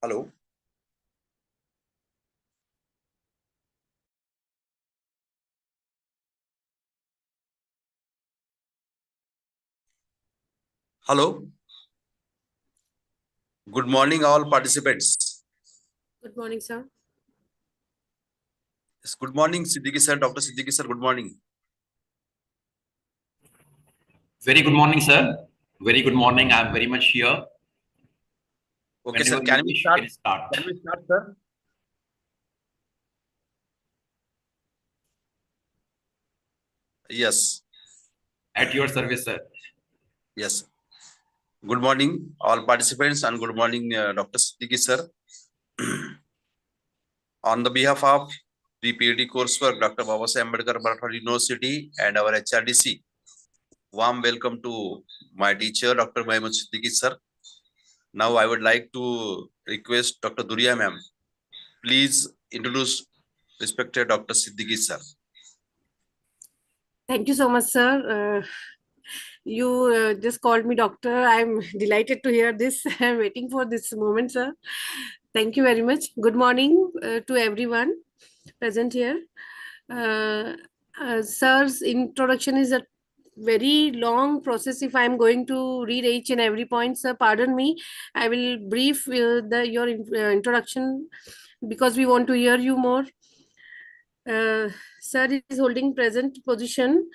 Hello. Hello. Good morning, all participants. Good morning, sir. Yes, good morning, Siddiqui sir, Dr. Siddiqui sir. Good morning. Very good morning, sir. Very good morning. I'm very much here. Okay, sir. Whenever Can you we wish, start? you can start. Can we start, sir? Yes. At your service, sir. Yes. Good morning, all participants, and good morning, Dr. Siddiqui sir. On the behalf of the PhD coursework, Dr. Babasaheb Ambedkar Marathwada University and our HRDC, warm welcome to my teacher, Dr. Mahmood Siddiqui sir. Now I would like to request Dr. Duriya ma'am. Please introduce respected Dr. Siddiqui sir. Thank you so much, sir. You just called me doctor. I'm delighted to hear this. I'm waiting for this moment, sir. Thank you very much. Good morning to everyone present here. Sir's introduction is a very long process. If I'm going to read each and every point, sir, pardon me. I will brief your introduction because we want to hear you more. Sir is holding present position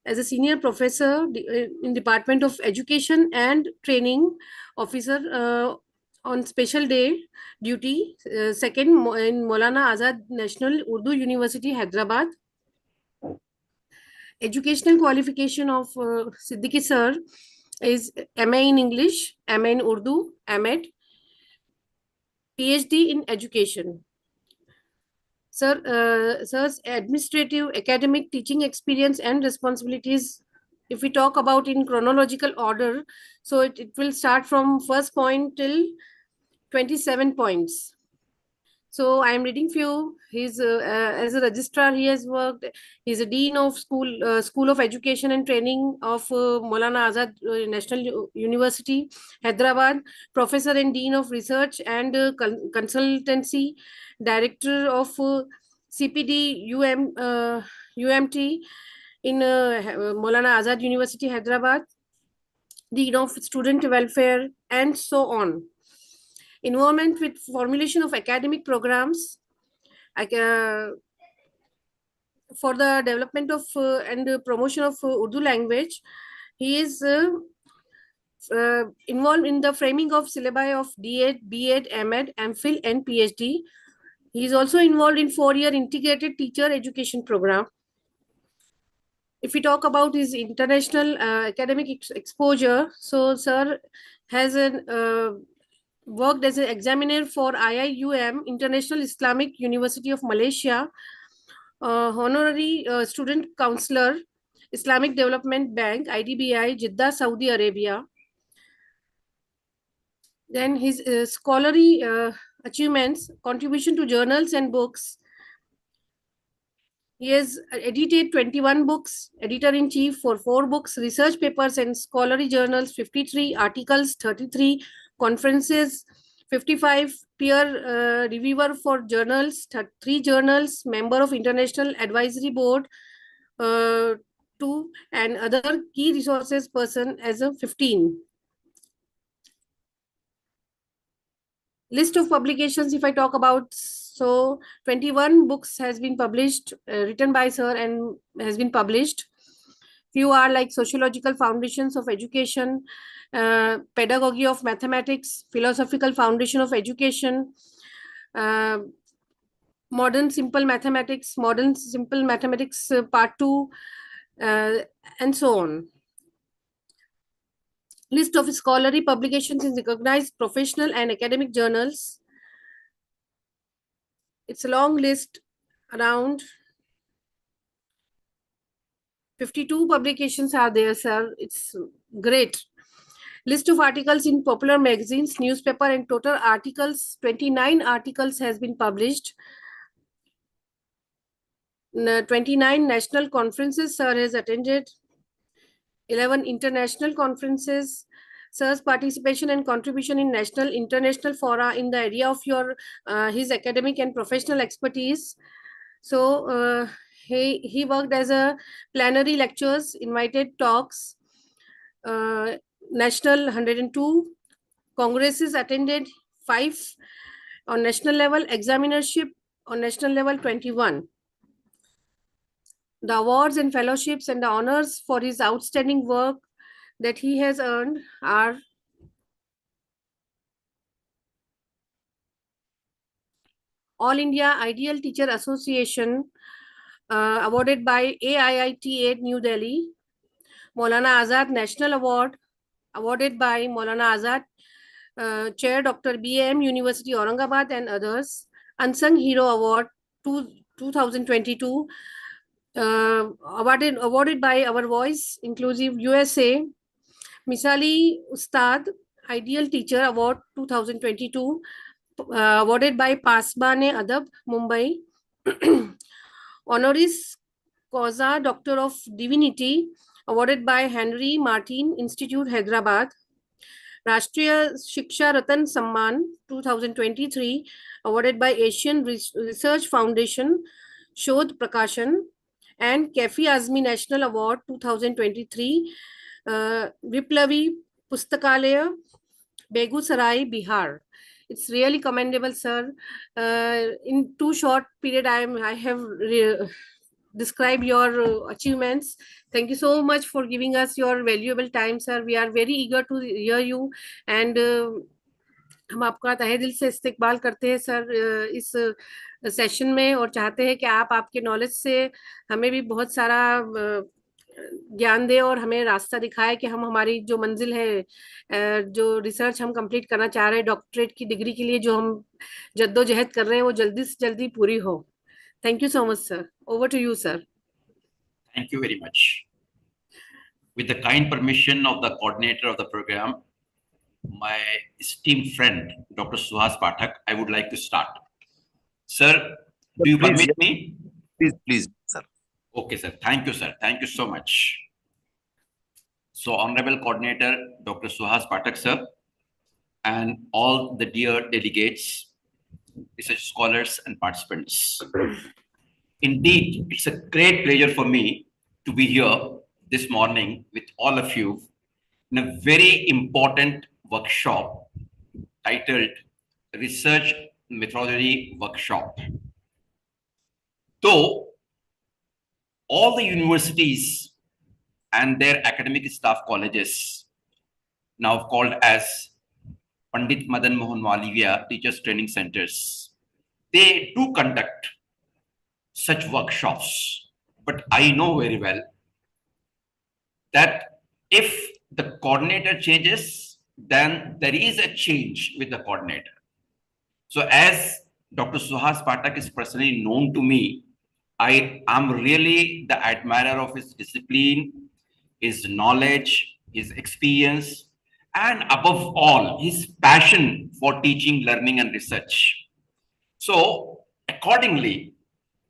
as a senior professor in Department of Education and Training officer on special day duty, second in Maulana Azad National Urdu University, Hyderabad. Educational qualification of Siddiqui sir is MA in English, MA in Urdu, MEd, PhD in Education. Sir's administrative, academic, teaching experience and responsibilities, if we talk about in chronological order, so it will start from first point till 27 points. So I am reading few. He's as a registrar. He has worked. He's a dean of School of Education and Training of Maulana Azad National University, Hyderabad. Professor and dean of research and consultancy. Director of CPD UMT in Maulana Azad University, Hyderabad. Dean of student welfare and so on. Involvement with formulation of academic programs for the development of and promotion of Urdu language. He is involved in the framing of syllabi of D.Ed, B.Ed, M.Ed, M.Phil and PhD. He is also involved in 4-year integrated teacher education program. If we talk about his international academic exposure, so sir has worked as an examiner for IIUM, International Islamic University of Malaysia, honorary student counselor, Islamic Development Bank, IDBI, Jeddah, Saudi Arabia. Then his scholarly achievements, contribution to journals and books. He has edited 21 books, editor-in-chief for 4 books, research papers and scholarly journals, 53 articles, 33 conferences, 55 peer reviewer for journals, 3 journals, member of International Advisory Board, 2, and other key resources person as a 15. List of publications, if I talk about, so 21 books has been published, written by sir and has been published. Few are like Sociological Foundations of Education, Pedagogy of Mathematics, Philosophical Foundation of Education, Modern Simple Mathematics, Part 2, and so on. List of scholarly publications in recognized professional and academic journals. It's a long list, around 52 publications are there, sir. It's great. List of articles in popular magazines, newspaper, and total articles, 29 articles has been published. 29 national conferences sir has attended, 11 international conferences, sir's participation and contribution in national, international fora in the area of his academic and professional expertise. So he worked as a plenary lectures, invited talks, national 102 congresses attended, 5 on national level, examinership on national level 21. The awards and fellowships and the honors for his outstanding work that he has earned are All India Ideal Teacher Association, awarded by AIIT New Delhi, Maulana Azad National Award, awarded by Maulana Azad, Chair Dr. BAM University Aurangabad and others, Unsung Hero Award 2022, awarded by Our Voice Inclusive USA, Misali Ustad Ideal Teacher Award 2022, awarded by Pasbane Adab Mumbai, Honoris Causa Doctor of Divinity awarded by Henry Martin Institute Hyderabad, Rashtriya Shiksha Ratan Samman 2023 awarded by Asian Research Foundation Shodh Prakashan, and Kafi Azmi National Award 2023, Viplavi Pustakalaya, Begusarai, Bihar. It's really commendable, sir. In too short period, I have described your achievements. Thank you so much for giving us your valuable time, sir. We are very eager to hear you, and हम आपका तहे दिल से इस्तकबाल करते हैं sir इस session में, और चाहते हैं कि आप आपके नॉलेज से हमें भी बहुत सारा ज्ञान दे और हमें रास्ता दिखाए कि हम हमारी जो मंजिल है, जो रिसर्च हम कंप्लीट करना चाह रहे हैं डॉक्टरेट की डिग्री के लिए, जो हम जद्दोजहद कर रहे हैं, वो जल्दी से जल्दी पूरी हो. Thank you so much, sir. Over to you, sir. Thank you very much. With the kind permission of the coordinator of the program, my esteemed friend, Dr. Suhas Pathak, I would like to start. Sir, do you permit me? Please, sir. Okay, sir. Thank you, sir. Thank you so much. So, Honorable Coordinator, Dr. Suhas Pathak, sir, and all the dear delegates, research scholars and participants. Indeed, it's a great pleasure for me to be here this morning with all of you in a very important workshop titled Research Methodology Workshop. Though all the universities and their academic staff colleges, now called as Pandit Madan Mohan Malviya Teachers Training Centers, they do conduct such workshops. But I know very well that if the coordinator changes, then there is a change with the coordinator. So as Dr. Suhas Pathak is personally known to me, I am really the admirer of his discipline, his knowledge, his experience, and above all, his passion for teaching, learning, and research. So accordingly,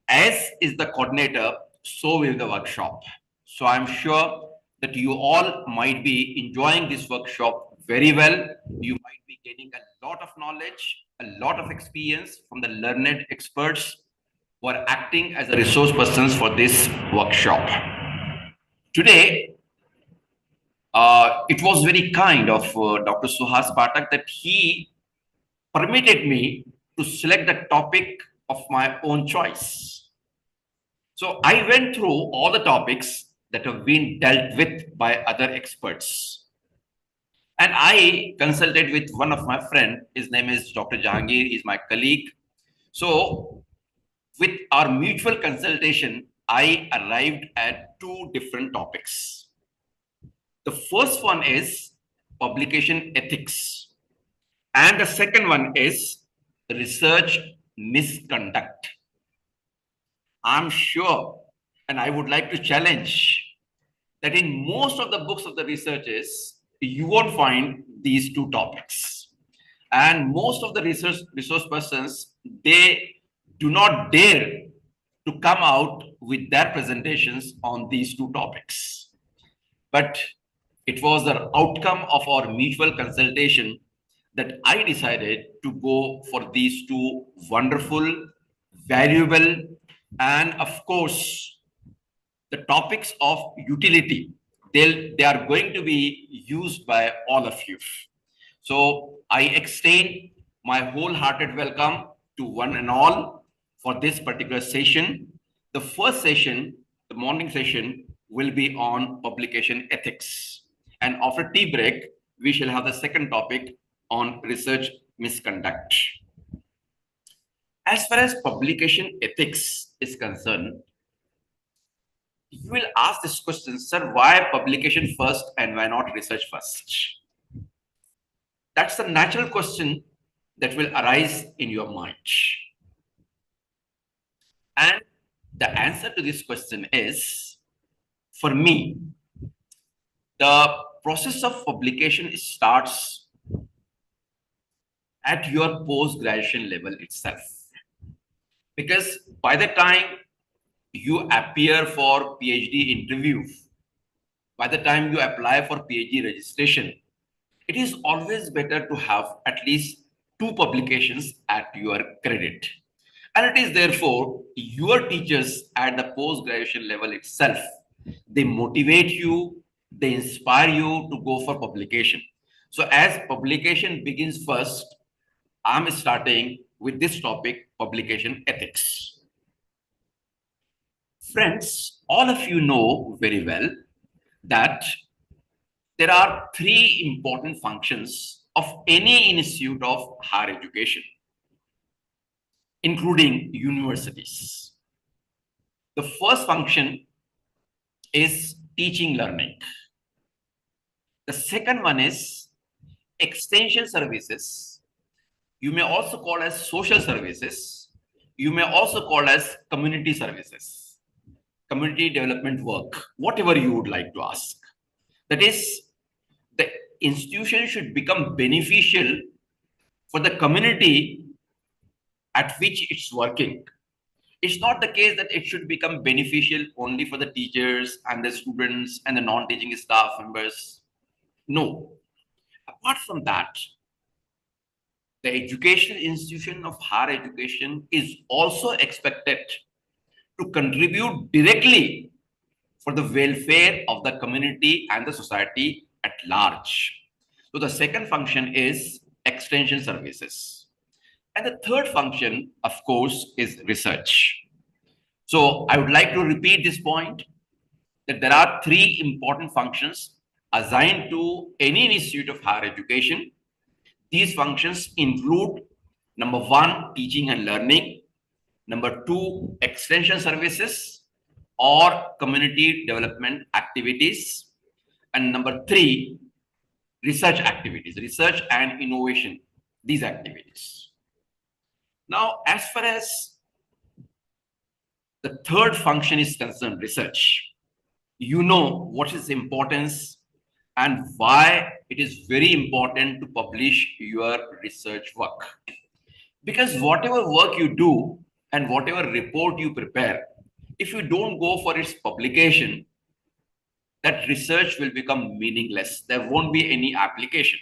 as is the coordinator, so will the workshop. So I'm sure that you all might be enjoying this workshop very well. You might be gaining a lot of knowledge, a lot of experience from the learned experts who are acting as a resource persons for this workshop. Today, it was very kind of Dr. Suhas Pathak that he permitted me to select the topic of my own choice. So I went through all the topics that have been dealt with by other experts. And I consulted with one of my friends. His name is Dr. Jahangir. He's my colleague. So with our mutual consultation, I arrived at 2 different topics. The first one is publication ethics. And the second one is research misconduct. I'm sure, and I would like to challenge, that in most of the books of the researchers, you won't find these 2 topics. And most of the resource persons, they do not dare to come out with their presentations on these 2 topics. But it was the outcome of our mutual consultation that I decided to go for these two wonderful, valuable, and of course, the topics of utility. They are going to be used by all of you. So I extend my wholehearted welcome to one and all for this particular session. The first session, the morning session, will be on publication ethics. And after tea break, we shall have the second topic on research misconduct. As far as publication ethics is concerned, you will ask this question, sir, why publication first and why not research first? That's the natural question that will arise in your mind. And the answer to this question is, for me, the process of publication starts at your post-graduation level itself. Because by the time you appear for PhD interview, by the time you apply for PhD registration, it is always better to have at least 2 publications at your credit. And it is therefore your teachers at the post-graduation level itself, they motivate you, they inspire you to go for publication. So as publication begins first, I'm starting with this topic, publication ethics. Friends, all of you know very well that there are 3 important functions of any institute of higher education, including universities. The first function is teaching learning. The second one is extension services. You may also call as social services. You may also call as community services, community development work, whatever you would like to ask. That is, the institution should become beneficial for the community at which it's working. It's not the case that it should become beneficial only for the teachers and the students and the non-teaching staff members. No. Apart from that, the educational institution of higher education is also expected to contribute directly for the welfare of the community and the society at large. So the second function is extension services. And the third function, of course, is research. So I would like to repeat this point, that there are 3 important functions assigned to any institute of higher education. These functions include, number 1, teaching and learning, number 2, extension services or community development activities, and number 3, research activities, research and innovation, these activities. Now, as far as the third function is concerned, research, you know what is the importance and why it is very important to publish your research work. Because whatever work you do and whatever report you prepare, if you don't go for its publication, that research will become meaningless. There won't be any application.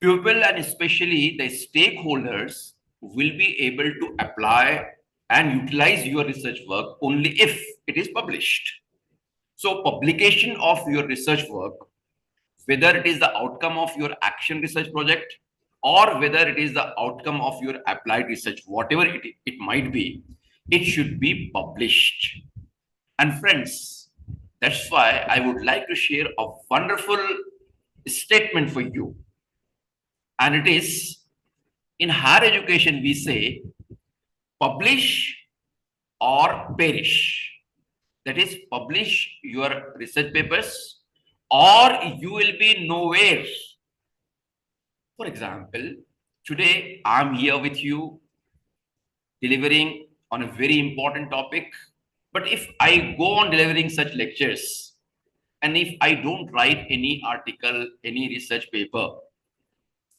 People and especially the stakeholders will be able to apply and utilize your research work only if it is published. So publication of your research work, whether it is the outcome of your action research project or whether it is the outcome of your applied research, whatever it might be, it should be published. And friends, that's why I would like to share a wonderful statement for you. And it is, in higher education, we say, publish or perish. That is, publish your research papers or you will be nowhere. For example, today I'm here with you delivering on a very important topic. But if I go on delivering such lectures and if I don't write any article, any research paper,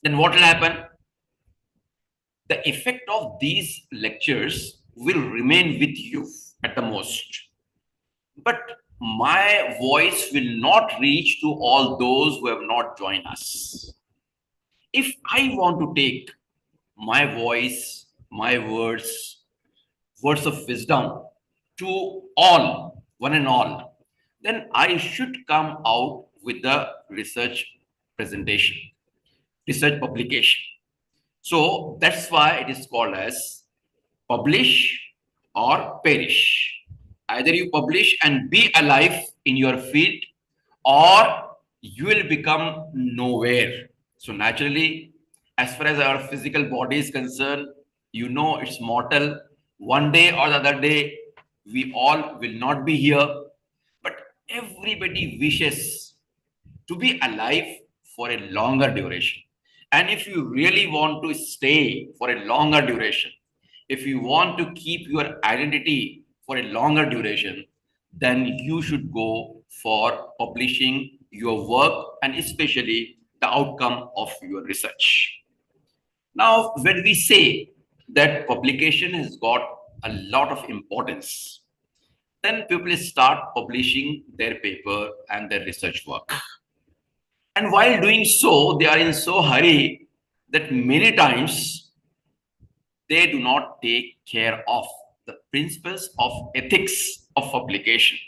then what will happen? The effect of these lectures will remain with you at the most. But my voice will not reach to all those who have not joined us. If I want to take my voice, my words of wisdom to all, one and all, then I should come out with the research presentation, research publication. So that's why it is called as publish or perish. Either you publish and be alive in your field, or you will become nowhere. So naturally, as far as our physical body is concerned, you know it's mortal. One day or the other day, we all will not be here. But everybody wishes to be alive for a longer duration. And if you really want to stay for a longer duration, if you want to keep your identity for a longer duration, then you should go for publishing your work and especially the outcome of your research. Now, when we say that publication has got a lot of importance, then people start publishing their paper and their research work. And while doing so, they are in so hurry that many times they do not take care of the principles of ethics of publication.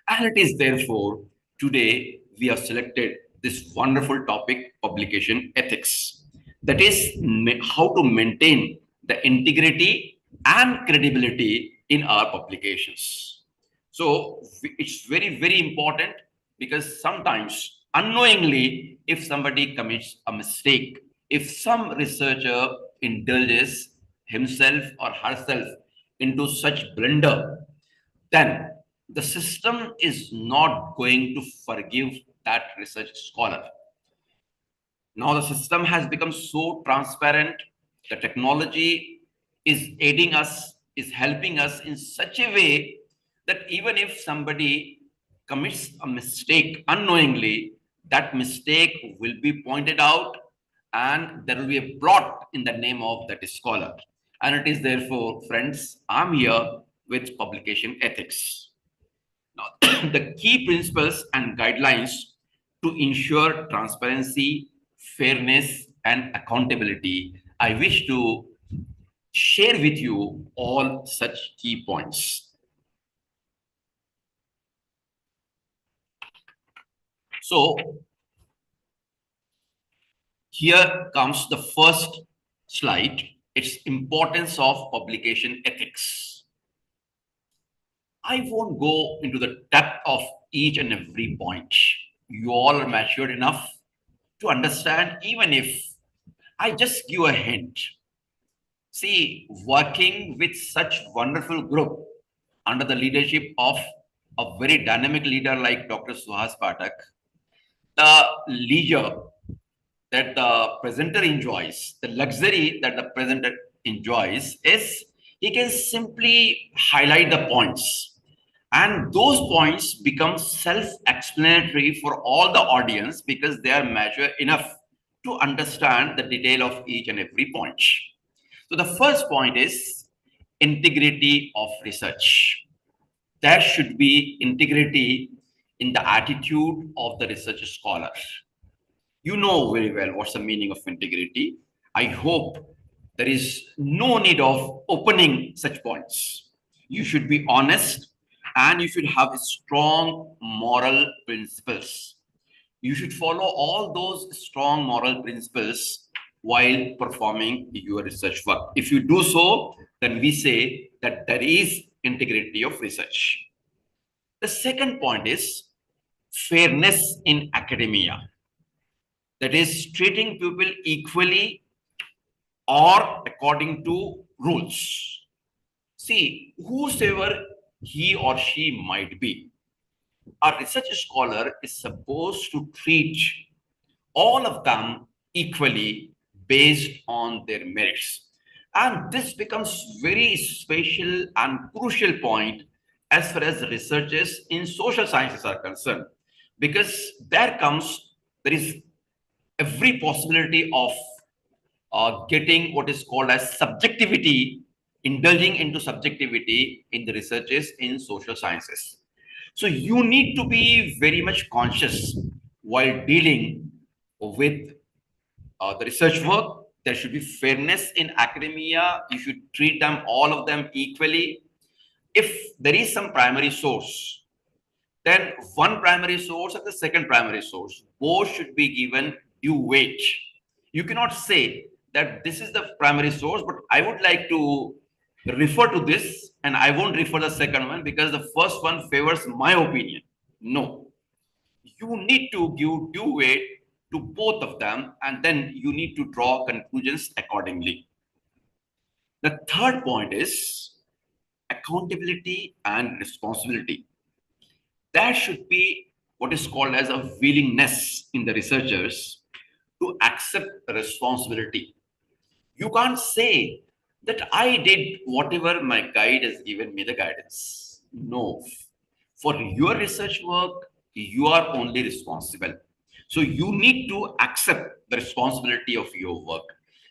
And it is therefore today we have selected this wonderful topic, publication ethics. That is how to maintain the integrity and credibility in our publications. So it's very, very important because sometimes unknowingly, if somebody commits a mistake, if some researcher indulges himself or herself into such blunder, then the system is not going to forgive that research scholar. Now the system has become so transparent. The technology is aiding us, is helping us in such a way that even if somebody commits a mistake unknowingly, that mistake will be pointed out and there will be a plot in the name of that scholar. And it is therefore, friends, I'm here with publication ethics. Now, the key principles and guidelines to ensure transparency, fairness, and accountability, I wish to share with you all such key points. So, here comes the first slide. It's importance of publication ethics. I won't go into the depth of each and every point. You all are matured enough to understand, even if I just give a hint. See, working with such wonderful group under the leadership of a very dynamic leader like Dr. Suhas Patak, the leisure that the presenter enjoys, the luxury that the presenter enjoys is he can simply highlight the points. And those points become self-explanatory for all the audience because they are mature enough to understand the detail of each and every point. So the first point is integrity of research. There should be integrity in the attitude of the research scholar. You know very well what's the meaning of integrity. I hope there is no need of opening such points. You should be honest and you should have strong moral principles. You should follow all those strong moral principles while performing your research work. If you do so, then we say that there is integrity of research. The second point is fairness in academia. That is treating people equally or according to rules. See, whosoever he or she might be, a research scholar is supposed to treat all of them equally based on their merits. And this becomes very special and crucial point as far as researchers in social sciences are concerned, because there is every possibility of getting what is called as subjectivity, indulging into subjectivity in the researches in social sciences. So you need to be very much conscious while dealing with the research work. There should be fairness in academia. You should treat them, all of them, equally. If there is some primary source, then one primary source and the second primary source, both should be given due weight. You cannot say that this is the primary source, but I would like to refer to this and I won't refer the second one because the first one favors my opinion. No, you need to give due weight to both of them and then you need to draw conclusions accordingly. The third point is accountability and responsibility. There should be what is called as a willingness in the researchers to accept responsibility. You can't say that I did whatever my guide has given me the guidance. No. For your research work, you are only responsible. So you need to accept the responsibility of your work.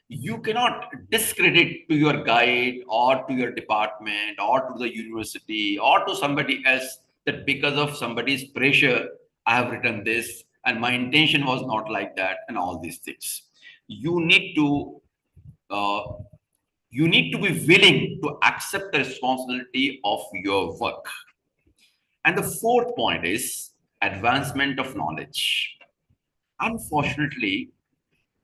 You cannot discredit to your guide or to your department or to the university or to somebody else that because of somebody's pressure, I have written this and my intention was not like that and all these things. You need to uh, you need to be willing to accept the responsibility of your work. And the fourth point is advancement of knowledge. Unfortunately,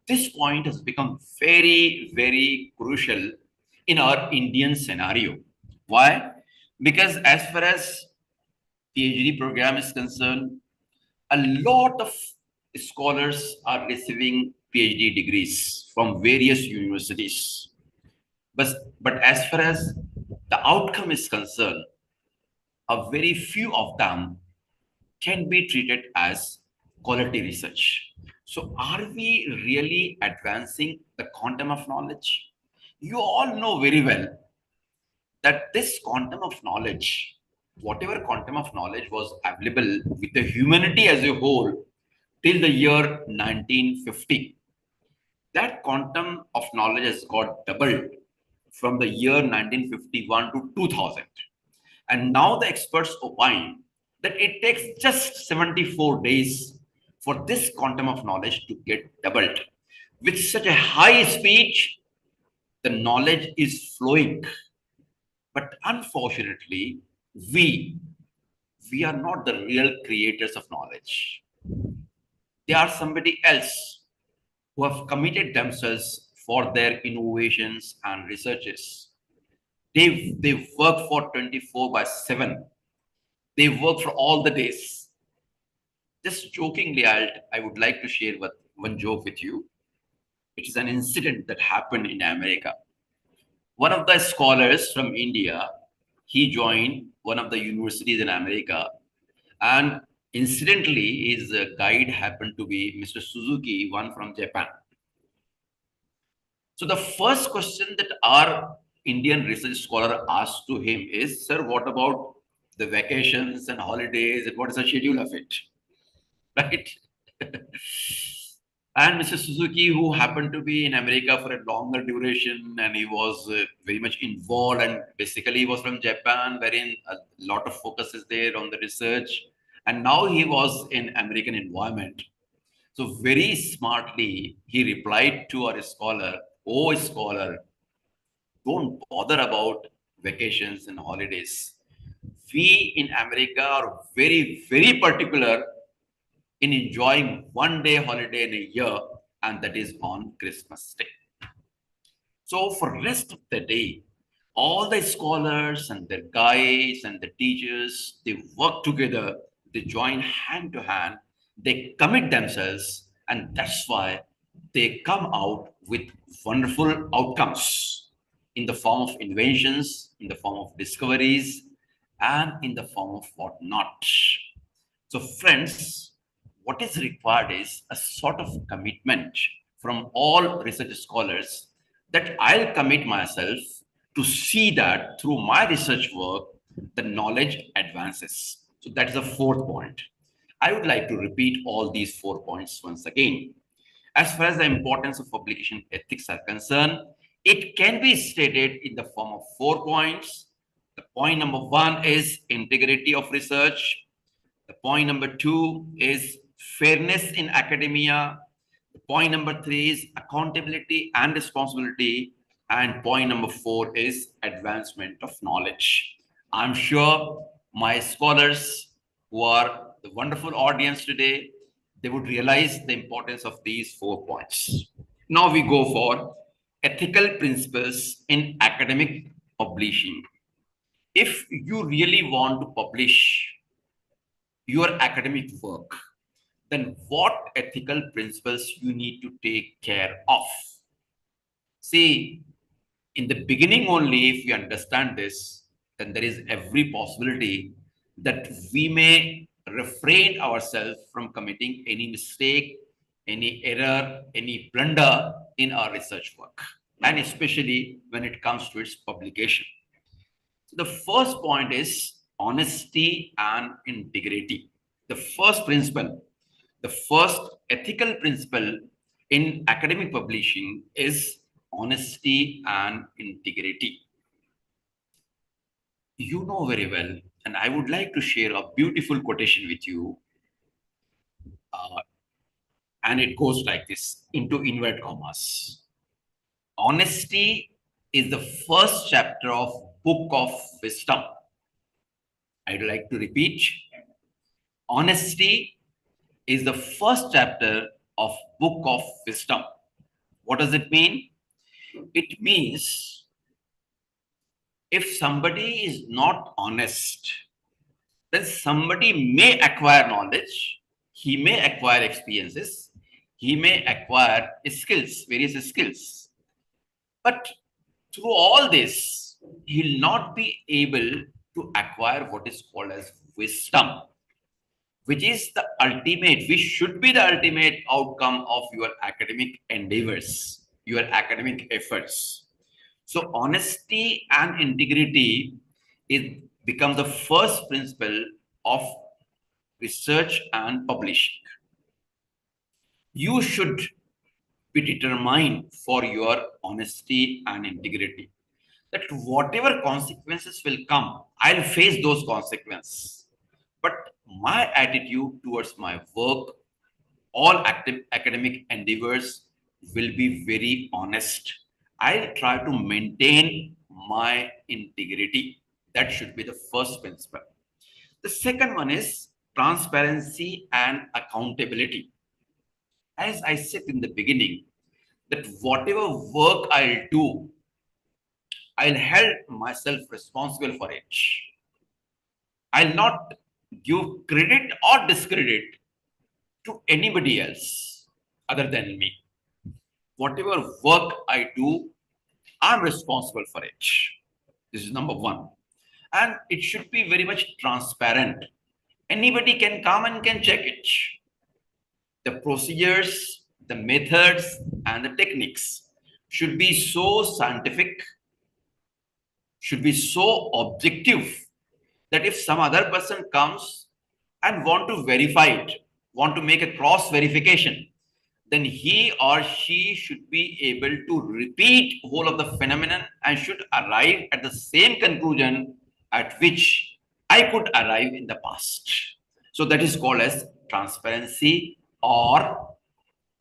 this point has become very, very crucial in our Indian scenario. Why? Because as far as PhD program is concerned, a lot of scholars are receiving PhD degrees from various universities. But as far as the outcome is concerned, a very few of them can be treated as quality research. So, are we really advancing the quantum of knowledge? You all know very well that this quantum of knowledge, whatever quantum of knowledge was available with the humanity as a whole till the year 1950, that quantum of knowledge has got doubled from the year 1951 to 2000. And now the experts opine that it takes just 74 days for this quantum of knowledge to get doubled. With such a high speed, the knowledge is flowing. But unfortunately, we, we are not the real creators of knowledge. They are somebody else who have committed themselves for their innovations and researches. They work for 24 by 7. They work for all the days. Just jokingly, I would like to share one joke with you. It is an incident that happened in America. One of the scholars from India, he joined one of the universities in America, and incidentally, his guide happened to be Mr. Suzuki, one from Japan. So the first question that our Indian research scholar asked to him is, "Sir, what about the vacations and holidays, and what is the schedule of it?" Right? And Mr. Suzuki, who happened to be in America for a longer duration, and he was very much involved, and basically he was from Japan, wherein a lot of focus is there on the research, and now he was in American environment. So very smartly, he replied to our scholar, "Oh, scholar, don't bother about vacations and holidays. We in America are very, very particular in enjoying one day holiday in a year, and that is on Christmas Day." So for rest of the day, all the scholars and their guides and the teachers, they work together, they join hand to hand, they commit themselves, and that's why they come out with wonderful outcomes in the form of inventions, in the form of discoveries, and in the form of whatnot. So, friends, what is required is a sort of commitment from all research scholars that I'll commit myself to see that through my research work, the knowledge advances. So, that is the fourth point. I would like to repeat all these 4 points once again. As far as the importance of publication ethics are concerned, it can be stated in the form of 4 points. The point number one is integrity of research. The point number 2 is fairness in academia. Point number 3 is accountability and responsibility. And point number 4 is advancement of knowledge. I'm sure my scholars who are the wonderful audience today, they would realize the importance of these 4 points. Now we go for ethical principles in academic publishing. If you really want to publish your academic work, then what ethical principles you need to take care of? See, in the beginning only, if we understand this, then there is every possibility that we may refrain ourselves from committing any mistake, any error, any blunder in our research work, and especially when it comes to its publication. The first point is honesty and integrity. The first principle, the first ethical principle in academic publishing is honesty and integrity. You know very well, and I would like to share a beautiful quotation with you. And it goes like this, into inverted commas. Honesty is the first chapter of Book of Wisdom. I'd like to repeat. Honesty is the first chapter of Book of Wisdom. What does it mean? It means if somebody is not honest, then somebody may acquire knowledge, he may acquire experiences, he may acquire skills, various skills. But through all this, he'll not be able to acquire what is called as wisdom, which is the ultimate, which should be the ultimate outcome of your academic endeavors, your academic efforts. So honesty and integrity becomes the first principle of research and publishing. You should be determined for your honesty and integrity, that whatever consequences will come, I'll face those consequences. But my attitude towards my work, all academic endeavors will be very honest. I'll try to maintain my integrity. That should be the first principle. The second one is transparency and accountability. As I said in the beginning, that whatever work I'll do, I'll hold myself responsible for it. I'll not give credit or discredit to anybody else other than me. Whatever work I do, I'm responsible for it. This is number one. And it should be very much transparent. Anybody can come and can check it. The procedures, the methods, and the techniques should be so scientific, should be so objective, that if some other person comes and want to verify it, want to make a cross verification, then he or she should be able to repeat whole of the phenomenon and should arrive at the same conclusion at which I could arrive in the past. So that is called as transparency or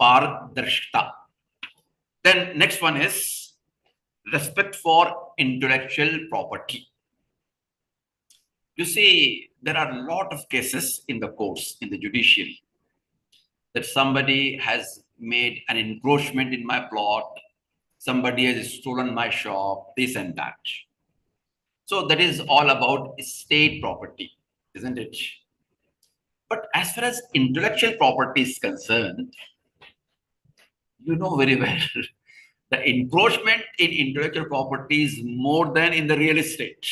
pardarshita. Then next one is respect for intellectual property. You see, there are a lot of cases in the courts, in the judiciary, that somebody has made an encroachment in my plot, somebody has stolen my shop, this and that. So that is all about state property, isn't it? But as far as intellectual property is concerned, you know very well, the encroachment in intellectual property is more than in the real estate.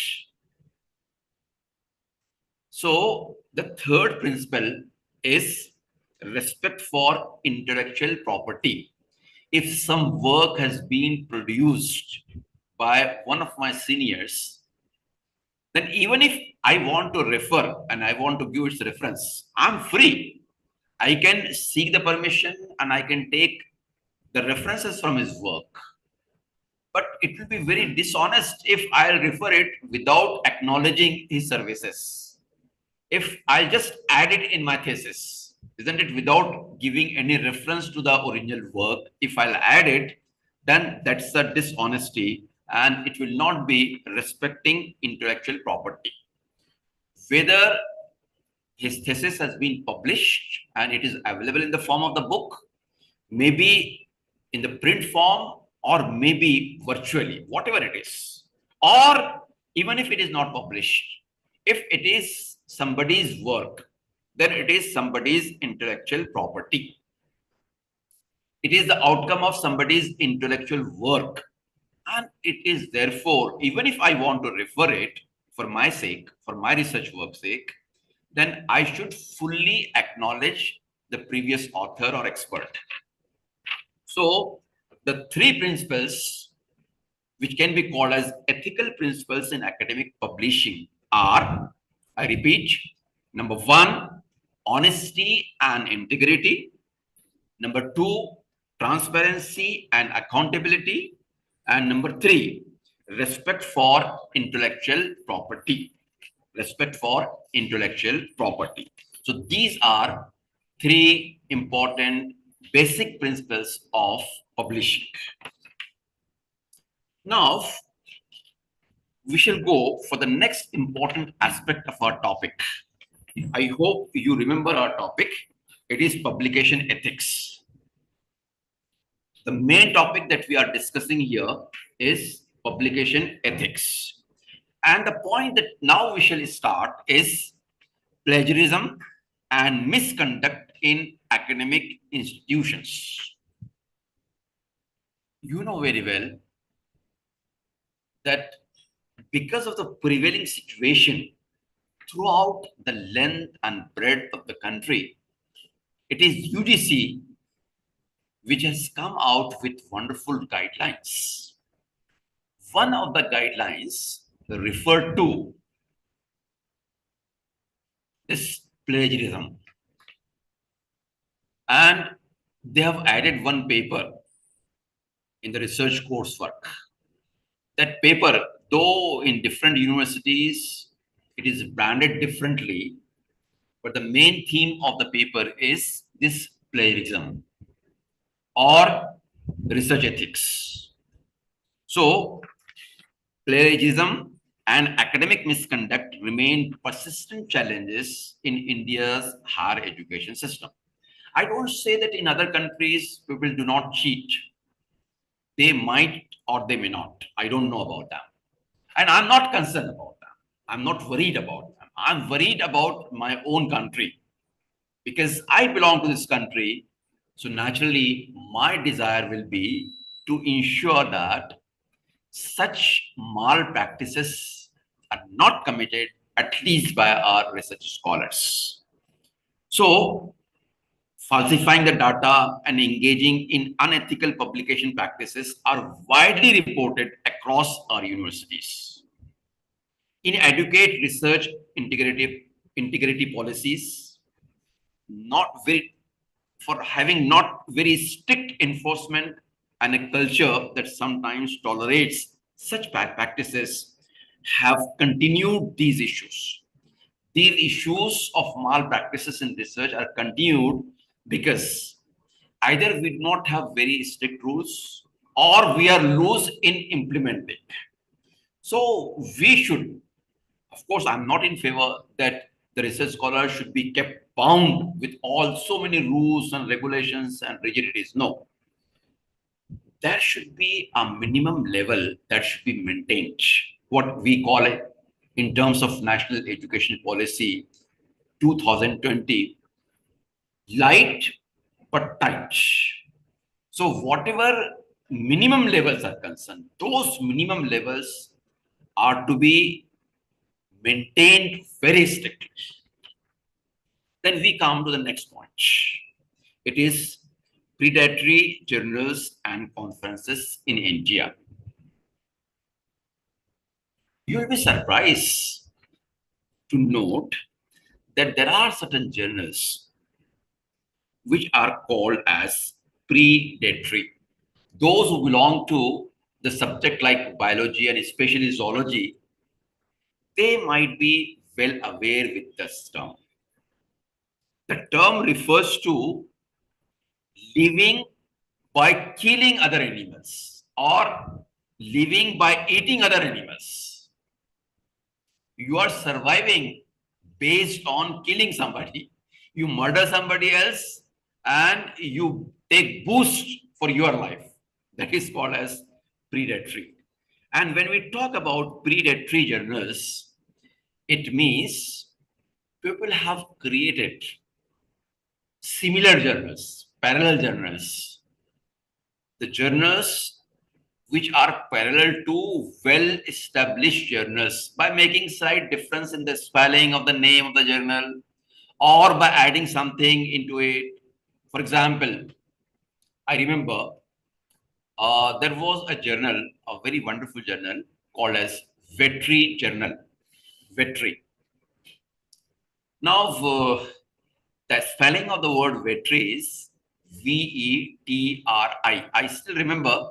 So the third principle is respect for intellectual property. If some work has been produced by one of my seniors, then even if I want to refer and I want to give its reference, I'm free. I can seek the permission and I can take the references from his work. But it will be very dishonest if I'll refer it without acknowledging his services. if I just add it in my thesis, isn't it, without giving any reference to the original work, if I'll add it, then that's a dishonesty and it will not be respecting intellectual property. Whether his thesis has been published and it is available in the form of the book, maybe in the print form, or maybe virtually, whatever it is, or even if it is not published, if it is somebody's work, then it is somebody's intellectual property. It is the outcome of somebody's intellectual work. And it is therefore, even if I want to refer it for my sake, for my research work's sake, then I should fully acknowledge the previous author or expert. So the three principles which can be called as ethical principles in academic publishing are, I repeat, number one, honesty and integrity. Number two, transparency and accountability. And number three, respect for intellectual property. Respect for intellectual property. So these are three important basic principles of publishing. Now, we shall go for the next important aspect of our topic. I hope you remember our topic. It is publication ethics. The main topic that we are discussing here is publication ethics. And the point that now we shall start is plagiarism and misconduct in academic institutions. You know very well that because of the prevailing situation throughout the length and breadth of the country, it is UGC which has come out with wonderful guidelines. One of the guidelines referred to is plagiarism. And they have added one paper in the research coursework. That paper, though in different universities, it is branded differently, but the main theme of the paper is this plagiarism or research ethics. So, plagiarism and academic misconduct remain persistent challenges in India's higher education system. I don't say that in other countries people do not cheat. They might or they may not. I don't know about them. And I'm not concerned about them. I'm not worried about them. I'm worried about my own country because I belong to this country. So naturally, my desire will be to ensure that such malpractices are not committed, at least by our research scholars. So, falsifying the data and engaging in unethical publication practices are widely reported across our universities. Inadequate research integrity policies, for having not very strict enforcement, and a culture that sometimes tolerates such bad practices have continued these issues. These issues of malpractices in research are continued because either we do not have very strict rules or we are loose in implementing. So we should, of course, I'm not in favor that the research scholars should be kept bound with all so many rules and regulations and rigidities. No. There should be a minimum level that should be maintained. What we call it in terms of National Education Policy 2020, light but tight. So whatever minimum levels are concerned, those minimum levels are to be maintained very strictly. Then we come to the next point. It is predatory journals and conferences in India. You will be surprised to note that there are certain journals which are called as predatory. Those who belong to the subject like biology and especially zoology, they might be well aware with this term. The term refers to living by killing other animals or living by eating other animals. You are surviving based on killing somebody. You murder somebody else and you take boost for your life. That is called as predatory. And when we talk about predatory journals, it means people have created similar journals, parallel journals, the journals which are parallel to well-established journals by making slight difference in the spelling of the name of the journal or by adding something into it. For example, I remember there was a journal, a very wonderful journal called as Veterinary Journal. Veterinary. Now, the spelling of the word veterinary is Vetri. I still remember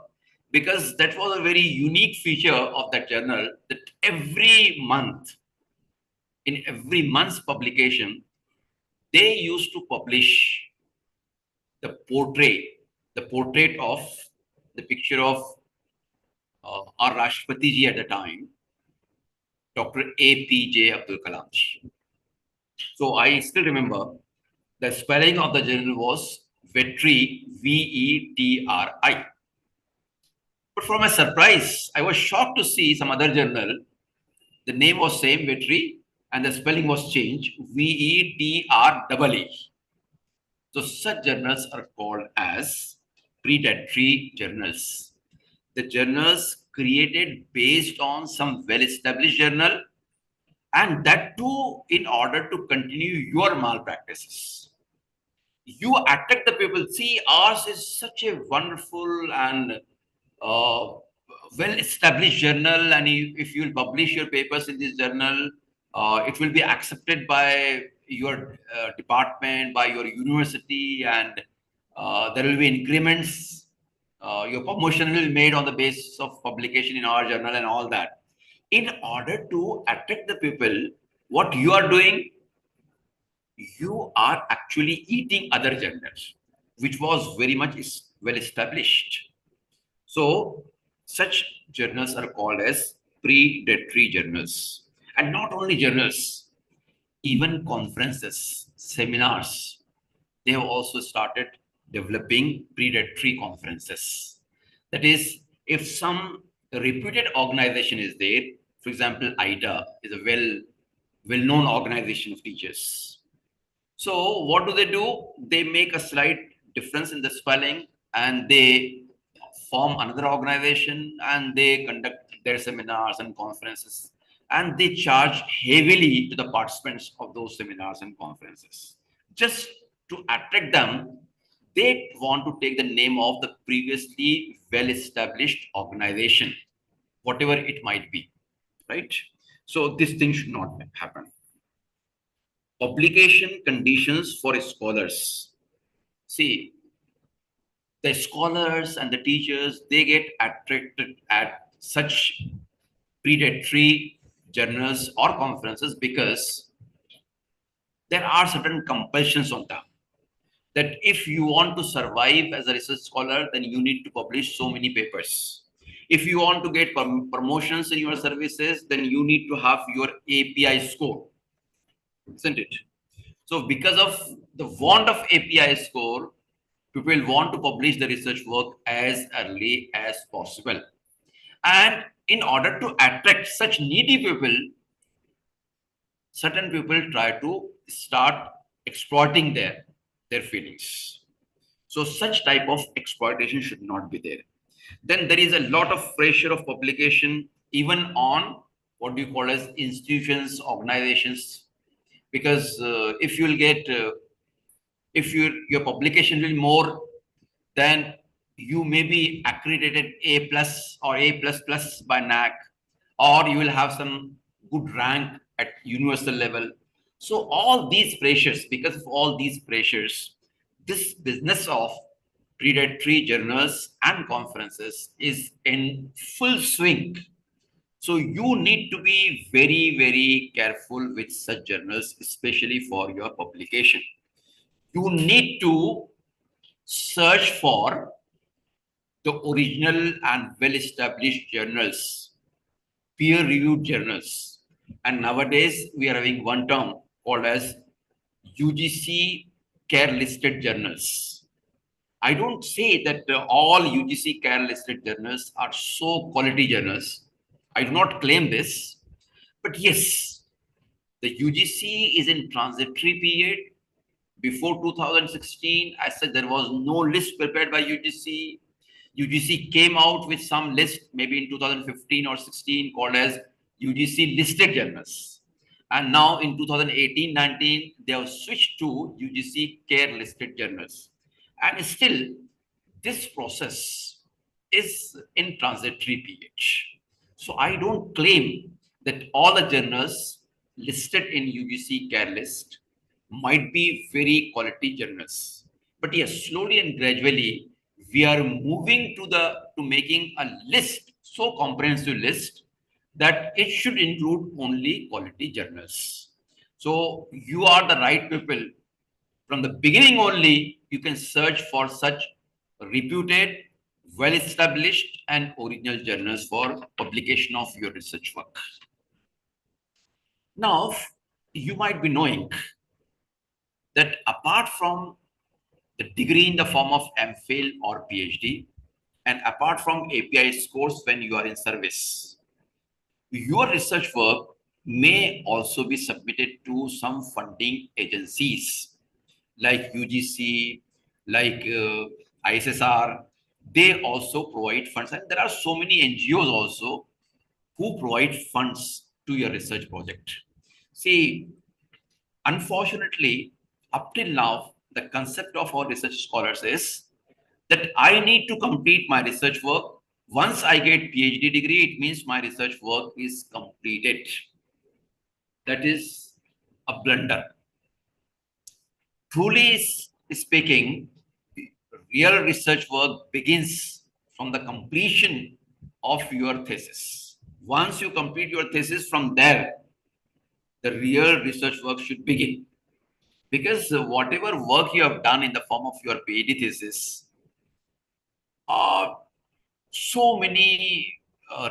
because that was a very unique feature of that journal that every month, in every month's publication, they used to publish the portrait of the picture of our Rashtrapati ji at the time, Dr. APJ Abdul Kalam ji. So I still remember the spelling of the journal was Vetri, Vetri. But for my surprise, I was shocked to see some other journal. The name was same, Vetri, and the spelling was changed, Vetri. So such journals are called as predatory journals. The journals created based on some well-established journal, and that too in order to continue your malpractices. You attack the people. See, ours is such a wonderful and well-established journal, and if you will publish your papers in this journal, it will be accepted by your department, by your university, and there will be increments. Your promotion will be made on the basis of publication in our journal and all that. In order to attract the people, what you are doing, you are actually eating other journals, which was very much well established. So such journals are called as predatory journals. And not only journals, even conferences, seminars, they have also started developing predatory conferences. That is, if some reputed organization is there, for example, IDA is a well-known organization of teachers. So what do? They make a slight difference in the spelling and they form another organization and they conduct their seminars and conferences and they charge heavily to the participants of those seminars and conferences. Just to attract them, they want to take the name of the previously well-established organization, whatever it might be, right? So this thing should not happen. Publication conditions for scholars. See, the scholars and the teachers, they get attracted at such predatory journals or conferences because there are certain compulsions on them. That if you want to survive as a research scholar, then you need to publish so many papers. If you want to get promotions in your services, then you need to have your API score, isn't it? So because of the want of API score, people want to publish the research work as early as possible. And in order to attract such needy people, certain people try to start exploiting their feelings. So such type of exploitation should not be there. Then there is a lot of pressure of publication, even on what you call as institutions, organizations, because if you'll get if your publication will be more, then you may be accredited A plus or A plus plus by NAC, or you will have some good rank at universal level. So all these pressures, because of all these pressures, this business of predatory journals and conferences is in full swing. So you need to be very, very careful with such journals, especially for your publication. You need to search for the original and well-established journals, peer-reviewed journals. And nowadays, we are having one term called as UGC care listed journals. I don't say that all UGC care listed journals are so quality journals. I do not claim this, but yes, the UGC is in transitory period. Before 2016, I said there was no list prepared by UGC. UGC came out with some list maybe in 2015 or 16 called as UGC listed journals. And now in 2018-19, they have switched to UGC care listed journals. And still, this process is in transitory period. So I don't claim that all the journals listed in UGC care list might be very quality journals. But yes, slowly and gradually, we are moving to making a list, so comprehensive list that it should include only quality journals. So you are the right people. From the beginning only, you can search for such reputed, well-established and original journals for publication of your research work. Now, you might be knowing that apart from the degree in the form of MPhil or PhD, and apart from API scores when you are in service, your research work may also be submitted to some funding agencies like UGC, like ISSR. They also provide funds, and there are so many NGOs also who provide funds to your research project. See, unfortunately, up till now, the concept of our research scholars is that I need to complete my research work. Once I get PhD degree, it means my research work is completed. That is a blunder. Truly speaking, real research work begins from the completion of your thesis. Once you complete your thesis, from there, the real research work should begin. Because whatever work you have done in the form of your PhD thesis, so many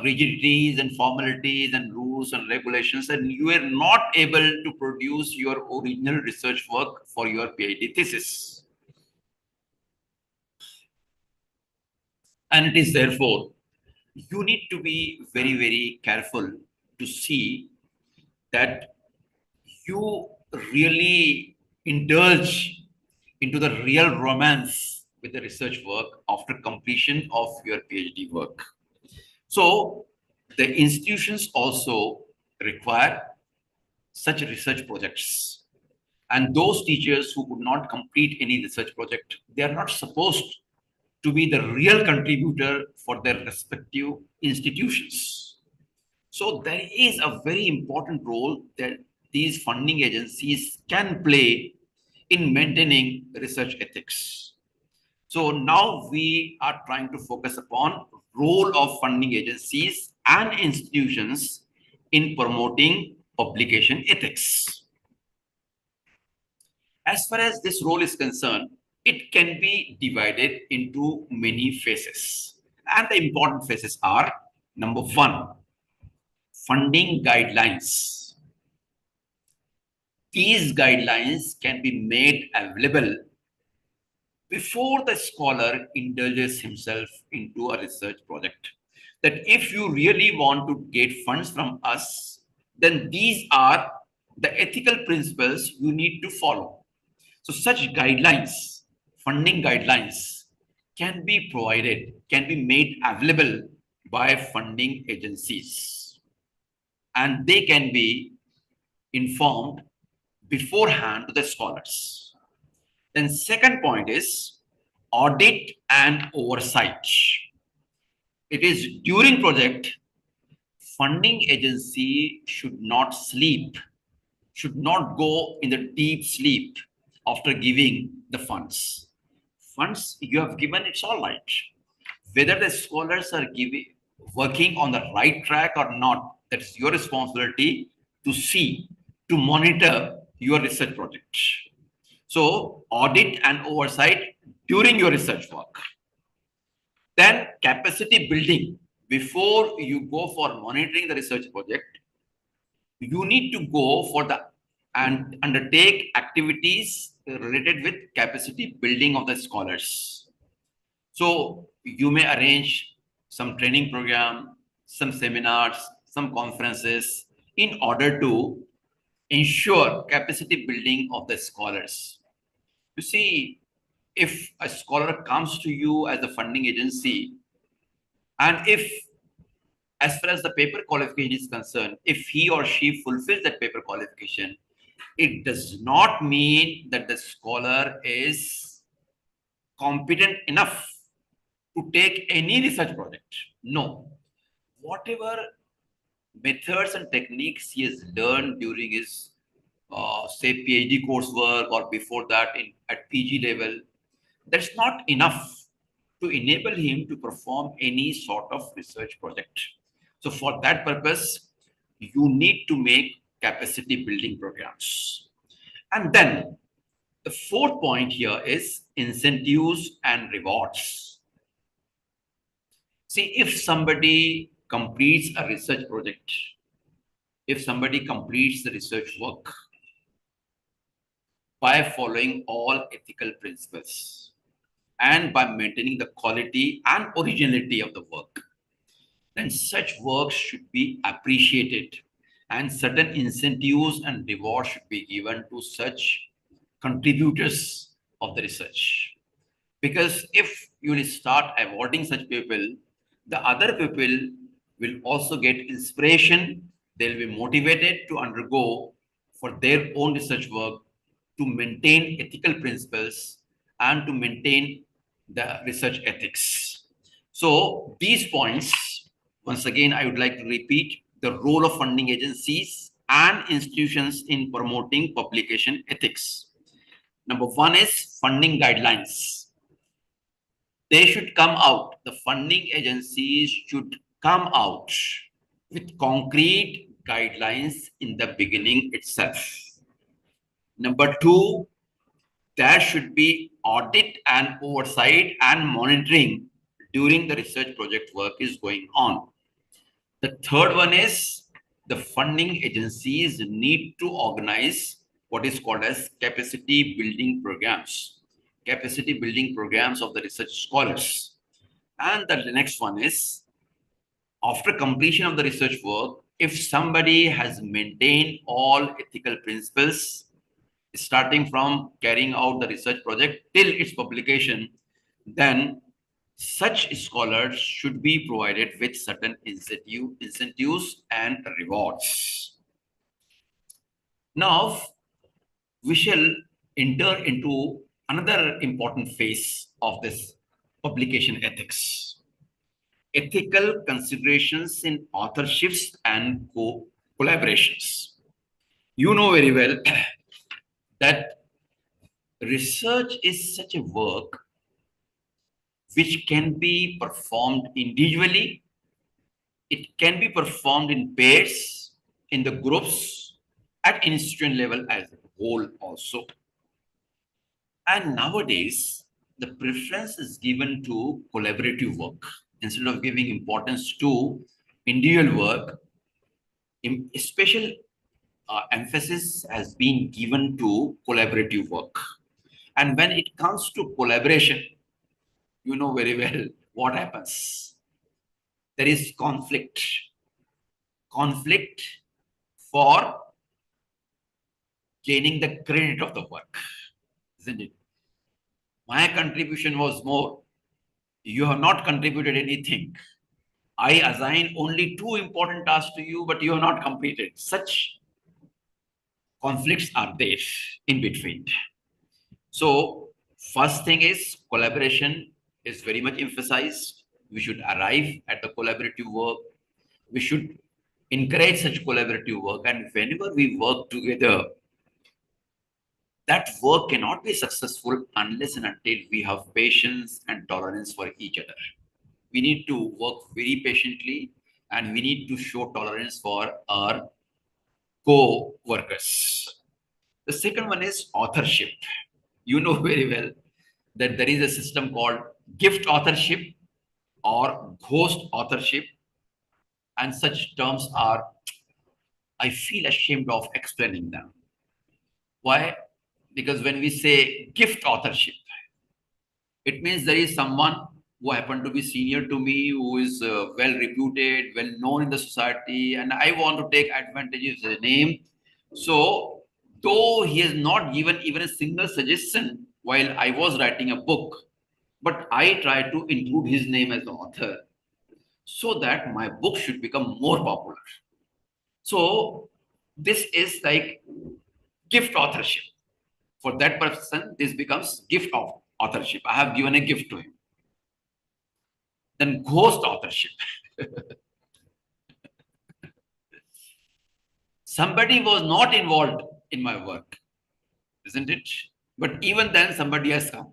rigidities and formalities and rules and regulations, and you are not able to produce your original research work for your PhD thesis. And it is therefore, you need to be very, very careful to see that you really indulge into the real romance with the research work after completion of your PhD work. So the institutions also require such research projects. And those teachers who could not complete any research project, they are not supposed to be the real contributor for their respective institutions. So there is a very important role that these funding agencies can play in maintaining research ethics. So now we are trying to focus upon role of funding agencies and institutions in promoting publication ethics. As far as this role is concerned, it can be divided into many phases. And the important phases are, number one, funding guidelines. These guidelines can be made available before the scholar indulges himself into a research project. That if you really want to get funds from us, then these are the ethical principles you need to follow. So such guidelines, funding guidelines, can be provided, can be made available by funding agencies. And they can be informed beforehand to the scholars. Then second point is audit and oversight. It is during project, funding agency should not sleep, should not go in the deep sleep after giving the funds. Funds you have given, it's all right. Whether the scholars are working on the right track or not. That's your responsibility to see, to monitor your research project. So audit and oversight during your research work. Then capacity building. Before you go for monitoring the research project, you need to go for the and undertake activities related with capacity building of the scholars. So you may arrange some training program, some seminars, some conferences in order to ensure capacity building of the scholars. You see, if a scholar comes to you as a funding agency, and if, as far as the paper qualification is concerned, if he or she fulfills that paper qualification, it does not mean that the scholar is competent enough to take any research project. No. Whatever methods and techniques he has learned during his, say, PhD coursework or before that at PG level, that's not enough to enable him to perform any sort of research project. So for that purpose, you need to make capacity building programs. And then the fourth point here is incentives and rewards. See, if somebody completes a research project, if somebody completes the research work by following all ethical principles and by maintaining the quality and originality of the work, then such work should be appreciated and certain incentives and rewards should be given to such contributors of the research. Because if you will start awarding such people, the other people will also get inspiration. They'll be motivated to undergo for their own research work to maintain ethical principles and to maintain the research ethics. So these points, once again, I would like to repeat the role of funding agencies and institutions in promoting publication ethics. Number one is funding guidelines. They should come out, the funding agencies should come out with concrete guidelines in the beginning itself. Number two, there should be audit and oversight and monitoring during the research project work is going on. The third one is the funding agencies need to organize what is called as capacity building programs of the research scholars. And the next one is, after completion of the research work, if somebody has maintained all ethical principles, starting from carrying out the research project till its publication, then such scholars should be provided with certain incentives and rewards. Now, we shall enter into another important phase of this publication ethics. Ethical considerations in authorships and collaborations. You know very well that research is such a work which can be performed individually, it can be performed in pairs, in the groups, at institution level as a whole also. And nowadays, the preference is given to collaborative work. Instead of giving importance to individual work, special emphasis has been given to collaborative work. And when it comes to collaboration, you know very well what happens. There is conflict for gaining the credit of the work, isn't it? My contribution was more. You have not contributed anything. I assign only 2 important tasks to you, but you have not completed. Such conflicts are there in between. So first thing is collaboration is very much emphasized. We should arrive at the collaborative work. We should encourage such collaborative work. And whenever we work together, that work cannot be successful unless and until we have patience and tolerance for each other. we need to work very patiently, and we need to show tolerance for our co-workers. The second one is authorship. You know very well that there is a system called gift authorship or ghost authorship, and such terms are, I feel ashamed of explaining them. Why? Because when we say gift authorship, it means there is someone who happened to be senior to me, who is well reputed, well known in the society, and I want to take advantage of his name. So, though he has not given even a single suggestion while I was writing a book, but I try to include his name as the author so that my book should become more popular. So, this is like gift authorship. For that person, this becomes gift of authorship. I have given a gift to him. Then ghost authorship. Somebody was not involved in my work, isn't it? But even then, somebody has come.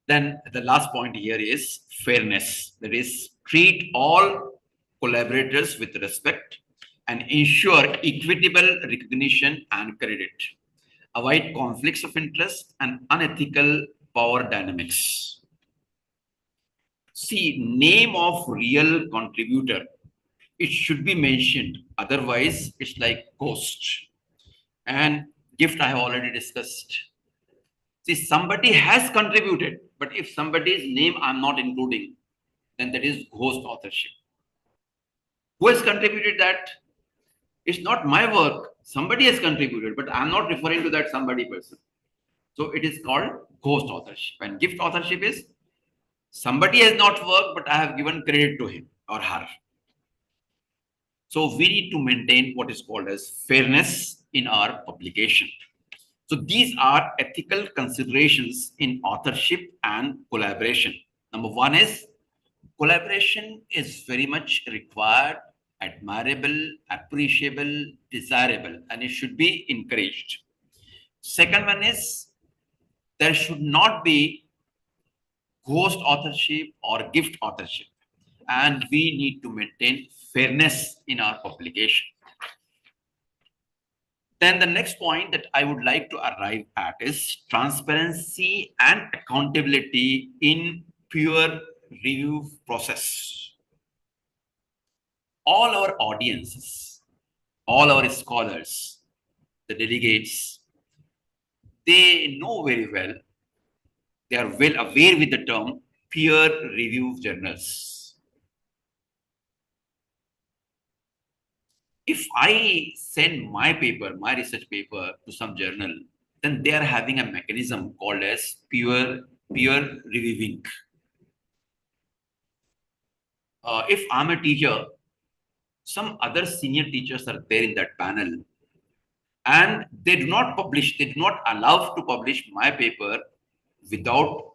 Then the last point here is fairness. That is, treat all collaborators with respect and ensure equitable recognition and credit. Avoid conflicts of interest and unethical power dynamics. See, name of real contributor, it should be mentioned. Otherwise, it's like ghost. And gift, I have already discussed. See, somebody has contributed, but if somebody's name I'm not including, then that is ghost authorship. Who has contributed that? It's not my work. Somebody has contributed, but I'm not referring to that somebody person. So it is called ghost authorship. And gift authorship is somebody has not worked, but I have given credit to him or her. So we need to maintain what is called as fairness in our publication. So these are ethical considerations in authorship and collaboration. Number one is collaboration is very much required, admirable, appreciable, desirable, and it should be encouraged. Second one is there should not be ghost authorship or gift authorship, and we need to maintain fairness in our publication. Then the next point that I would like to arrive at is transparency and accountability in peer review process. All our audiences, all our scholars, the delegates, they know very well, they are well aware with the term peer review journals. If I send my paper, my research paper to some journal, then they are having a mechanism called as peer reviewing. If I'm a teacher, some other senior teachers are there in that panel, and they do not publish, they do not allow to publish my paper without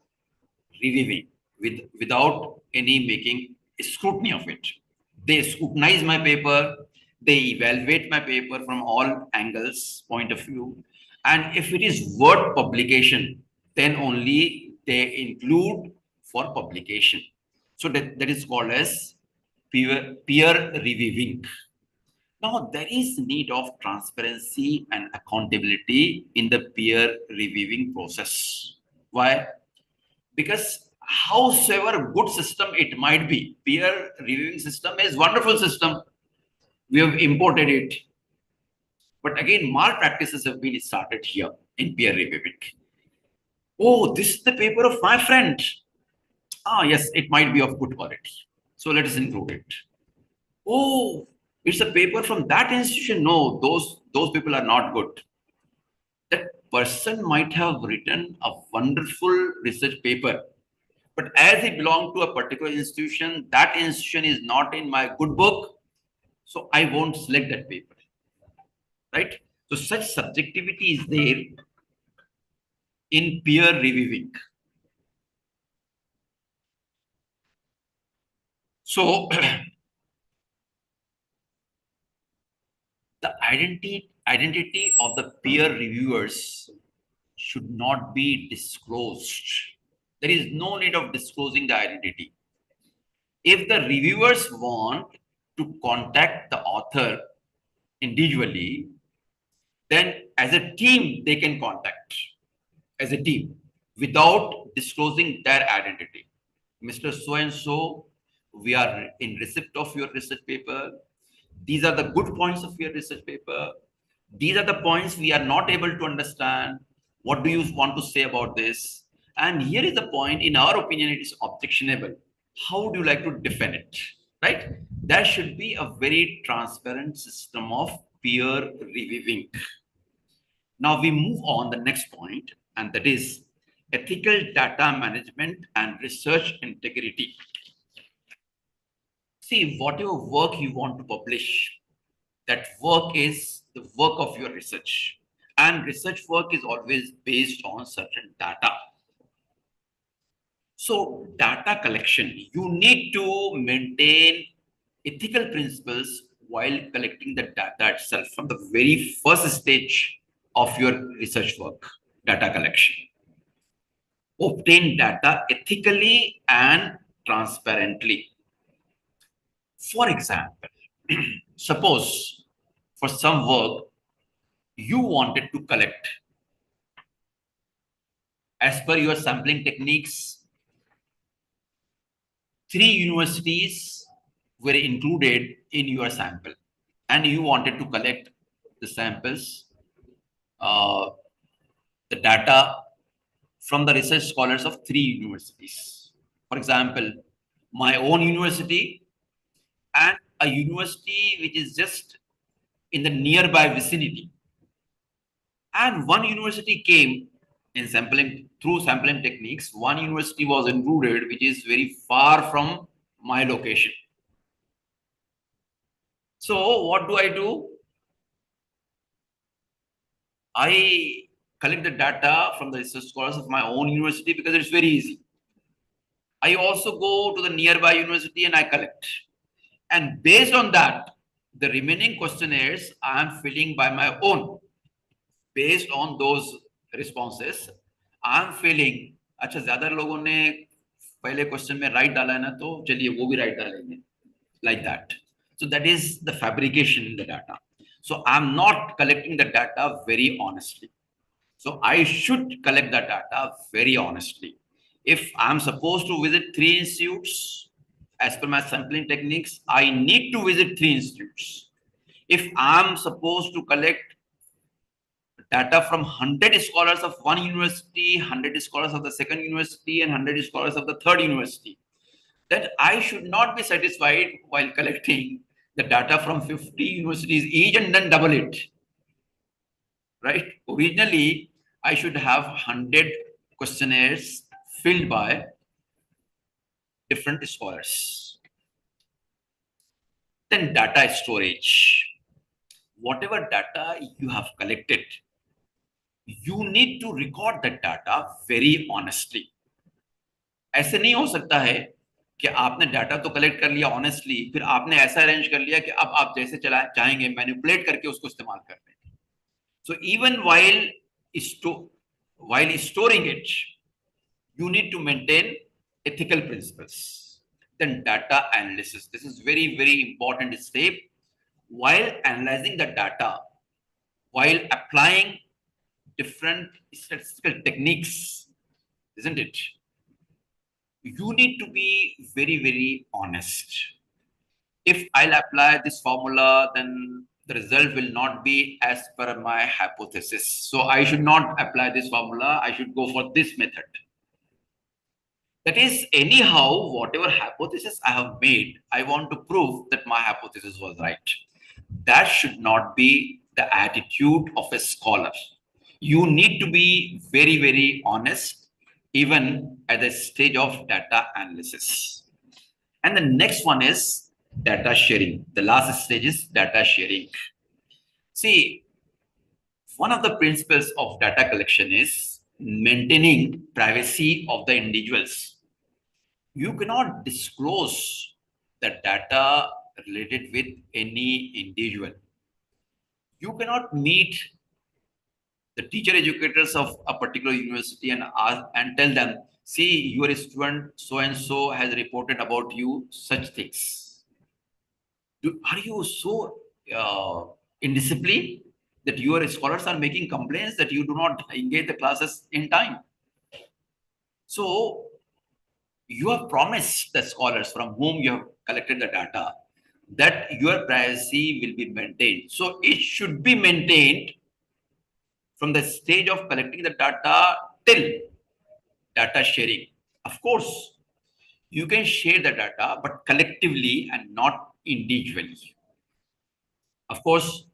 reviewing, without any making scrutiny of it. They scrutinize my paper, they evaluate my paper from all angles, point of view, and if it is worth publication, then only they include for publication. So that is called as peer reviewing. Now, there is need of transparency and accountability in the peer reviewing process. Why? Because howsoever good system it might be, peer reviewing system is wonderful system. We have imported it. But again, malpractices have been started here in peer reviewing. Oh, this is the paper of my friend. Ah, yes, it might be of good quality. So let us include it. Oh, it's a paper from that institution. No, those people are not good. That person might have written a wonderful research paper, but as he belonged to a particular institution, that institution is not in my good book, so I won't select that paper. Right? So such subjectivity is there in peer reviewing. So the identity of the peer reviewers should not be disclosed. There is no need of disclosing the identity. If the reviewers want to contact the author individually, then as a team, they can contact as a team without disclosing their identity. Mr. So-and-so, we are in receipt of your research paper. These are the good points of your research paper. These are the points we are not able to understand. What do you want to say about this? And here is the point, in our opinion, it is objectionable. How do you like to defend it? Right? There should be a very transparent system of peer reviewing. Now we move on the next point, and that is ethical data management and research integrity. See, whatever work you want to publish, that work is the work of your research. And research work is always based on certain data. So data collection, you need to maintain ethical principles while collecting the data itself from the very first stage of your research work, data collection. Obtain data ethically and transparently. For example, suppose for some work, you wanted to collect, as per your sampling techniques, 3 universities were included in your sample, and you wanted to collect the samples, the data from the research scholars of 3 universities. For example, my own university and a university which is just in the nearby vicinity. And one university came in sampling, through sampling techniques, one university was included which is very far from my location. So what do? I collect the data from the research scholars of my own university because it's very easy. I also go to the nearby university and I collect. And based on that, the remaining questionnaires I am filling by my own. Based on those responses, I am feeling, अच्छा ज़्यादा लोगों ने पहले question में right डाला है ना, तो चलिए वो भी राइट डालेंगे, like that. So that is the fabrication in the data. So I'm not collecting the data very honestly. So I should collect the data very honestly. If I'm supposed to visit 3 institutes, as per my sampling techniques, I need to visit 3 institutes. If I'm supposed to collect data from 100 scholars of one university, 100 scholars of the second university, and 100 scholars of the third university, that I should not be satisfied while collecting the data from 50 universities each and then double it. Right? Originally, I should have 100 questionnaires filled by different scholars. Then data storage. Whatever data you have collected, you need to record that data very honestly. ऐसे नहीं हो सकता है कि आपने data तो collect कर लिया ऑनेस्टली, फिर आपने ऐसा अरेंज कर लिया कि अब आप जैसे चाहेंगे मैनिपुलेट करके उसको इस्तेमाल कर लें. So even while storing it, you need to maintain ethical principles. Then data analysis. This is very, very important step. While analyzing the data, while applying different statistical techniques, isn't it? You need to be very, very honest. If I'll apply this formula, then the result will not be as per my hypothesis. So I should not apply this formula. I should go for this method. That is, anyhow, whatever hypothesis I have made, I want to prove that my hypothesis was right. That should not be the attitude of a scholar. You need to be very, very honest, even at the stage of data analysis. And the next one is data sharing. The last stage is data sharing. See, one of the principles of data collection is maintaining privacy of the individuals. You cannot disclose the data related with any individual. You cannot meet the teacher educators of a particular university and tell them See, your student so and so has reported about you such things. Are you so indisciplined that your scholars are making complaints that you do not engage the classes in time? So you have promised the scholars from whom you have collected the data that your privacy will be maintained. So it should be maintained from the stage of collecting the data till data sharing. Of course, you can share the data, but collectively and not individually. Of course,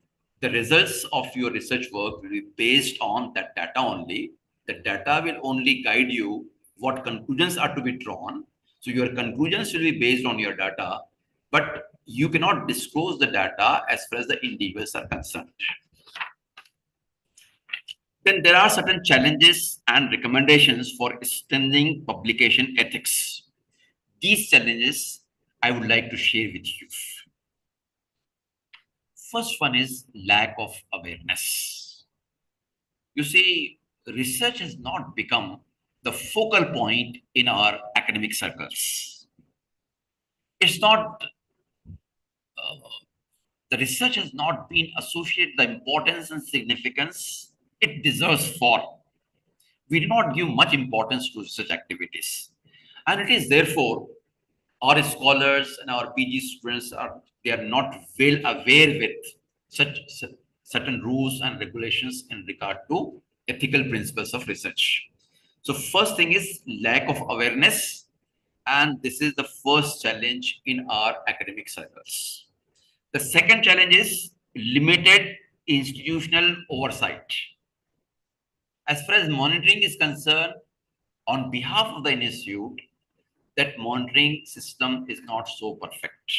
the results of your research work will be based on that data only. The data will only guide you what conclusions are to be drawn. So your conclusions will be based on your data, but you cannot disclose the data as far as the individuals are concerned. Then there are certain challenges and recommendations for strengthening publication ethics. These challenges I would like to share with you. First one is lack of awareness. You see, research has not become the focal point in our academic circles. It's not, the research has not been associated the importance and significance it deserves for. We do not give much importance to research activities. And it is therefore our scholars and our PG students they are not well aware with certain rules and regulations in regard to ethical principles of research. So first thing is lack of awareness, and this is the first challenge in our academic circles. The second challenge is limited institutional oversight. As far as monitoring is concerned, on behalf of the institute, that monitoring system is not so perfect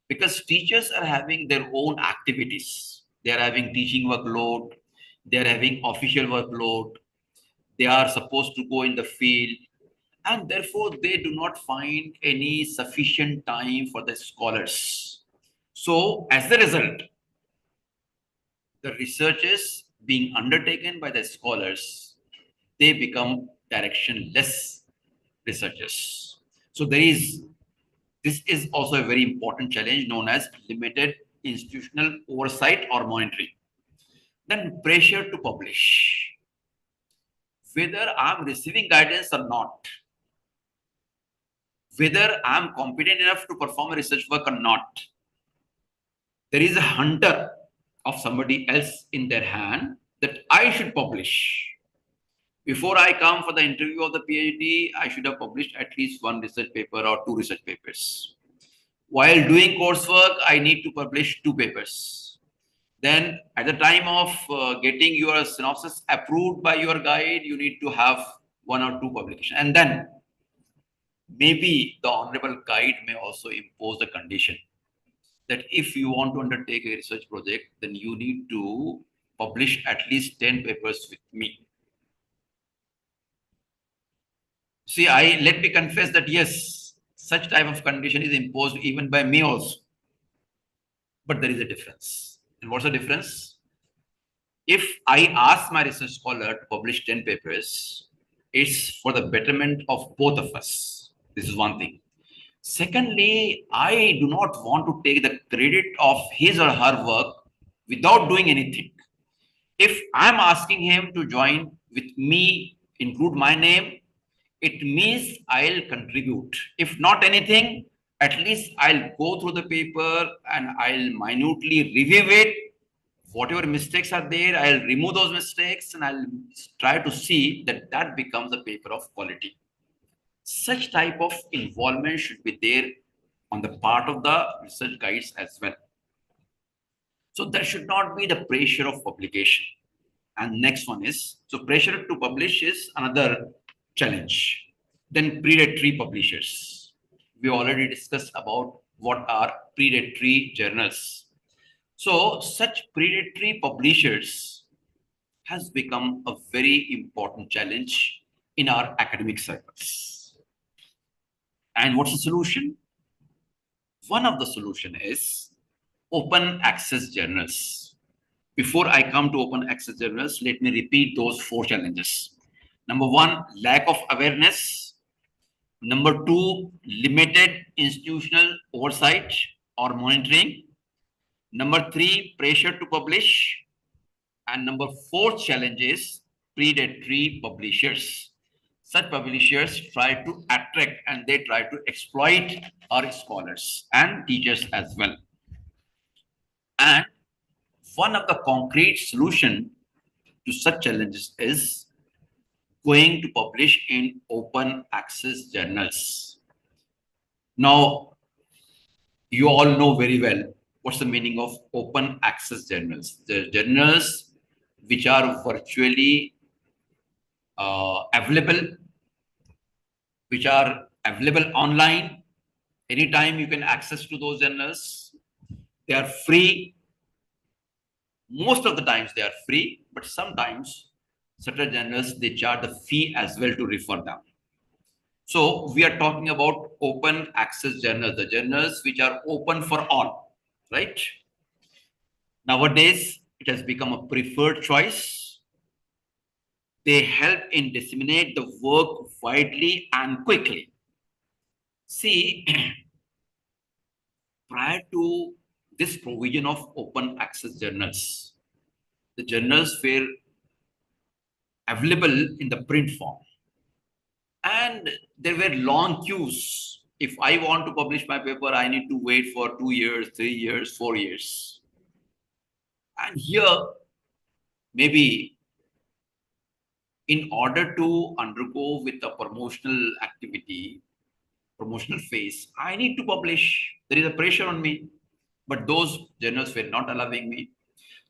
because teachers are having their own activities. They are having teaching workload, they are having official workload, they are supposed to go in the field, and therefore they do not find any sufficient time for the scholars. So as a result, the researches being undertaken by the scholars, they become directionless researchers. So this is also a very important challenge known as limited institutional oversight or monitoring. Then pressure to publish. Whether I'm receiving guidance or not, whether I'm competent enough to perform a research work or not, there is a hunter of somebody else in their hand that I should publish. Before I come for the interview of the PhD, I should have published at least one research paper or two research papers. While doing coursework, I need to publish two papers. Then at the time of getting your synopsis approved by your guide, you need to have one or two publications. And then maybe the honorable guide may also impose the condition that if you want to undertake a research project, then you need to publish at least 10 papers with me. See, let me confess that yes, such type of condition is imposed even by me also. But there is a difference. And what's the difference? If I ask my research scholar to publish 10 papers, it's for the betterment of both of us. This is one thing. Secondly, I do not want to take the credit of his or her work without doing anything. If I'm asking him to join with me, include my name, it means I'll contribute. If not anything, at least I'll go through the paper and I'll minutely review it. Whatever mistakes are there, I'll remove those mistakes and I'll try to see that that becomes a paper of quality. Such type of involvement should be there on the part of the research guides as well. So there should not be the pressure of publication. And next one is, so pressure to publish is another challenge. Then predatory publishers. We already discussed about what are predatory journals. So such predatory publishers has become a very important challenge in our academic circles. And what's the solution? One of the solution is open access journals. Before I come to open access journals, let me repeat those four challenges. Number one, lack of awareness. Number two, limited institutional oversight or monitoring. Number three, pressure to publish. And number four challenge is predatory publishers. Such publishers try to attract and they try to exploit our scholars and teachers as well. And one of the concrete solution to such challenges is going to publish in open access journals. Now, you all know very well what's the meaning of open access journals. The journals which are virtually available, which are available online. Anytime you can access to those journals. They are free. Most of the times they are free, but sometimes certain journals, they charge the fee as well to refer them. So we are talking about open access journals, the journals which are open for all, right? Nowadays, it has become a preferred choice. They help in disseminate the work widely and quickly. See, prior to this provision of open access journals, the journals were available in the print form. And there were long queues. If I want to publish my paper, I need to wait for 2 years, 3 years, 4 years. And here, maybe in order to undergo with a promotional activity, promotional phase, I need to publish. There is a pressure on me, but those journals were not allowing me.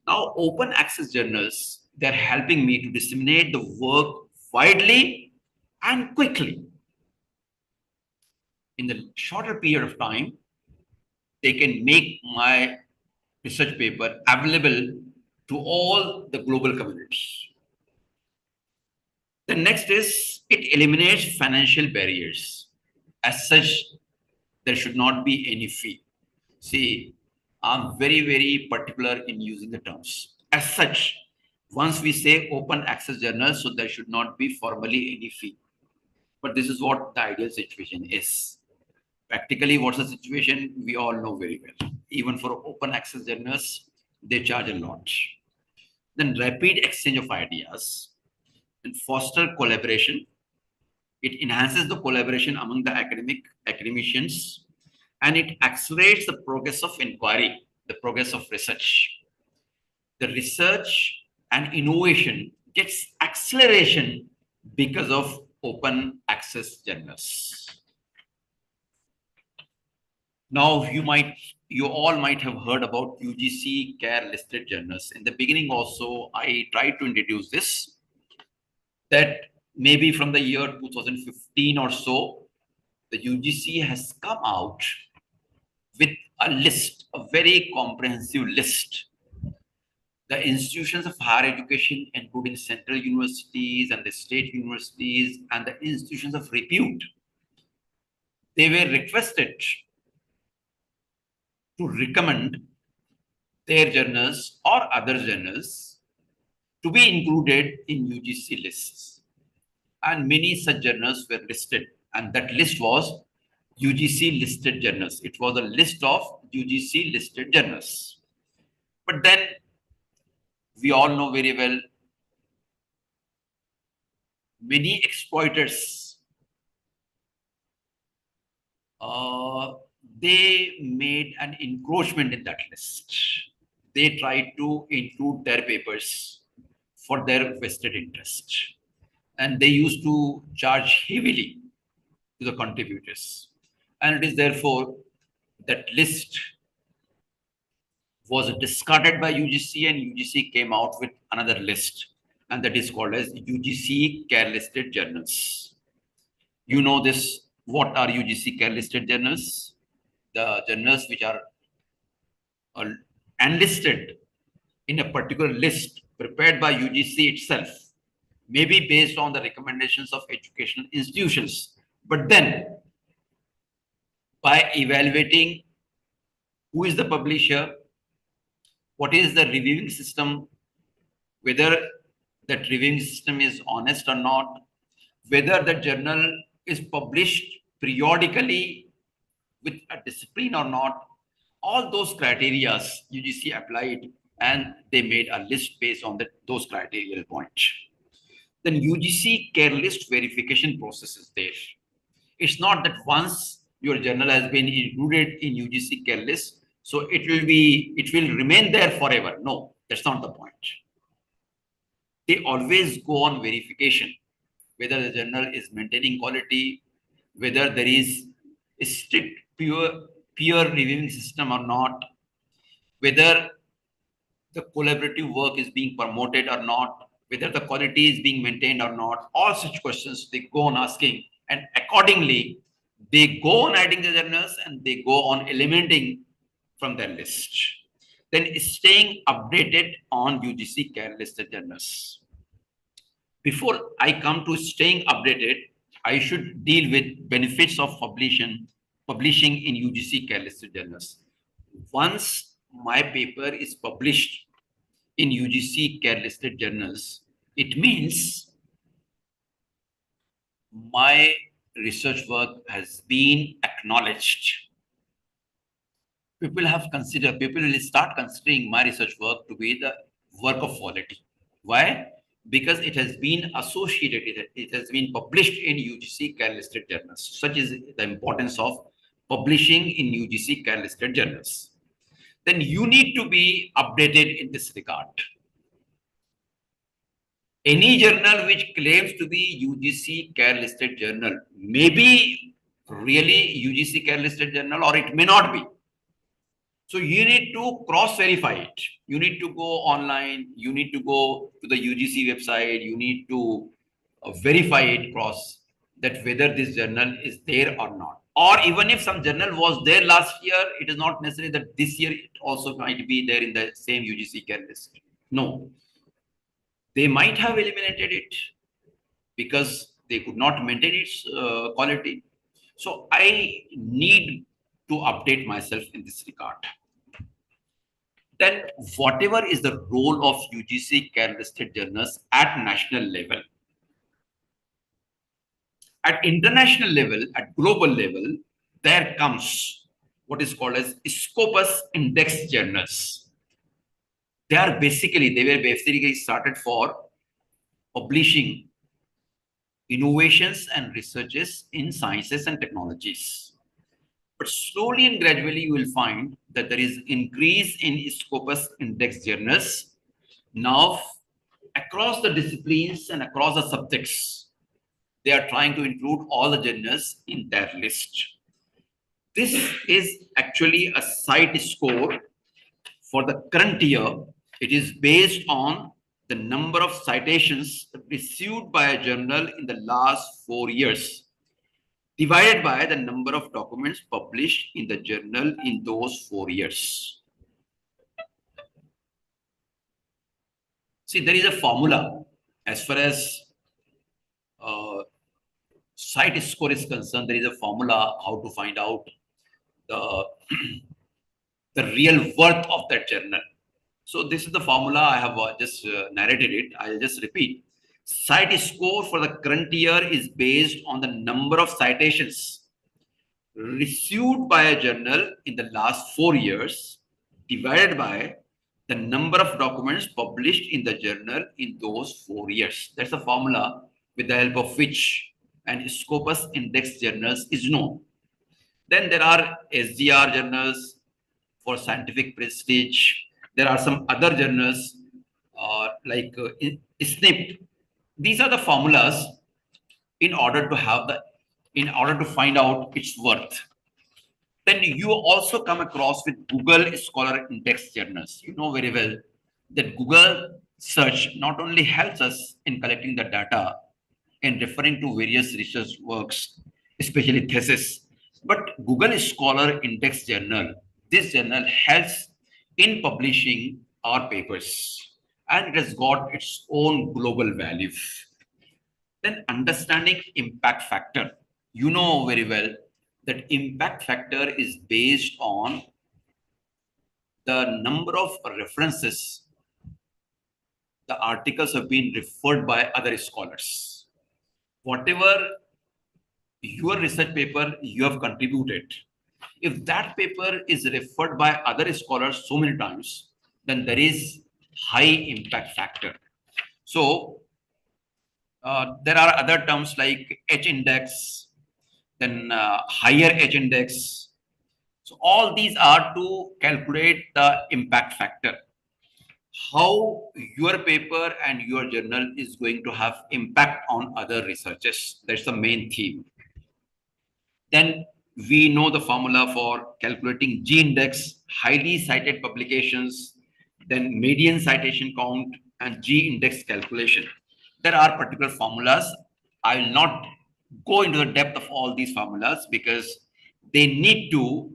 Now, open access journals, they're helping me to disseminate the work widely and quickly. In the shorter period of time, they can make my research paper available to all the global community. The next is it eliminates financial barriers. As such, there should not be any fee. See, I'm very, very particular in using the terms. As such, once we say open access journals, so there should not be formally any fee. But this is what the ideal situation is. Practically, what's the situation? We all know very well. Even for open access journals, they charge a lot. Then rapid exchange of ideas and foster collaboration. It enhances the collaboration among the academicians, and it accelerates the progress of inquiry, the progress of research. The research and innovation gets acceleration because of open access journals. Now, you all might have heard about UGC CARE listed journals. In the beginning also, I tried to introduce this, that maybe from the year 2015 or so, the UGC has come out with a list, a very comprehensive list. The institutions of higher education, including central universities and the state universities and the institutions of repute, they were requested to recommend their journals or other journals to be included in UGC lists. And many such journals were listed, and that list was UGC listed journals. It was a list of UGC listed journals. But then we all know very well, many exploiters, they made an encroachment in that list. They tried to include their papers for their vested interest. And they used to charge heavily to the contributors. And it is therefore that list was discarded by UGC, and UGC came out with another list, and that is called as UGC CARE listed journals. You know this, what are UGC CARE listed journals? The journals which are enlisted in a particular list prepared by UGC itself, maybe based on the recommendations of educational institutions. But then, by evaluating who is the publisher, what is the reviewing system, whether that reviewing system is honest or not, whether the journal is published periodically with a discipline or not. All those criteria UGC applied, and they made a list based on those criteria points. Then UGC care list verification process is there. It's not that once your journal has been included in UGC care list, so it will remain there forever. No, that's not the point. They always go on verification, whether the journal is maintaining quality, whether there is a strict peer reviewing system or not, whether the collaborative work is being promoted or not, whether the quality is being maintained or not. All such questions they go on asking, and accordingly, they go on adding the journals and they go on eliminating from their list. Then staying updated on UGC care listed journals. Before I come to staying updated, I should deal with benefits of publishing in UGC care listed journals. Once my paper is published in UGC care listed journals, it means my research work has been acknowledged. People will start considering my research work to be the work of quality. Why? Because it has been associated, it has been published in UGC care listed journals. Such is the importance of publishing in UGC care listed journals. Then you need to be updated in this regard. Any journal which claims to be UGC care listed journal may be really UGC care listed journal, or it may not be. So you need to cross verify it. You need to go online. You need to go to the UGC website. You need to verify it, that whether this journal is there or not. Or even if some journal was there last year, it is not necessary that this year it also might be there in the same UGC care list. No. They might have eliminated it because they could not maintain its quality. So I need to update myself in this regard. Then whatever is the role of UGC care listed journals at national level, at international level, at global level, there comes what is called as Scopus index journals. They were basically started for publishing innovations and researches in sciences and technologies. But slowly and gradually, you will find that there is increase in Scopus index journals. Now, across the disciplines and across the subjects, they are trying to include all the journals in their list. This is actually a site score for the current year. It is based on the number of citations received by a journal in the last 4 years, divided by the number of documents published in the journal in those 4 years. See, there is a formula as far as site score is concerned. There is a formula how to find out the, the real worth of that journal. So this is the formula. I have just narrated it. I'll just repeat. Site score for the current year is based on the number of citations received by a journal in the last 4 years, divided by the number of documents published in the journal in those 4 years. That's the formula with the help of which an Scopus index journals is known. Then there are SDR journals for scientific prestige. There are some other journals like SNP. These are the formulas in order to find out its worth. Then you also come across with Google Scholar Index journals. You know very well that Google search not only helps us in collecting the data and referring to various research works, especially thesis, but Google Scholar Index journal, this journal helps in publishing our papers, and it has got its own global value. Then understanding impact factor. You know very well that impact factor is based on the number of references the articles have been referred by other scholars. whatever your research paper you have contributed, if that paper is referred by other scholars so many times, then there is high impact factor. So there are other terms like H index, then higher H index. So all these are to calculate the impact factor. How your paper and your journal is going to have impact on other researchers. That's the main theme. Then we know the formula for calculating G index, highly cited publications, then median citation count, and G index calculation. There are particular formulas. I will not go into the depth of all these formulas because they need to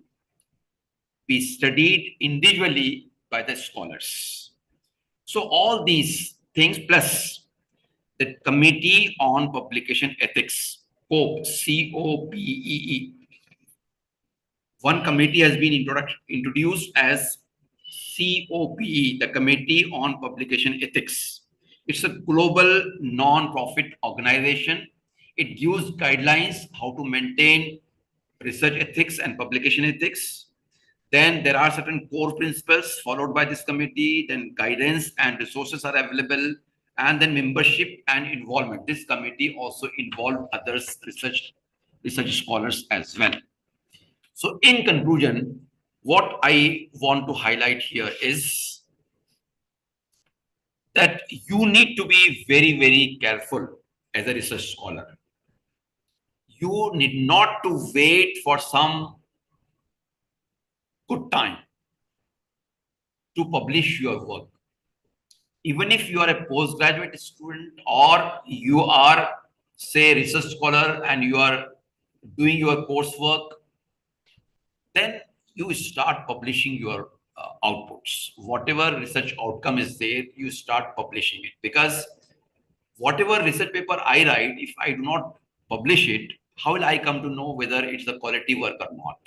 be studied individually by the scholars. So all these things plus the Committee on Publication Ethics, COPE, COPEE. One committee has been introduced as COPE, the Committee on Publication Ethics. It's a global non-profit organization. It gives guidelines how to maintain research ethics and publication ethics. Then there are certain core principles followed by this committee. Then guidance and resources are available. And then membership and involvement. This committee also involved other research scholars as well. So in conclusion, what I want to highlight here is that you need to be very, very careful as a research scholar. You need not to wait for some good time to publish your work. Even if you are a postgraduate student or you are, say, research scholar and you are doing your coursework, then you start publishing your outputs. Whatever research outcome is there, you start publishing it. Because whatever research paper I write, if I do not publish it, how will I come to know whether it's a quality work or not?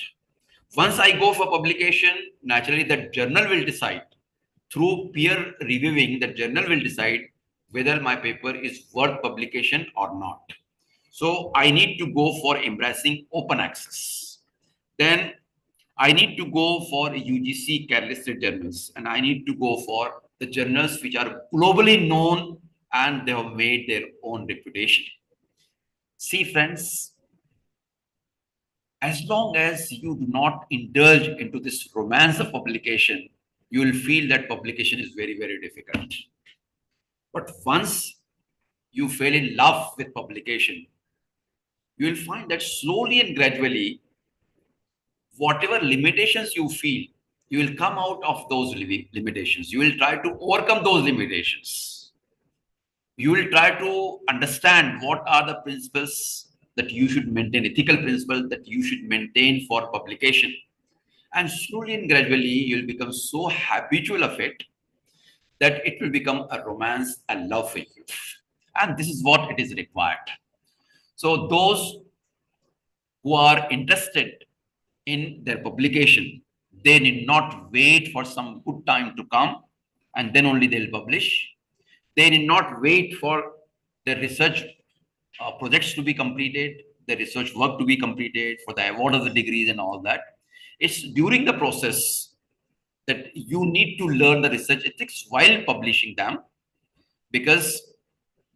Once I go for publication, naturally the journal will decide. Through peer reviewing, the journal will decide whether my paper is worth publication or not. So I need to go for embracing open access. Then I need to go for UGC care-listed journals, and I need to go for the journals which are globally known and they have made their own reputation. See, friends, as long as you do not indulge into this romance of publication, you will feel that publication is very, very difficult. But once you fall in love with publication, you will find that slowly and gradually, whatever limitations you feel, you will come out of those limitations. You will try to overcome those limitations. You will try to understand what are the principles that you should maintain, ethical principles that you should maintain for publication. And slowly and gradually, you'll become so habitual of it that it will become a romance, a love for you. And this is what it is required. So those who are interested in their publication, they need not wait for some good time to come and then only they'll publish. They need not wait for their research projects to be completed, the research work to be completed, for the award of the degrees and all that. It's during the process that you need to learn the research ethics while publishing them, because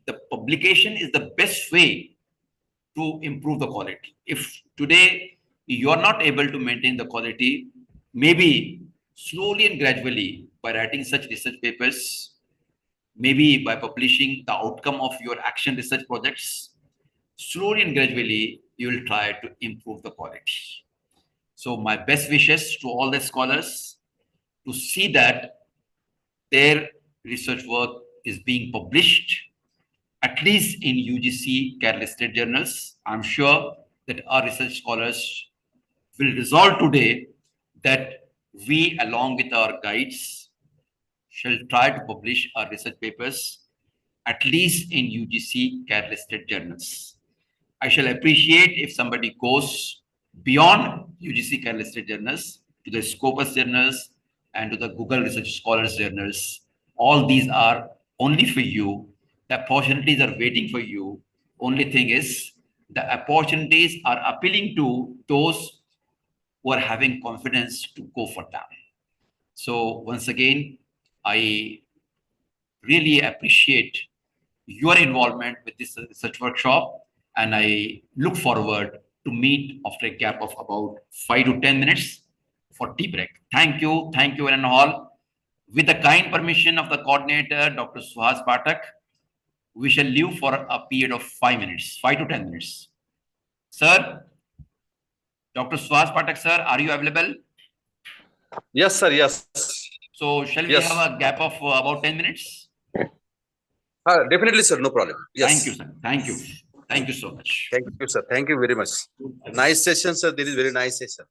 the publication is the best way to improve the quality. If today you are not able to maintain the quality, maybe slowly and gradually by writing such research papers, maybe by publishing the outcome of your action research projects, slowly and gradually you will try to improve the quality. So my best wishes to all the scholars to see that their research work is being published, at least in UGC care-listed journals. I'm sure that our research scholars will resolve today that we, along with our guides, shall try to publish our research papers, at least in UGC care-listed journals. I shall appreciate if somebody goes beyond UGC care-listed journals to the Scopus journals and to the Google Research Scholars journals. All these are only for you. The opportunities are waiting for you. Only thing is the opportunities are appealing to those who are having confidence to go for them. So once again, I really appreciate your involvement with this research workshop, and I look forward to meet after a gap of about 5 to 10 minutes for tea break. Thank you, and all. With the kind permission of the coordinator, Dr. Suhas Patak, we shall leave for a period of 5 minutes, 5 to 10 minutes. Sir, Dr. Suhas Patak, sir, are you available? Yes, sir. Yes. So shall we Yes. have a gap of about 10 minutes? Definitely, sir. No problem. Yes. Thank you, sir. Thank you. Thank you so much. Thank you, sir. Thank you very much. Nice session, sir. This is very nice session.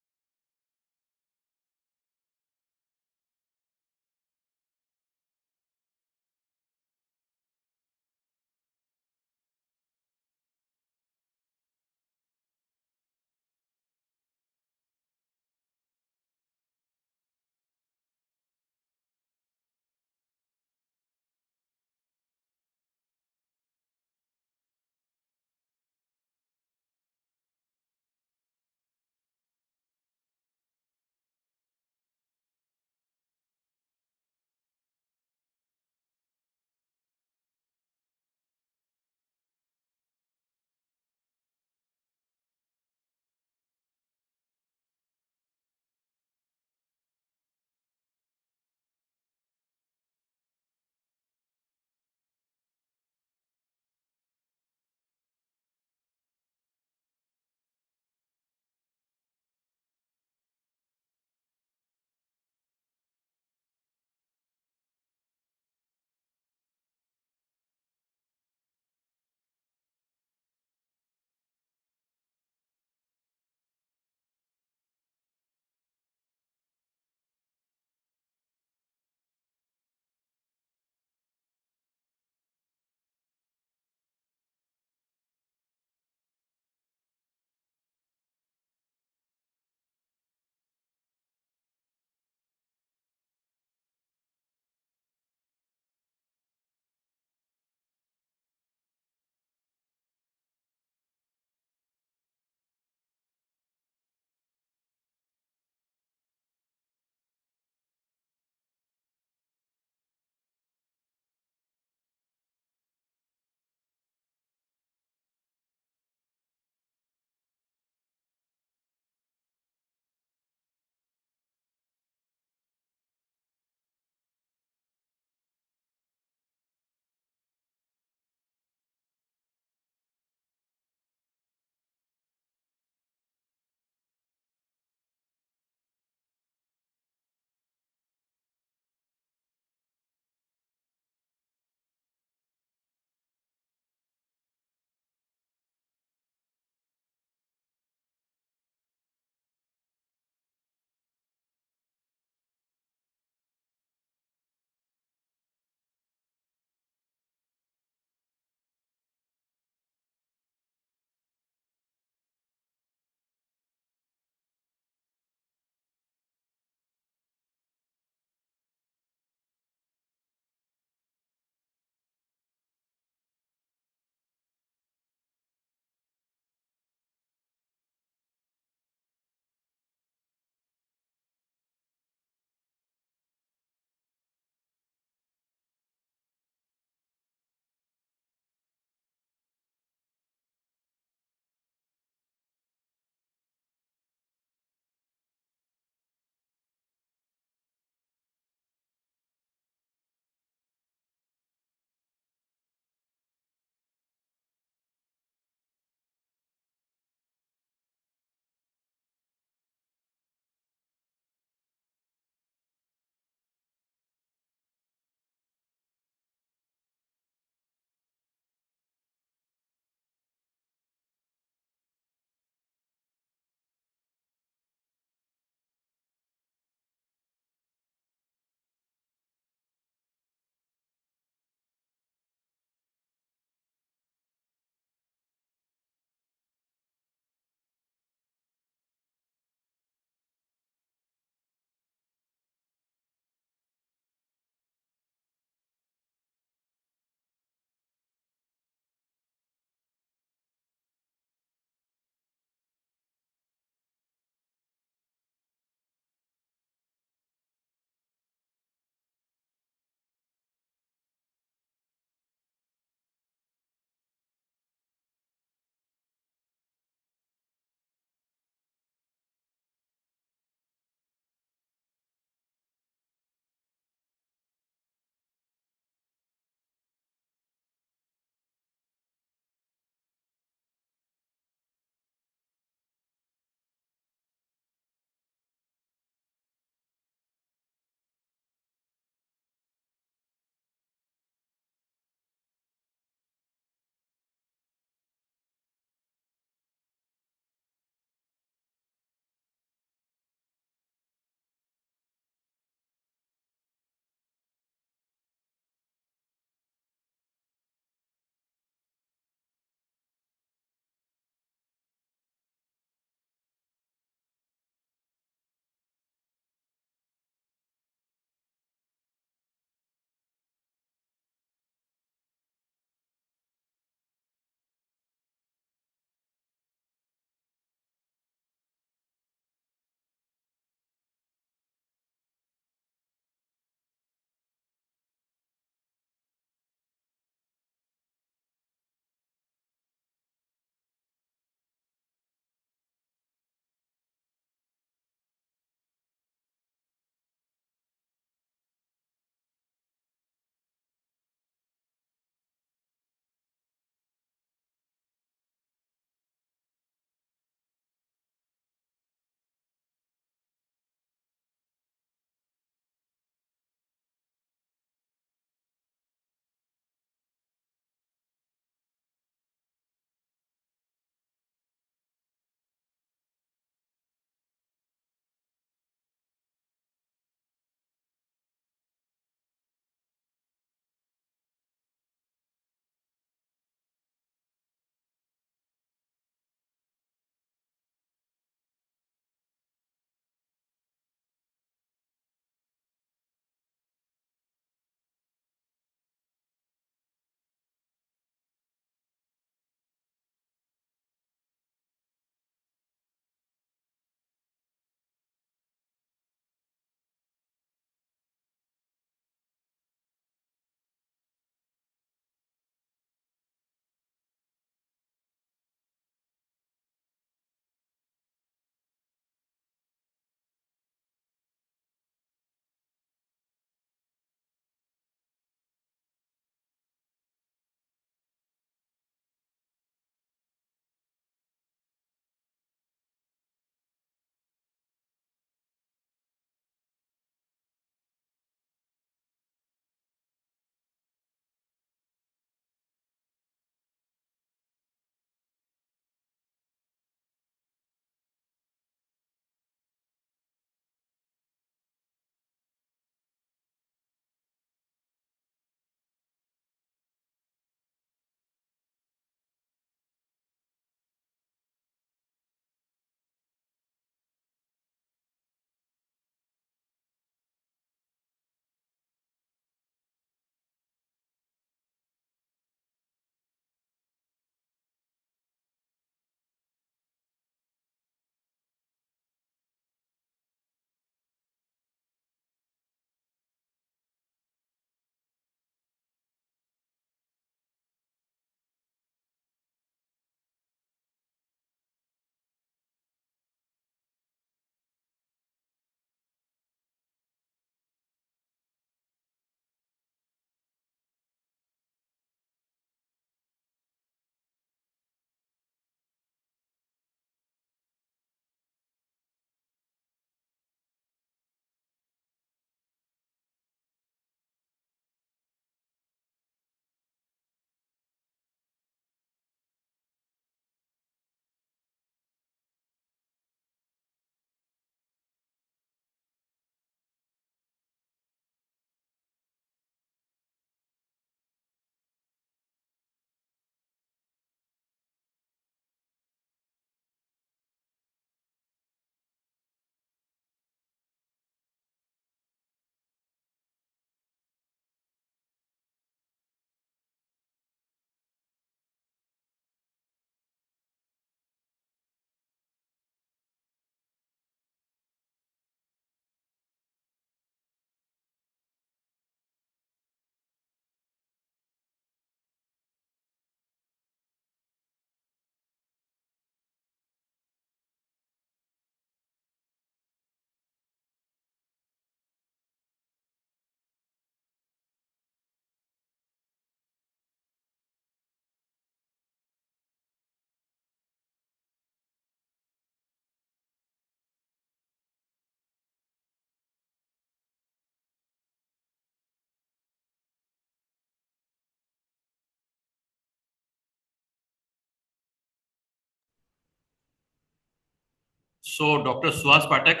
So, Dr. Suhas Patak,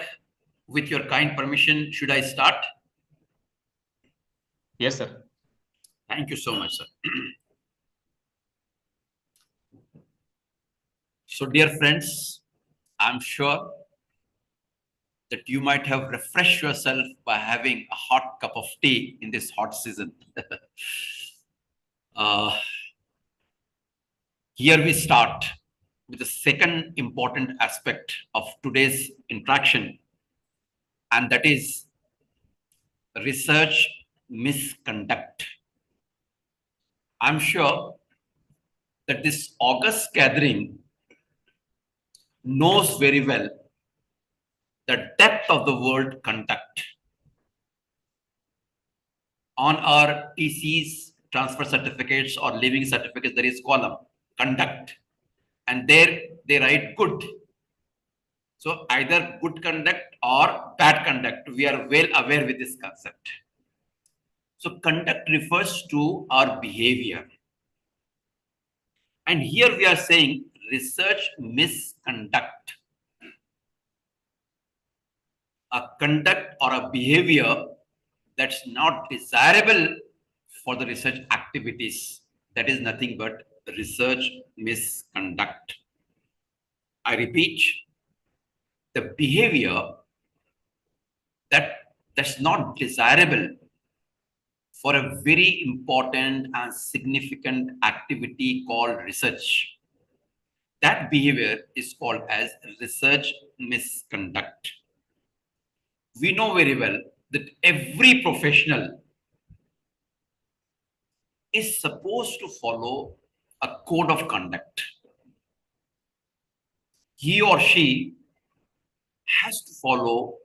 with your kind permission, should I start? Yes, sir. Thank you so much, sir. So, dear friends, I'm sure that you might have refreshed yourself by having a hot cup of tea in this hot season. uh, Here we start with the second important aspect of today's interaction, and that is research misconduct. I'm sure that this August gathering knows very well the depth of the word conduct. On our TCs, transfer certificates or living certificates, there is column conduct, and there they write good. So either good conduct or bad conduct. We are well aware with this concept. So conduct refers to our behavior. And here we are saying research misconduct. A conduct or a behavior that's not desirable for the research activities. That is nothing but research misconduct. I repeat, the behavior that's not desirable for a very important and significant activity called research. That behavior is called as research misconduct. We know very well that every professional is supposed to follow a code of conduct. He or she has to follow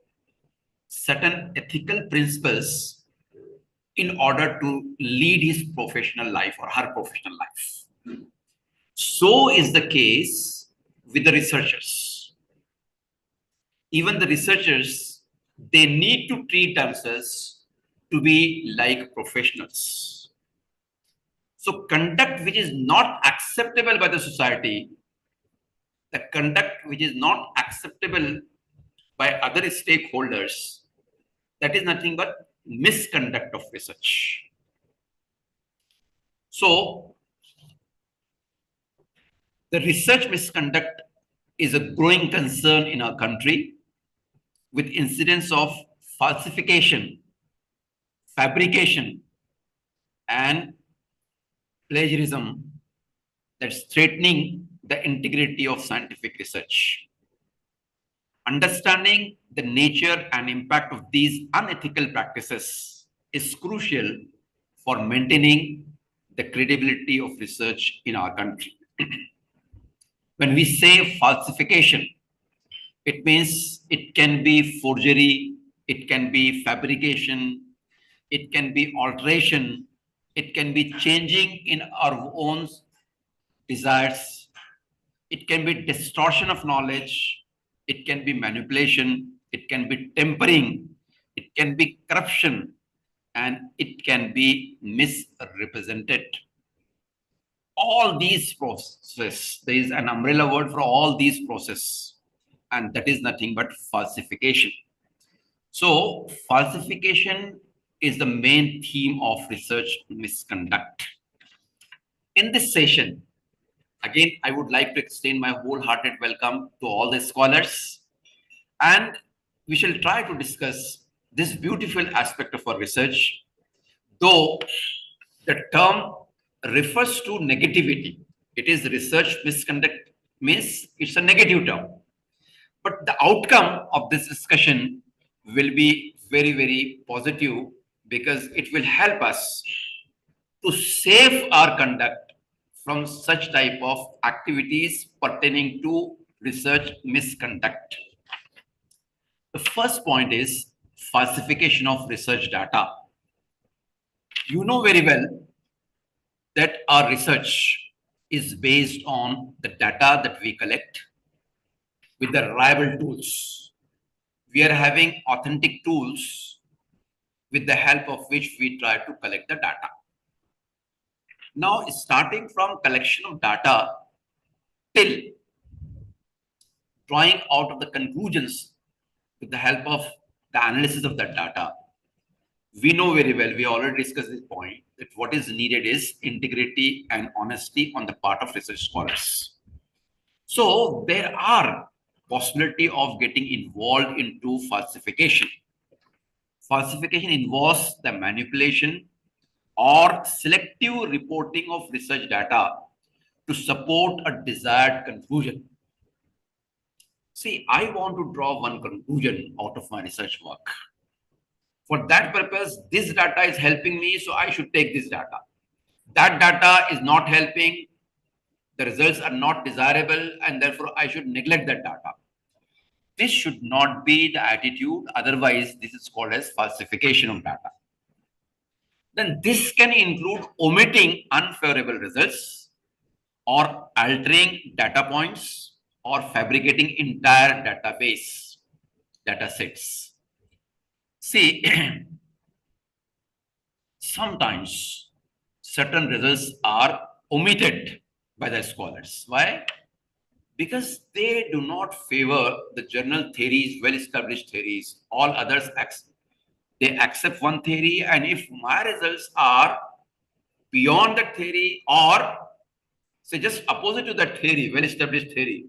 certain ethical principles in order to lead his professional life or her professional life. So is the case with the researchers. Even the researchers, they need to treat themselves to be like professionals. So conduct which is not acceptable by the society, the conduct which is not acceptable by other stakeholders, that is nothing but misconduct of research. So the research misconduct is a growing concern in our country, with incidents of falsification, fabrication, and plagiarism that's threatening the integrity of scientific research. Understanding the nature and impact of these unethical practices is crucial for maintaining the credibility of research in our country. When we say falsification, it means it can be forgery, it can be fabrication, it can be alteration, it can be changing in our own desires, it can be distortion of knowledge, it can be manipulation, it can be tampering, it can be corruption, and it can be misrepresented. All these processes, there is an umbrella word for all these processes, and that is nothing but falsification. So falsification is the main theme of research misconduct. In this session, again, I would like to extend my wholehearted welcome to all the scholars, and we shall try to discuss this beautiful aspect of our research, though the term refers to negativity. It is research misconduct, means it's a negative term. But the outcome of this discussion will be very, very positive, because it will help us to save our conduct from such type of activities pertaining to research misconduct. The first point is falsification of research data. You know very well that our research is based on the data that we collect with the reliable tools. We are having authentic tools with the help of which we try to collect the data. Now, starting from collection of data till drawing out of the conclusions with the help of the analysis of that data. We know very well, we already discussed this point, that what is needed is integrity and honesty on the part of research scholars. So there are possibility of getting involved into falsification. Falsification involves the manipulation or selective reporting of research data to support a desired conclusion. See, I want to draw one conclusion out of my research work. For that purpose, this data is helping me, so I should take this data. That data is not helping, the results are not desirable, and therefore I should neglect that data. This should not be the attitude, otherwise this is called as falsification of data. Then this can include omitting unfavorable results or altering data points or fabricating entire database, data sets. See, sometimes certain results are omitted by the scholars. Why? Because they do not favor the general theories, well-established theories. All others they accept one theory, and if my results are beyond that theory or say just opposite to that theory, well-established theory,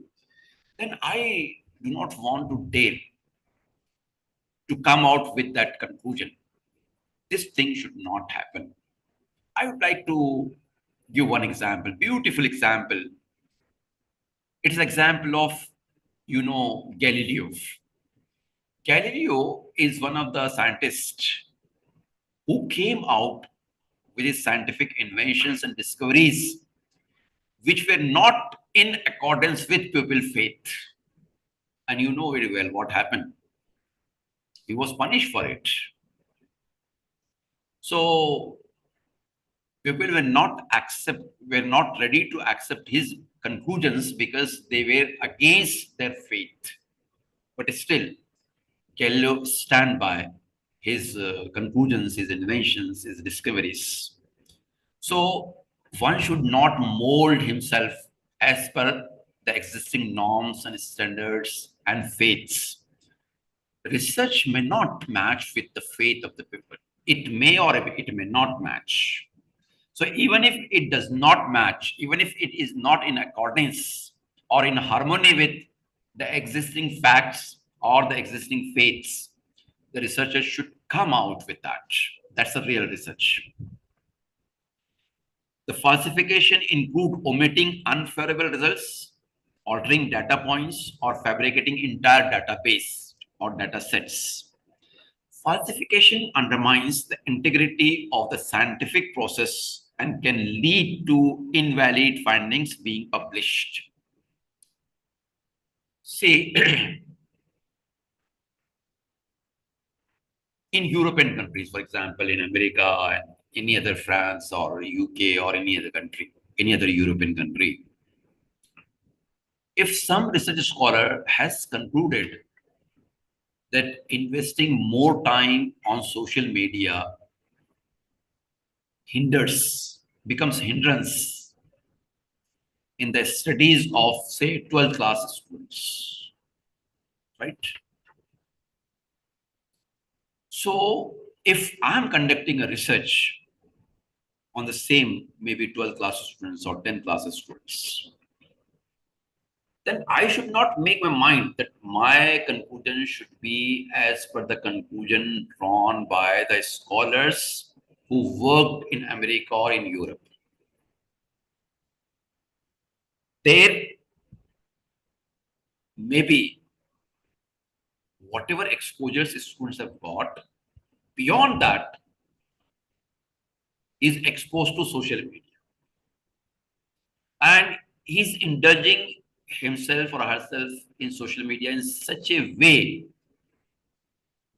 then I do not want to dare to come out with that conclusion. This thing should not happen. I would like to give one example, beautiful example. It is an example of, Galileo. Galileo is one of the scientists who came out with his scientific inventions and discoveries which were not in accordance with people's faith. And you know very well what happened. He was punished for it. So people were not ready to accept his conclusions because they were against their faith. But still, Galileo stand by his conclusions, his inventions, his discoveries. So one should not mold himself as per the existing norms and standards and faiths. Research may not match with the faith of the people. It may or it may not match. So even if it does not match, even if it is not in accordance or in harmony with the existing facts or the existing faiths, the researchers should come out with that. That's the real research. The falsification include omitting unfavorable results, altering data points, or fabricating entire database or data sets. Falsification undermines the integrity of the scientific process and can lead to invalid findings being published. See, in European countries, for example, in America and any other France or UK or any other country, any other European country, if some research scholar has concluded that investing more time on social media becomes hindrance in the studies of, say, 12th class students, right? So if I'm conducting a research on the same maybe 12th class students or 10th class students, then I should not make my mind that my conclusion should be as per the conclusion drawn by the scholars who worked in America or in Europe. There maybe whatever exposures students have got, beyond that is exposed to social media. And he's indulging himself or herself in social media in such a way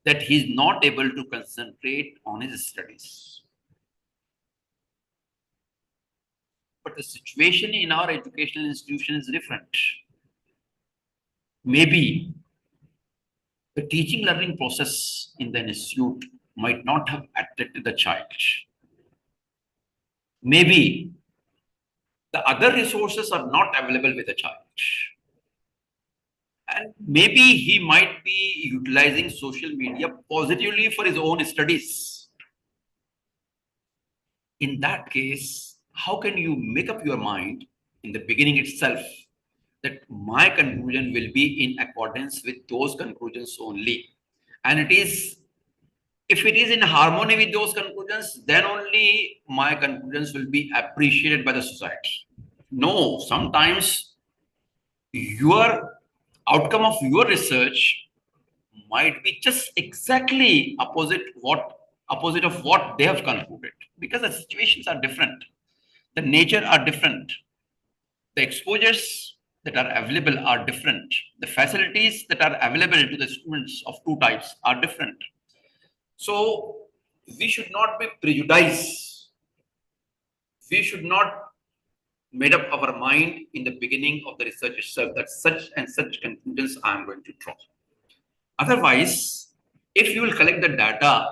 that he's not able to concentrate on his studies. But the situation in our educational institution is different. Maybe the teaching learning process in the institute might not have attracted the child. Maybe the other resources are not available with the child. And maybe he might be utilizing social media positively for his own studies. In that case, how can you make up your mind in the beginning itself that my conclusion will be in accordance with those conclusions only? And it is, if it is in harmony with those conclusions, then only my conclusions will be appreciated by the society. No, sometimes your outcome of your research might be just exactly opposite of what they have concluded, because the situations are different, the nature are different, the exposures that are available are different, the facilities that are available to the students of two types are different. So we should not be prejudiced, we should not made up our mind in the beginning of the research itself that such and such conclusions I am going to draw. Otherwise, if you will collect the data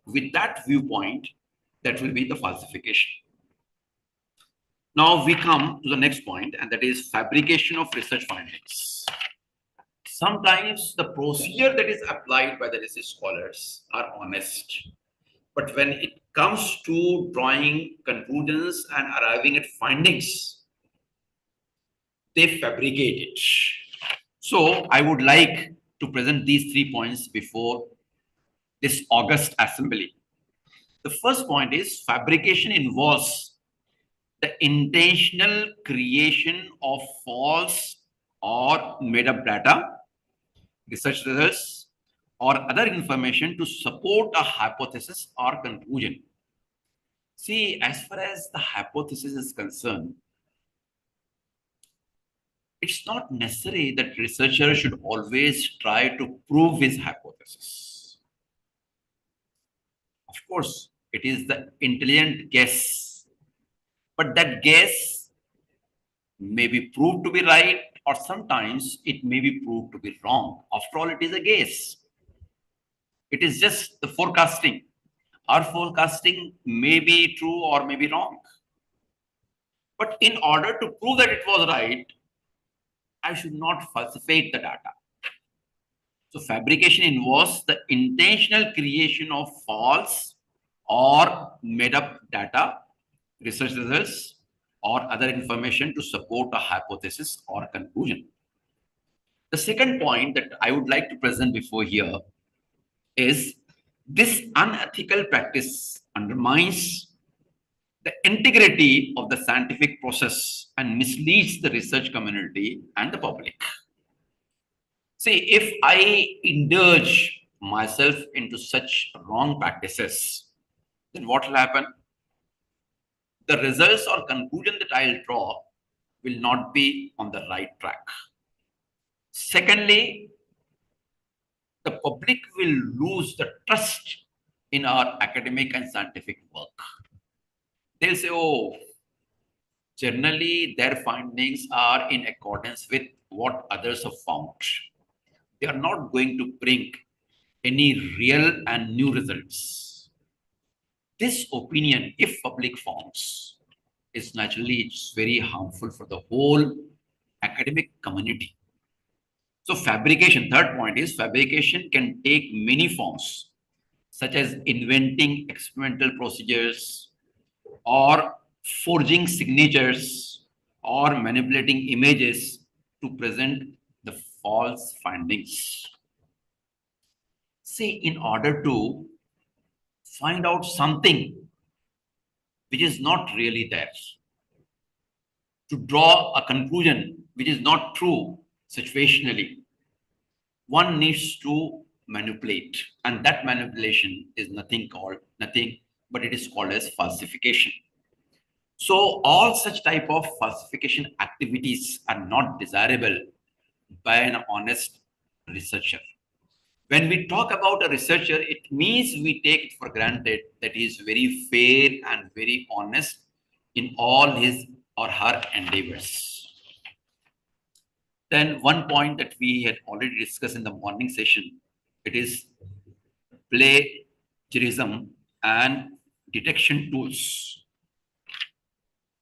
with that viewpoint, that will be the falsification. Now we come to the next point, and that is fabrication of research findings. Sometimes the procedure that is applied by the research scholars are honest, but when it comes to drawing conclusions and arriving at findings, they fabricate it. So I would like to present these 3 points before this August assembly. The first point is fabrication involves the intentional creation of false or made up data, research results, or other information to support a hypothesis or conclusion. See, as far as the hypothesis is concerned, it's not necessary that researcher should always try to prove his hypothesis. Of course, it is the intelligent guess, but that guess may be proved to be right, or sometimes it may be proved to be wrong. After all, it is a guess. It is just the forecasting. Our forecasting may be true or may be wrong. But in order to prove that it was right, I should not falsificate the data. So fabrication involves the intentional creation of false or made up data, research results, or other information to support a hypothesis or conclusion. The second point that I would like to present before here is this unethical practice undermines the integrity of the scientific process and misleads the research community and the public. See, if I indulge myself into such wrong practices, then what will happen? The results or conclusion that I'll draw will not be on the right track. Secondly, the public will lose the trust in our academic and scientific work. They'll say, oh, generally their findings are in accordance with what others have found. They are not going to bring any real and new results. This opinion, if public forms, is naturally very harmful for the whole academic community. So fabrication, third point is fabrication can take many forms, such as inventing experimental procedures or forging signatures or manipulating images to present the false findings. See, in order to find out something which is not really there, to draw a conclusion which is not true situationally, one needs to manipulate, and that manipulation is nothing but it is called as falsification. So all such type of falsification activities are not desirable by an honest researcher. When we talk about a researcher, it means we take it for granted that he is very fair and very honest in all his or her endeavors. Then one point that we had already discussed in the morning session, it is plagiarism and detection tools.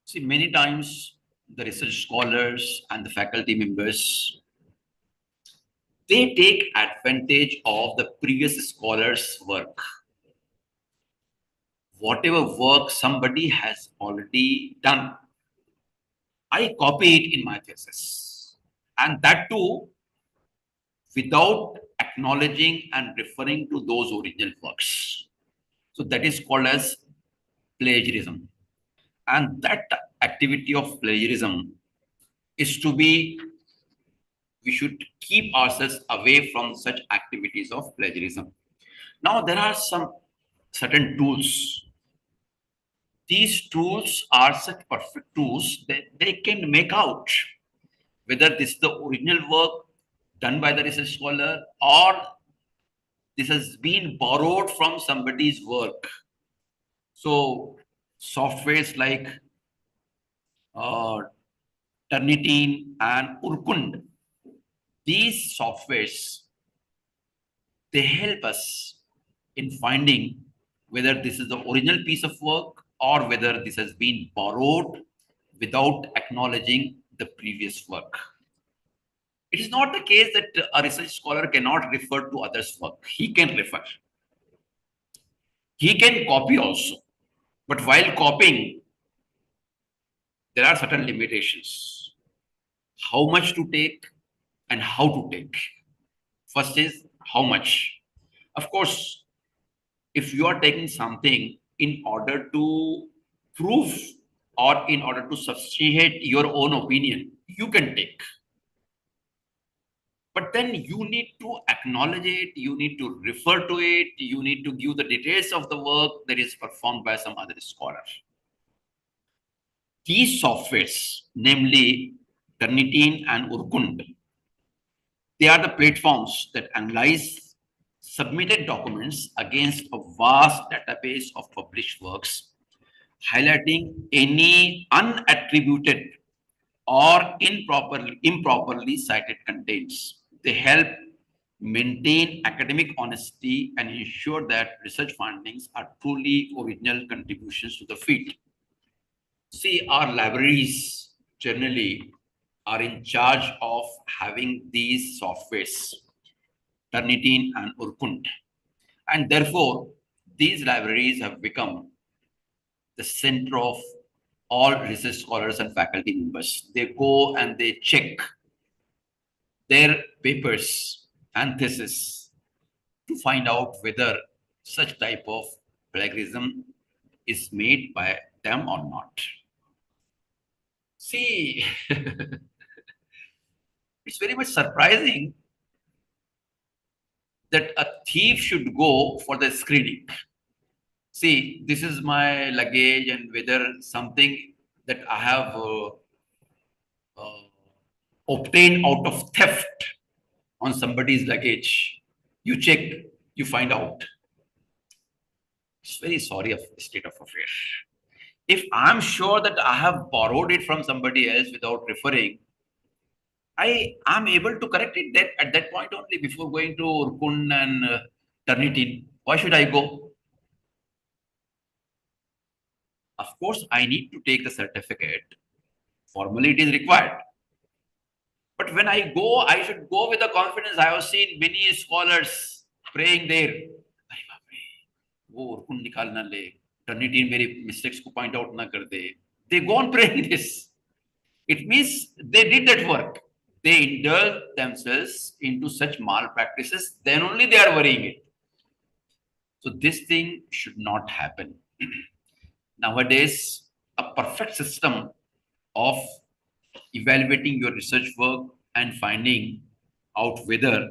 See, many times the research scholars and the faculty members, they take advantage of the previous scholar's work. Whatever work somebody has already done, I copy it in my thesis. And that too, without acknowledging and referring to those original works. So that is called as plagiarism. And that activity of plagiarism is to be, we should keep ourselves away from such activities of plagiarism. Now, there are some certain tools. These tools are such perfect tools that they can make out whether this is the original work done by the research scholar or this has been borrowed from somebody's work. So, softwares like uh, Turnitin and Urkund, these softwares, they help us in finding whether this is the original piece of work or whether this has been borrowed without acknowledging the previous work. It is not the case that a research scholar cannot refer to others' work. He can refer. He can copy also. But while copying, there are certain limitations. How much to take and how to take. First is how much. Of course, if you are taking something in order to prove or in order to substantiate your own opinion, you can take. But then you need to acknowledge it, you need to refer to it, you need to give the details of the work that is performed by some other scholar. These softwares, namely Turnitin and Urkund, they are the platforms that analyze submitted documents against a vast database of published works, highlighting any unattributed or improperly cited contents. They help maintain academic honesty and ensure that research findings are truly original contributions to the field. See, our libraries generally are in charge of having these softwares, Turnitin and Urkund. And therefore, these libraries have become the center of all research scholars and faculty members. They go and they check their papers and thesis to find out whether such type of plagiarism is made by them or not. See, it's very much surprising that a thief should go for the screening. See, this is my luggage and whether something that I have uh, obtained out of theft on somebody's luggage, you check, you find out. It's very sorry of the state of affairs. If I'm sure that I have borrowed it from somebody else without referring, I am able to correct it at that point only before going to Urkund and Turnitin. Why should I go? Of course, I need to take the certificate. Formally, it is required. But when I go, I should go with the confidence. I have seen many scholars praying there. वो उर्कुन निकाल ना ले, टर्निटीन मेरी mistakes को point out ना कर दे. They go on praying this. It means they did that work. They indulge themselves into such malpractices, then only they are worrying it. So this thing should not happen. Nowadays, a perfect system of evaluating your research work and finding out whether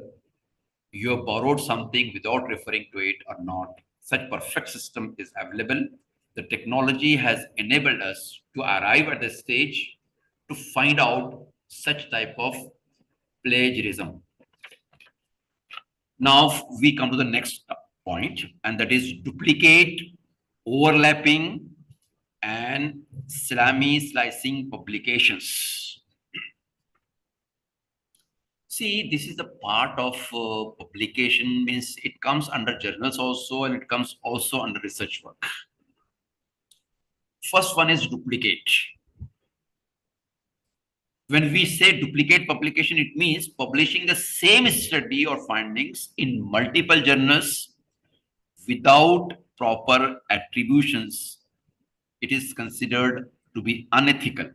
you have borrowed something without referring to it or not. Such perfect system is available. The technology has enabled us to arrive at the stage to find out such type of plagiarism. Now we come to the next point, and that is duplicate, overlapping, and salami slicing publications. See, this is the part of publication, means it comes under journals also, and it comes also under research work. First one is duplicate. When we say duplicate publication, it means publishing the same study or findings in multiple journals without proper attributions. It is considered to be unethical.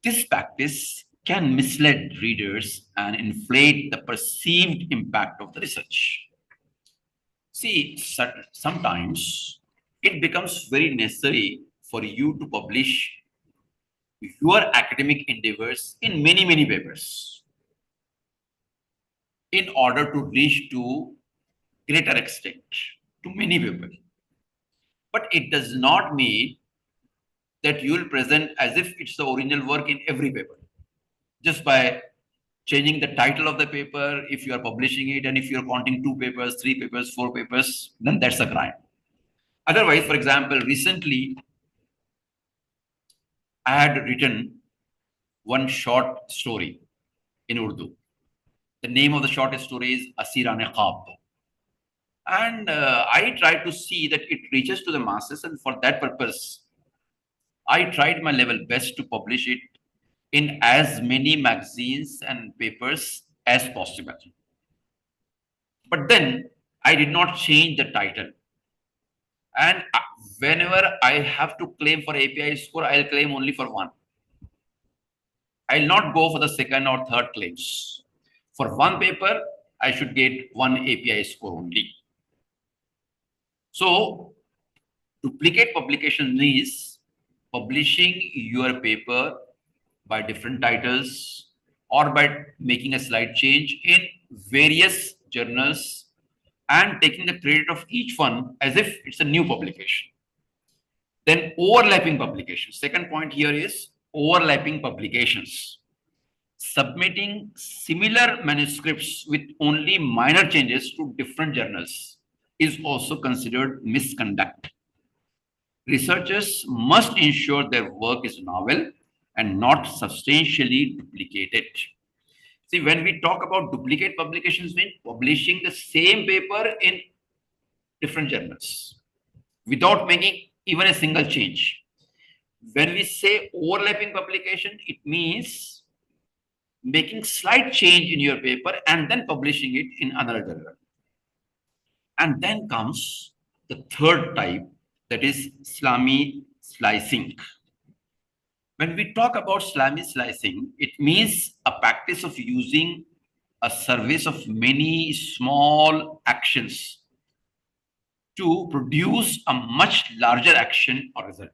This practice can mislead readers and inflate the perceived impact of the research. See, sometimes it becomes very necessary for you to publish your academic endeavors in many, many papers in order to reach to greater extent to many people. But it does not mean that you will present as if it's the original work in every paper. Just by changing the title of the paper, if you are publishing it, and if you're counting 2 papers, 3 papers, 4 papers, then that's a crime. Otherwise, for example, recently I had written one short story in Urdu. The name of the short story is Asirane Khab. And I tried to see that it reaches to the masses, and for that purpose, I tried my level best to publish it in as many magazines and papers as possible. But then I did not change the title. And whenever I have to claim for API score, I'll claim only for one. I'll not go for the second or third claims. For one paper, I should get one API score only. So, duplicate publication means publishing your paper by different titles or by making a slight change in various journals and taking the credit of each one as if it's a new publication. Then overlapping publications. Second point here is overlapping publications. Submitting similar manuscripts with only minor changes to different journals is also considered misconduct. Researchers must ensure their work is novel and not substantially duplicated. See, when we talk about duplicate publications, mean publishing the same paper in different journals without making even a single change. When we say overlapping publication, it means making slight change in your paper and then publishing it in another journal. And then comes the third type, that is Islami slicing. When we talk about Islami slicing, it means a practice of using a service of many small actions to produce a much larger action or result.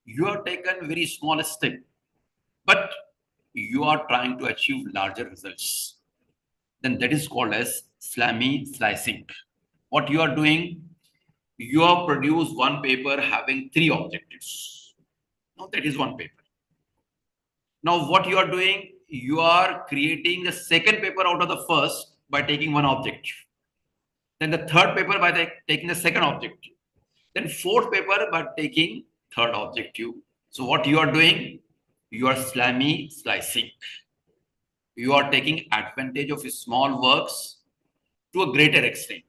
You have taken very small step, but you are trying to achieve larger results. Then that is called as Islami slicing. What you are doing, you have produced one paper having 3 objectives. Now that is one paper. Now what you are doing, you are creating the second paper out of the first by taking one objective. Then the third paper by taking the second objective. Then fourth paper by taking third objective. So what you are doing, you are Islami slicing. You are taking advantage of small works to a greater extent.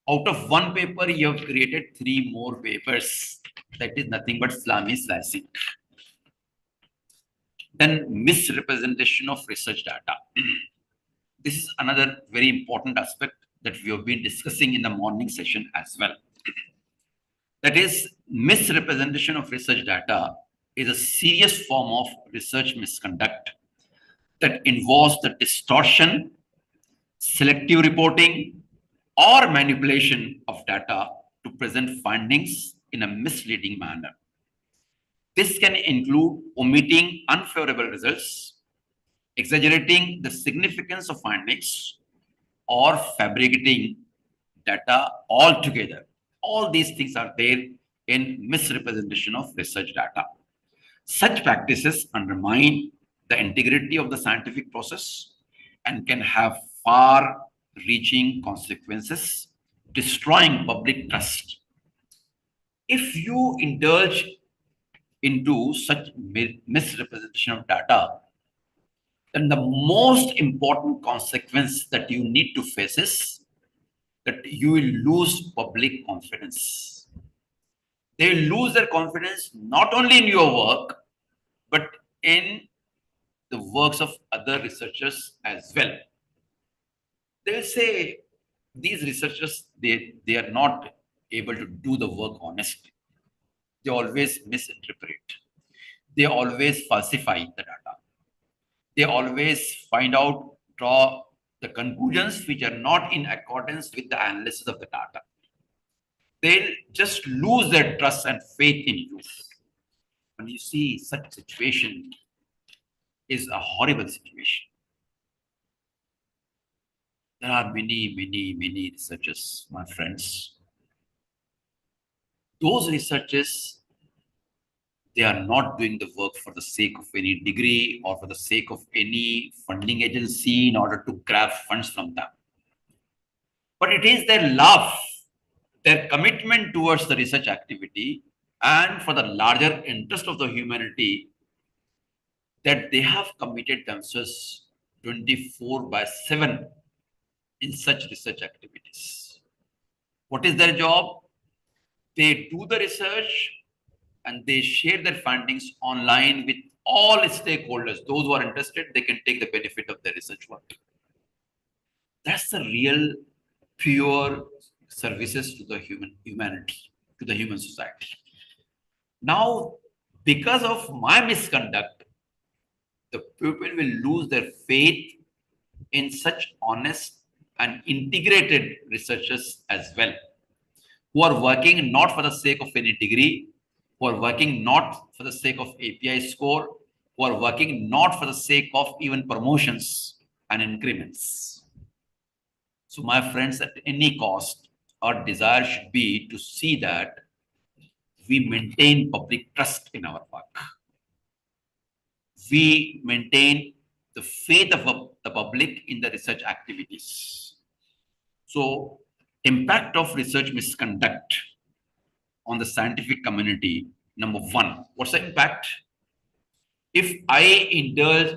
Out of one paper, you have created 3 more papers. That is nothing but Islami slicing. Then misrepresentation of research data. This is another very important aspect that we have been discussing in the morning session as well. That is, misrepresentation of research data is a serious form of research misconduct that involves the distortion, selective reporting, or manipulation of data to present findings in a misleading manner. This can include omitting unfavorable results, exaggerating the significance of findings, or fabricating data altogether. All these things are there in misrepresentation of research data. Such practices undermine the integrity of the scientific process and can have far-reaching consequences, destroying public trust. If you indulge into such misrepresentation of data, then the most important consequence that you need to face is that you will lose public confidence. They will lose their confidence not only in your work, but in the works of other researchers as well. They will say these researchers, they are not able to do the work honestly. They always misinterpret. They always falsify the data. They always draw the conclusions which are not in accordance with the analysis of the data. They'll just lose their trust and faith in you. When you see such situation is a horrible situation. There are many researchers, my friends. Those researchers, they are not doing the work for the sake of any degree or for the sake of any funding agency in order to grab funds from them. But it is their love, their commitment towards the research activity and for the larger interest of the humanity that they have committed themselves 24/7 in such research activities. What is their job? They do the research and they share their findings online with all stakeholders. Those who are interested, they can take the benefit of their research work. That's the real, pure services to the humanity, to the human society. Now, because of my misconduct, the people will lose their faith in such honest and integrated researchers as well, who are working not for the sake of any degree, who are working not for the sake of API score, who are working not for the sake of even promotions and increments. So my friends, at any cost, our desire should be to see that we maintain public trust in our work. We maintain the faith of the public in the research activities. So, impact of research misconduct on the scientific community. Number one, what's the impact? If I indulge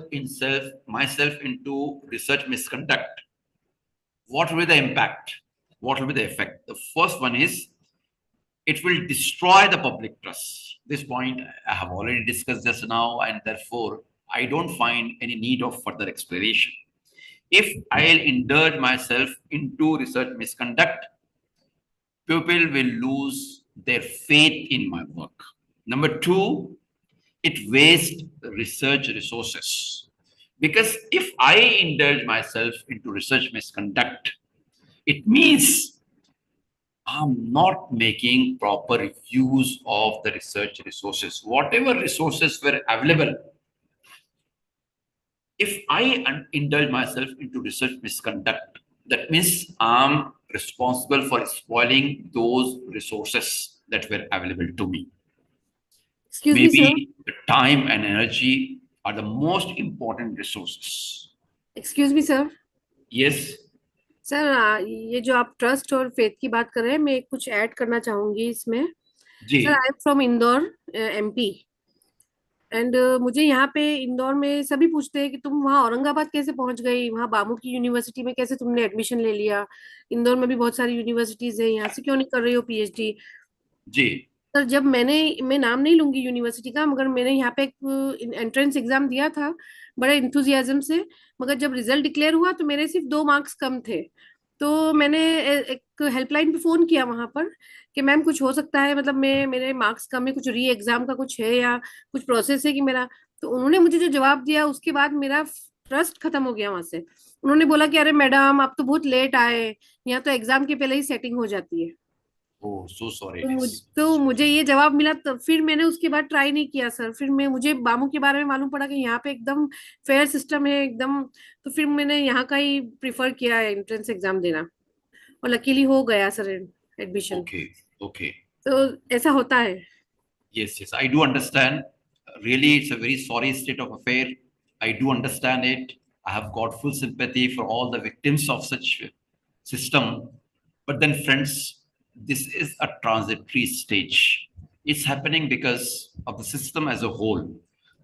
myself into research misconduct, what will be the impact? What will be the effect? The first one is it will destroy the public trust. This point I have already discussed just now, and therefore I don't find any need of further explanation. If I'll indulge myself into research misconduct, people will lose their faith in my work. Number two, it wastes research resources. Because if I indulge myself into research misconduct, it means I'm not making proper use of the research resources. Whatever resources were available, if I indulge myself into research misconduct, that means I'm responsible for spoiling those resources that were available to me. Excuse me, sir. Maybe the time and energy are the most important resources. Excuse me, sir. Yes. Sir ये जो आप trust और faith की बात कर रहे हैं, मैं कुछ ऐड करना चाहूंगी इसमें. जी. Sir, I am from Indore, MP. And मुझे यहाँ पे इंदौर में सभी पूछते हैं कि तुम वहाँ औरंगाबाद कैसे पहुंच गई, वहाँ बामू की यूनिवर्सिटी में कैसे तुमने एडमिशन ले लिया, इंदौर में भी बहुत सारी यूनिवर्सिटीज है, यहाँ से क्यों नहीं कर रही हो PhD. जी. सर, जब मैं नाम नहीं लूंगी यूनिवर्सिटी का, मगर मैंने यहाँ पे एक एंट्रेंस एग्जाम दिया था बड़े इंथुजियाज्म से, मगर जब रिजल्ट डिक्लेयर हुआ तो मेरे सिर्फ 2 मार्क्स कम थे. तो मैंने एक हेल्पलाइन पे फोन किया वहां पर कि मैम कुछ हो सकता है, मतलब मेरे मार्क्स कम है, कुछ री एग्जाम का कुछ है या कुछ प्रोसेस है कि मेरा. तो उन्होंने मुझे जो जवाब दिया उसके बाद मेरा ट्रस्ट खत्म हो गया वहां से. उन्होंने बोला कि अरे मैडम आप तो बहुत लेट आए, यहाँ तो एग्जाम के पहले ही सेटिंग हो जाती है. Oh, so sorry. तो मुझे ये जवाब मिला, तो फिर मैंने उसके बाद ट्राई नहीं किया सर. फिर मुझे बामू के बारे में मालूम पड़ा कि यहाँ पे एकदम फेयर सिस्टम है एकदम, तो फिर मैंने यहाँ का ही प्रिफर किया एंट्रेंस एग्जाम देना, और लकीली हो गया सर एडमिशन. Okay. तो ऐसा होता है. Yes, I do understand. Really, it's a very sorry state of affair. I do understand it. I have got full sympathy for all the victims of such system. But then, friends, this is a transitory stage. It's happening because of the system as a whole.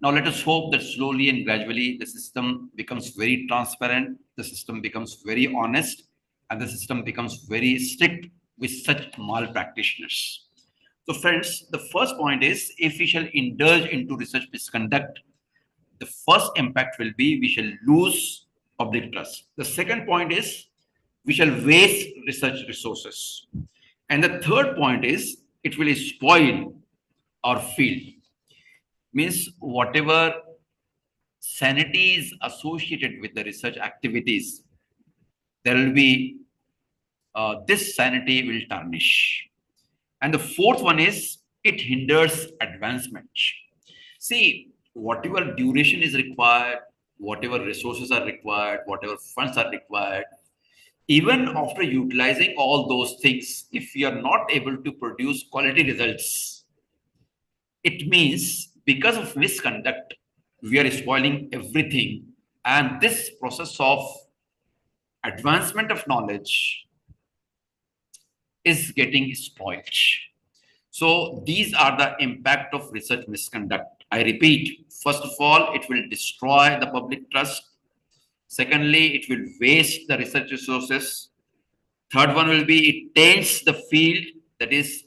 Now, let us hope that slowly and gradually the system becomes very transparent, the system becomes very honest, and the system becomes very strict with such malpractitioners. So friends, the first point is, if we shall indulge into research misconduct, the first impact will be we shall lose public trust. The second point is we shall waste research resources. And the third point is it will spoil our field. Means whatever sanity is associated with the research activities, there will be this sanity will tarnish. And the fourth one is it hinders advancement. See, whatever duration is required, whatever resources are required, whatever funds are required, even after utilizing all those things, if we are not able to produce quality results, it means because of misconduct, we are spoiling everything. And this process of advancement of knowledge is getting spoiled. So these are the impact of research misconduct. I repeat, first of all, it will destroy the public trust. Secondly, it will waste the research resources. Third one will be it taints the field, that is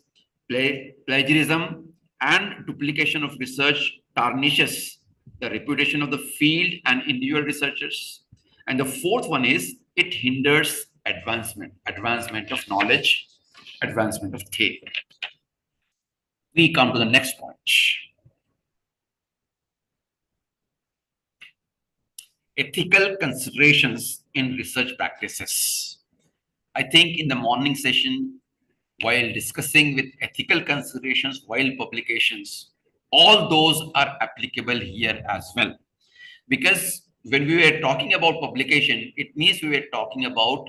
plagiarism and duplication of research tarnishes the reputation of the field and individual researchers. And the fourth one is it hinders advancement of knowledge, advancement of theory. We come to the next point. Ethical considerations in research practices. I think in the morning session, while discussing with ethical considerations while publications, all those are applicable here as well. Because when we were talking about publication, it means we were talking about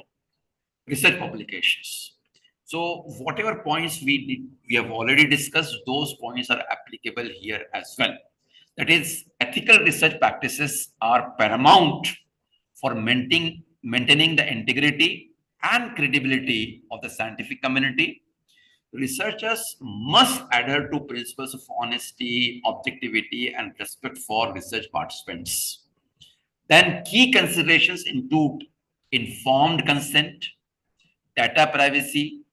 research publications. So whatever points we have already discussed, those points are applicable here as well. That is, ethical research practices are paramount for maintaining the integrity and credibility of the scientific community. Researchers must adhere to principles of honesty, objectivity, and respect for research participants. Then key considerations include informed consent, data privacy,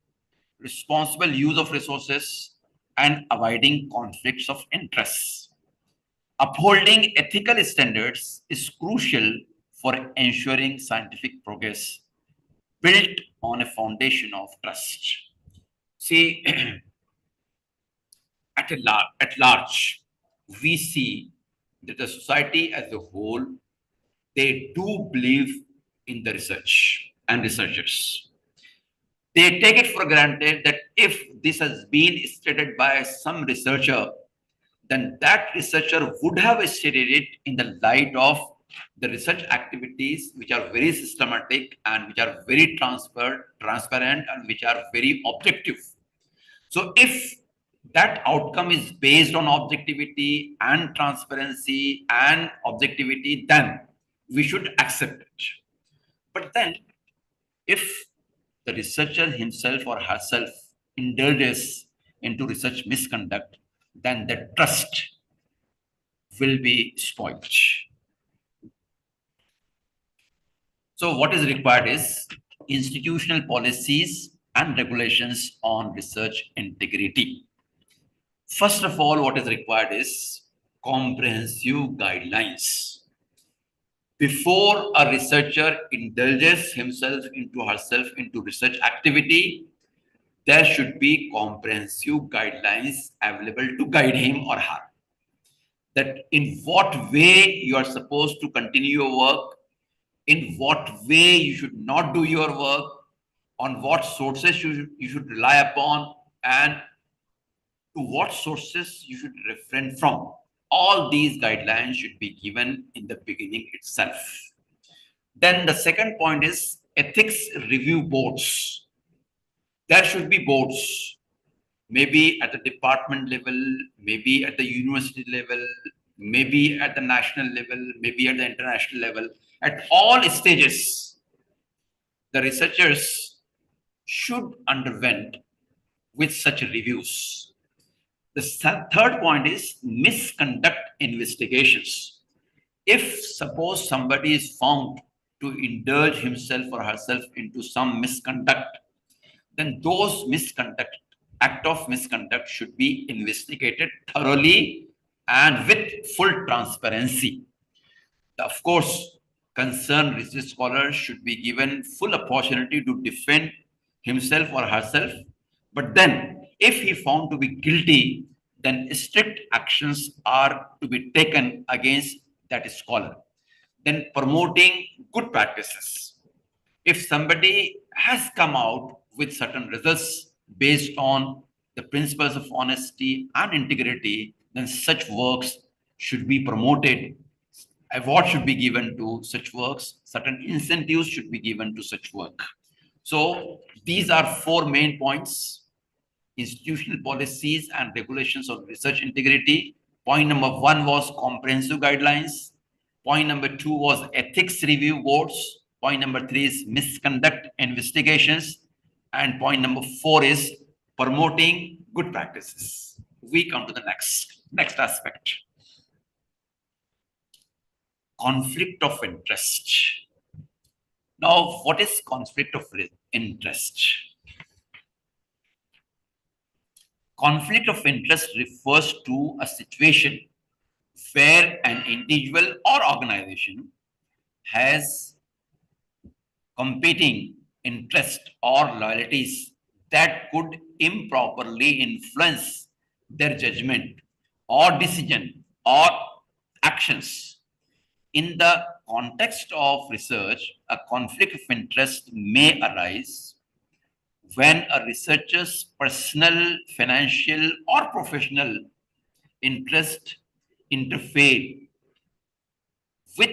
responsible use of resources, and avoiding conflicts of interest. Upholding ethical standards is crucial for ensuring scientific progress built on a foundation of trust. See, at large, we see that the society as a whole, they do believe in the research and researchers. They take it for granted that if this has been stated by some researcher, then that researcher would have stated it in the light of the research activities which are very systematic and which are very transparent and which are very objective. So if that outcome is based on objectivity and transparency and objectivity, then we should accept it. But then if the researcher himself or herself indulges into research misconduct, then the trust will be spoiled. So what is required is institutional policies and regulations on research integrity. First of all, what is required is comprehensive guidelines. Before a researcher indulges himself into herself into research activity, there should be comprehensive guidelines available to guide him or her. That in what way you are supposed to continue your work, in what way you should not do your work, on what sources you should rely upon, and to what sources you should refrain from. All these guidelines should be given in the beginning itself. Then the second point is ethics review boards. There should be boards, maybe at the department level, maybe at the university level, maybe at the national level, maybe at the international level. At all stages, the researchers should underwent with such reviews. The third point is misconduct investigations. If suppose somebody is found to indulge himself or herself into some misconduct, then those misconduct act of misconduct should be investigated thoroughly and with full transparency. Of course, concerned research scholar should be given full opportunity to defend himself or herself. But then, if he found to be guilty, then strict actions are to be taken against that scholar. Then promoting good practices. If somebody has come out with certain results based on the principles of honesty and integrity, then such works should be promoted. Award should be given to such works. Certain incentives should be given to such work. So these are four main points: institutional policies and regulations on research integrity. Point number one was comprehensive guidelines. Point number two was ethics review boards. Point number three is misconduct investigations. And point number four is promoting good practices. We come to the next aspect. Conflict of interest. Now, what is conflict of interest? Conflict of interest refers to a situation where an individual or organization has competing interests or loyalties that could improperly influence their judgment or decision or actions. In the context of research, a conflict of interest may arise when a researcher's personal, financial, or professional interest interfere with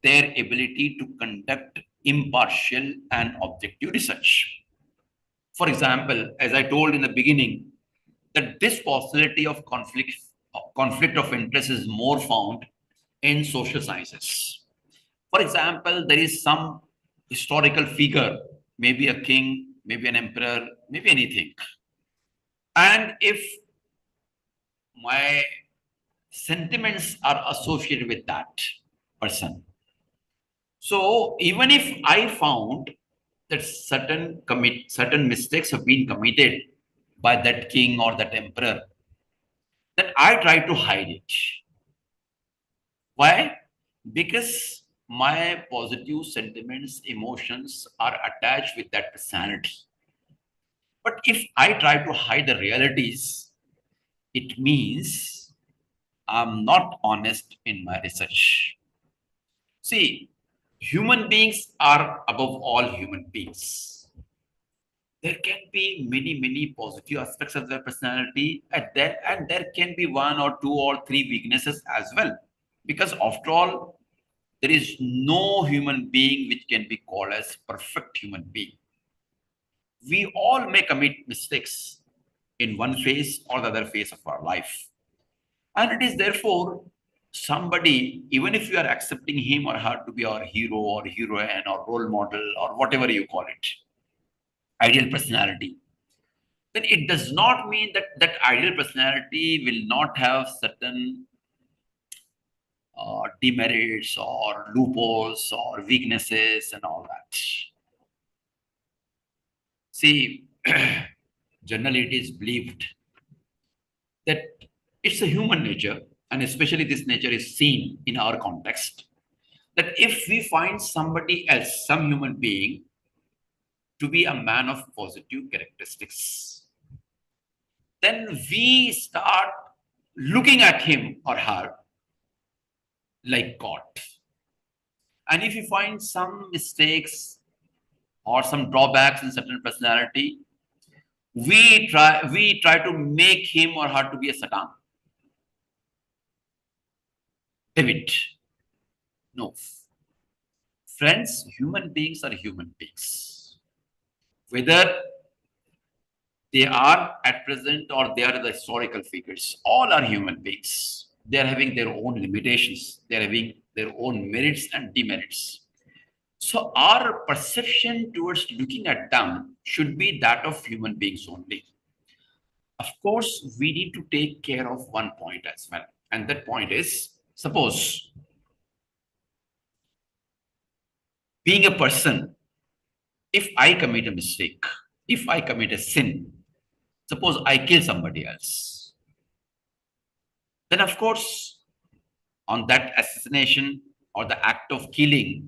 their ability to conduct impartial and objective research. For example, as I told in the beginning, that this possibility of conflict of interest is more found in social sciences. For example, there is some historical figure, maybe a king, maybe an emperor, maybe anything. And if my sentiments are associated with that person, so even if I found that certain mistakes have been committed by that king or that emperor, then I try to hide it. Why? Because my positive sentiments, emotions are attached with that personality. But if I try to hide the realities, it means I'm not honest in my research. See, human beings are above all human beings. There can be many positive aspects of their personality, and there can be one or two or three weaknesses as well. Because after all, there is no human being which can be called as perfect human being. We all may commit mistakes in one phase or the other phase of our life. And it is therefore somebody, even if you are accepting him or her to be our hero or heroine or role model or whatever you call it, ideal personality, then it does not mean that that ideal personality will not have certain demerits or loopholes or weaknesses and all that. See, generally it is believed that it's a human nature, and especially this nature is seen in our context, that if we find somebody else, some human being, to be a man of positive characteristics, then we start looking at him or her like God. And if you find some mistakes or some drawbacks in certain personality, we try to make him or her to be a Satan. David. No. Friends, human beings are human beings. Whether they are at present or they are the historical figures, all are human beings. They are having their own limitations. They are having their own merits and demerits. So our perception towards looking at them should be that of human beings only. Of course, we need to take care of one point as well. And that point is, suppose being a person, if I commit a mistake, if I commit a sin, Suppose I kill somebody else. Then, of course, on that assassination or the act of killing,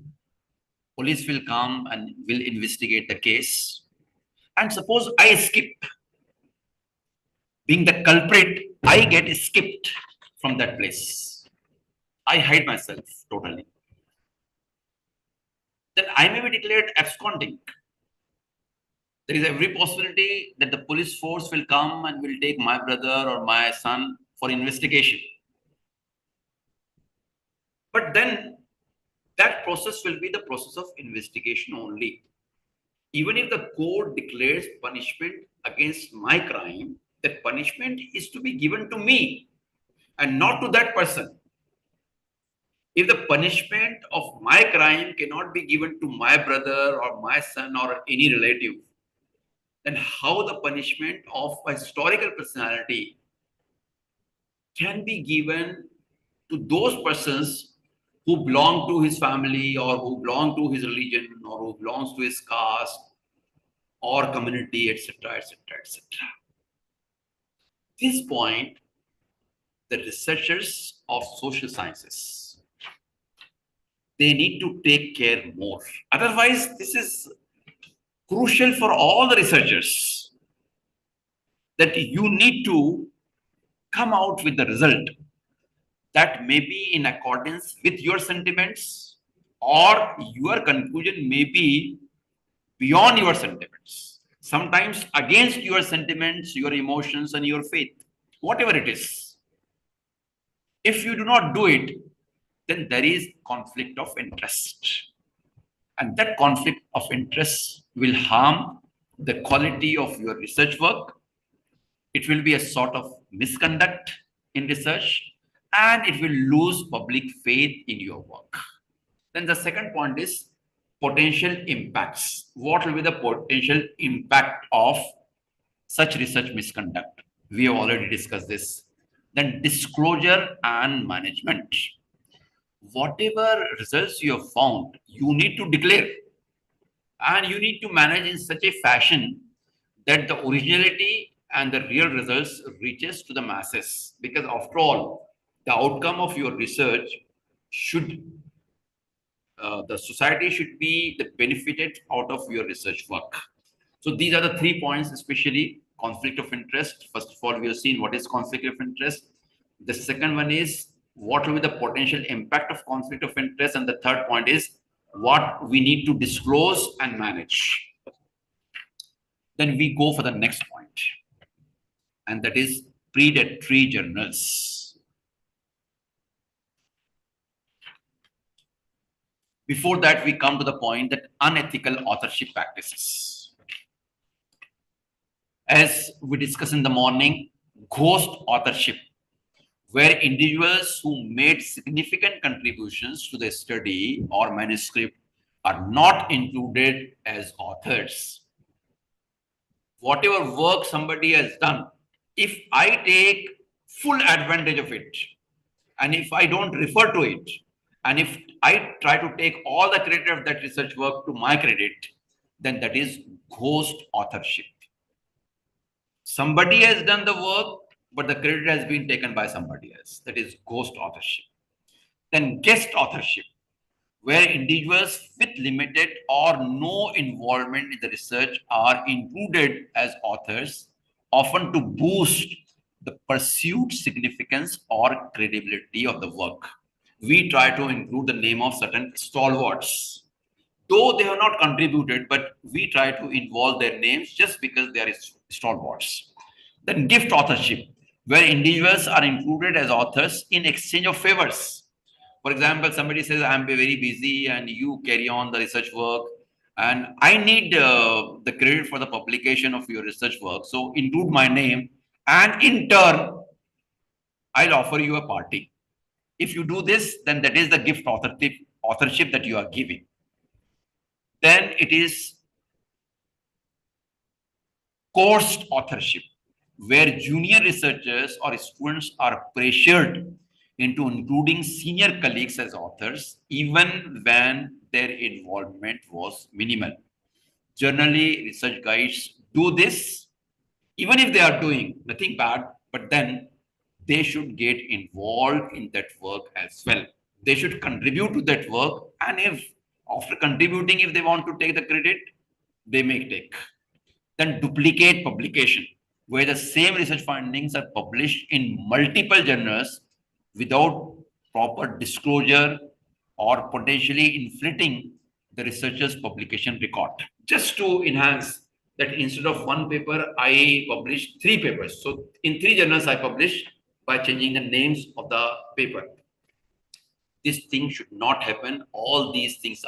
police will come and will investigate the case. And suppose I escape. Being the culprit, I get escaped from that place. I hide myself totally. Then I may be declared absconding. There is every possibility that the police force will come and will take my brother or my son for investigation. But then that process will be the process of investigation only. Even if the court declares punishment against my crime, that punishment is to be given to me and not to that person. If the punishment of my crime cannot be given to my brother or my son or any relative, then how the punishment of a historical personality can be given to those persons who belong to his family or who belong to his religion or who belongs to his caste or community, etc., etc., etc. This point, the researchers of social sciences, they need to take care more. Otherwise, this is crucial for all the researchers, that you need to come out with the result that may be in accordance with your sentiments, or your conclusion may be beyond your sentiments, sometimes against your sentiments, your emotions, and your faith, whatever it is. If you do not do it, then there is conflict of interest. And that conflict of interest will harm the quality of your research work. It will be a sort of misconduct in research, and it will lose public faith in your work. Then the second point is potential impacts. What will be the potential impact of such research misconduct? We have already discussed this. Then disclosure and management. Whatever results you have found, you need to declare, and you need to manage in such a fashion that the originality and the real results reaches to the masses. Because after all, the outcome of your research should, the society should be benefited out of your research work. So these are the 3 points, especially conflict of interest. First of all, we have seen what is conflict of interest. The second one is what will be the potential impact of conflict of interest. And the third point is what we need to disclose and manage. Then we go for the next point, and that is predatory journals. Before that, we come to the point that unethical authorship practices. As we discussed in the morning, ghost authorship, where individuals who made significant contributions to the study or manuscript are not included as authors. Whatever work somebody has done, if I take full advantage of it, and if I don't refer to it, and if I try to take all the credit of that research work to my credit, then that is ghost authorship. Somebody has done the work, but the credit has been taken by somebody else. That is ghost authorship. Then guest authorship, where individuals with limited or no involvement in the research are included as authors, often to boost the perceived significance or credibility of the work. We try to include the name of certain stalwarts, though they have not contributed, but we try to involve their names just because they are stalwarts. Then gift authorship, where individuals are included as authors in exchange of favors. For example, somebody says, I'm very busy and you carry on the research work, and I need the credit for the publication of your research work. So include my name, and in turn, I'll offer you a party. If you do this, then that is the gift authorship that you are giving. Then it is coerced authorship, where junior researchers or students are pressured into including senior colleagues as authors, even when their involvement was minimal. Generally, research guides do this, even if they are doing nothing bad, but then they should get involved in that work as well. They should contribute to that work. And if after contributing, if they want to take the credit, they may take. Then duplicate publication, where the same research findings are published in multiple journals without proper disclosure or potentially inflating the researcher's publication record. Just to enhance that, instead of one paper, I published 3 papers. So in 3 journals I published by changing the names of the paper. This thing should not happen. All these things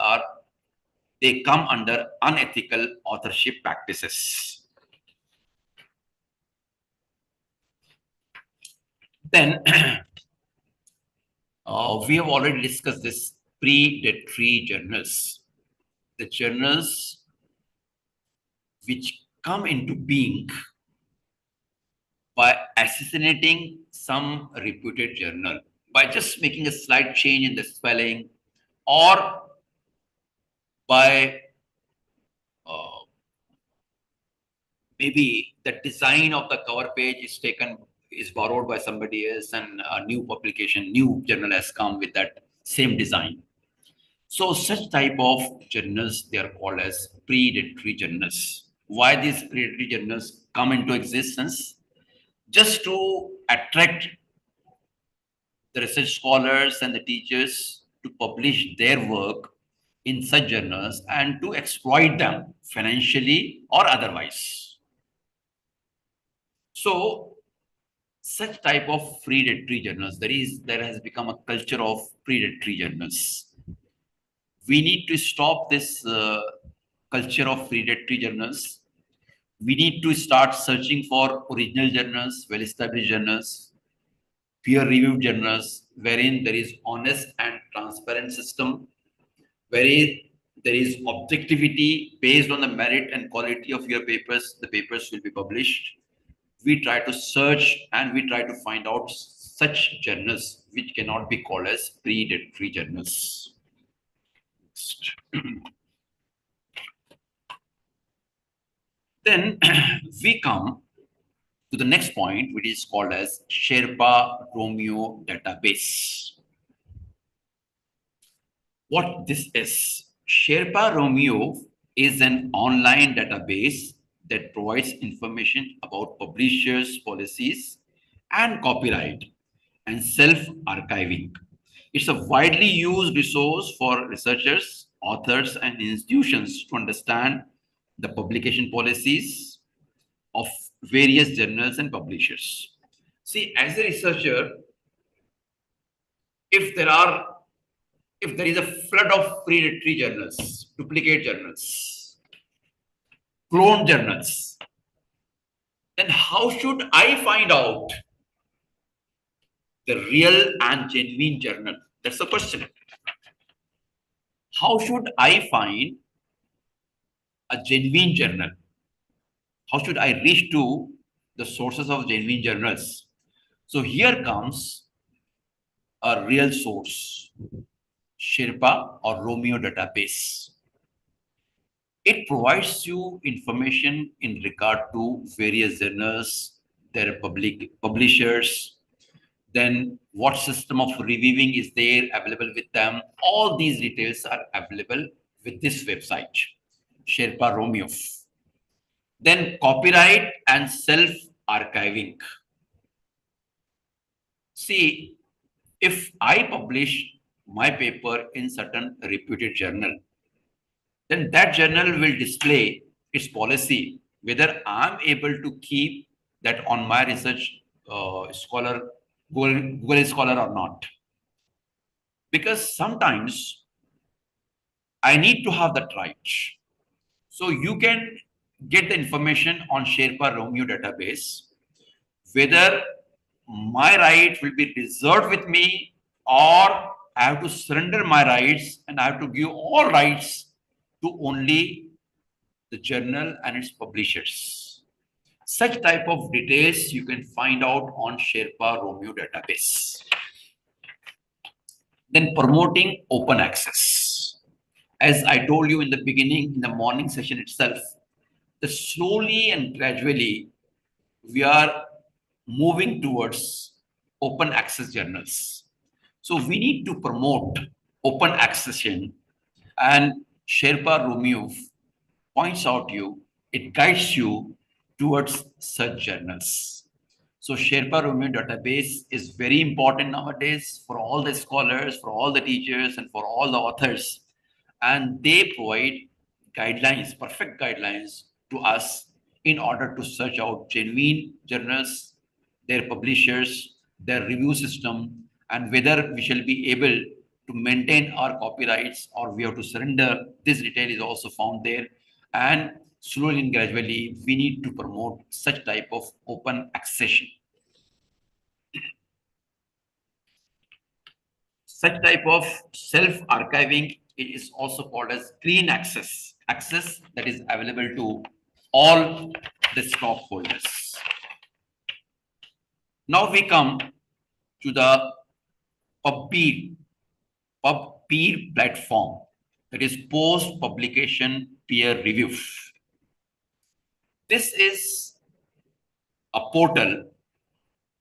they come under unethical authorship practices. Then we have already discussed this predatory journals. The journals which come into being by assassinating some reputed journal, by just making a slight change in the spelling, or by maybe the design of the cover page is borrowed by somebody else, and a new journal has come with that same design. So such type of journals, they are called as predatory journals. Why these predatory journals come into existence? Just to attract the research scholars and the teachers to publish their work in such journals and to exploit them financially or otherwise. So such type of predatory journals, there has become a culture of predatory journals. We need to stop this culture of predatory journals. We need to start searching for original journals, well-established journals, peer-reviewed journals, wherein there is honest and transparent system, wherein there is objectivity based on the merit and quality of your papers. The papers will be published. We try to search and we try to find out such journals which cannot be called as predatory journals. Then we come to the next point, which is called as Sherpa Romeo database. What this is? Sherpa Romeo is an online database that provides information about publishers' policies and copyright and self-archiving. It's a widely used resource for researchers, authors, and institutions to understand the publication policies of various journals and publishers. See, as a researcher, if there is a flood of predatory journals, duplicate journals, clone journals, then how should I find out the real and genuine journal? That's the question. How should I find a genuine journal? How should I reach to the sources of genuine journals? So here comes a real source, Sherpa or Romeo database. It provides you information in regard to various journals, their publishers, then what system of reviewing is there available with them. All these details are available with this website, Sherpa Romeo. Then copyright and self-archiving. See, if I publish my paper in certain reputed journal, then that journal will display its policy, whether I'm able to keep that on my research scholar, Google Scholar or not. Because sometimes I need to have that right. So you can get the information on Sherpa Romeo database, whether my right will be reserved with me or I have to surrender my rights and I have to give all rights to only the journal and its publishers. Such type of details you can find out on Sherpa Romeo database. Then promoting open access. As I told you in the beginning, in the morning session itself, that slowly and gradually we are moving towards open access journals. So we need to promote open accession, and Sherpa Romeo points out you, it guides you towards such journals. So Sherpa Romeo database is very important nowadays for all the scholars, for all the teachers, and for all the authors. And they provide guidelines, perfect guidelines to us in order to search out genuine journals, their publishers, their review system, and whether we shall be able to maintain our copyrights or we have to surrender. This detail is also found there. And slowly and gradually, we need to promote such type of open accession. Such type of self-archiving is also called as clean access, access that is available to all the stockholders. Now we come to the PubPeer platform, that is post-publication peer review. This is a portal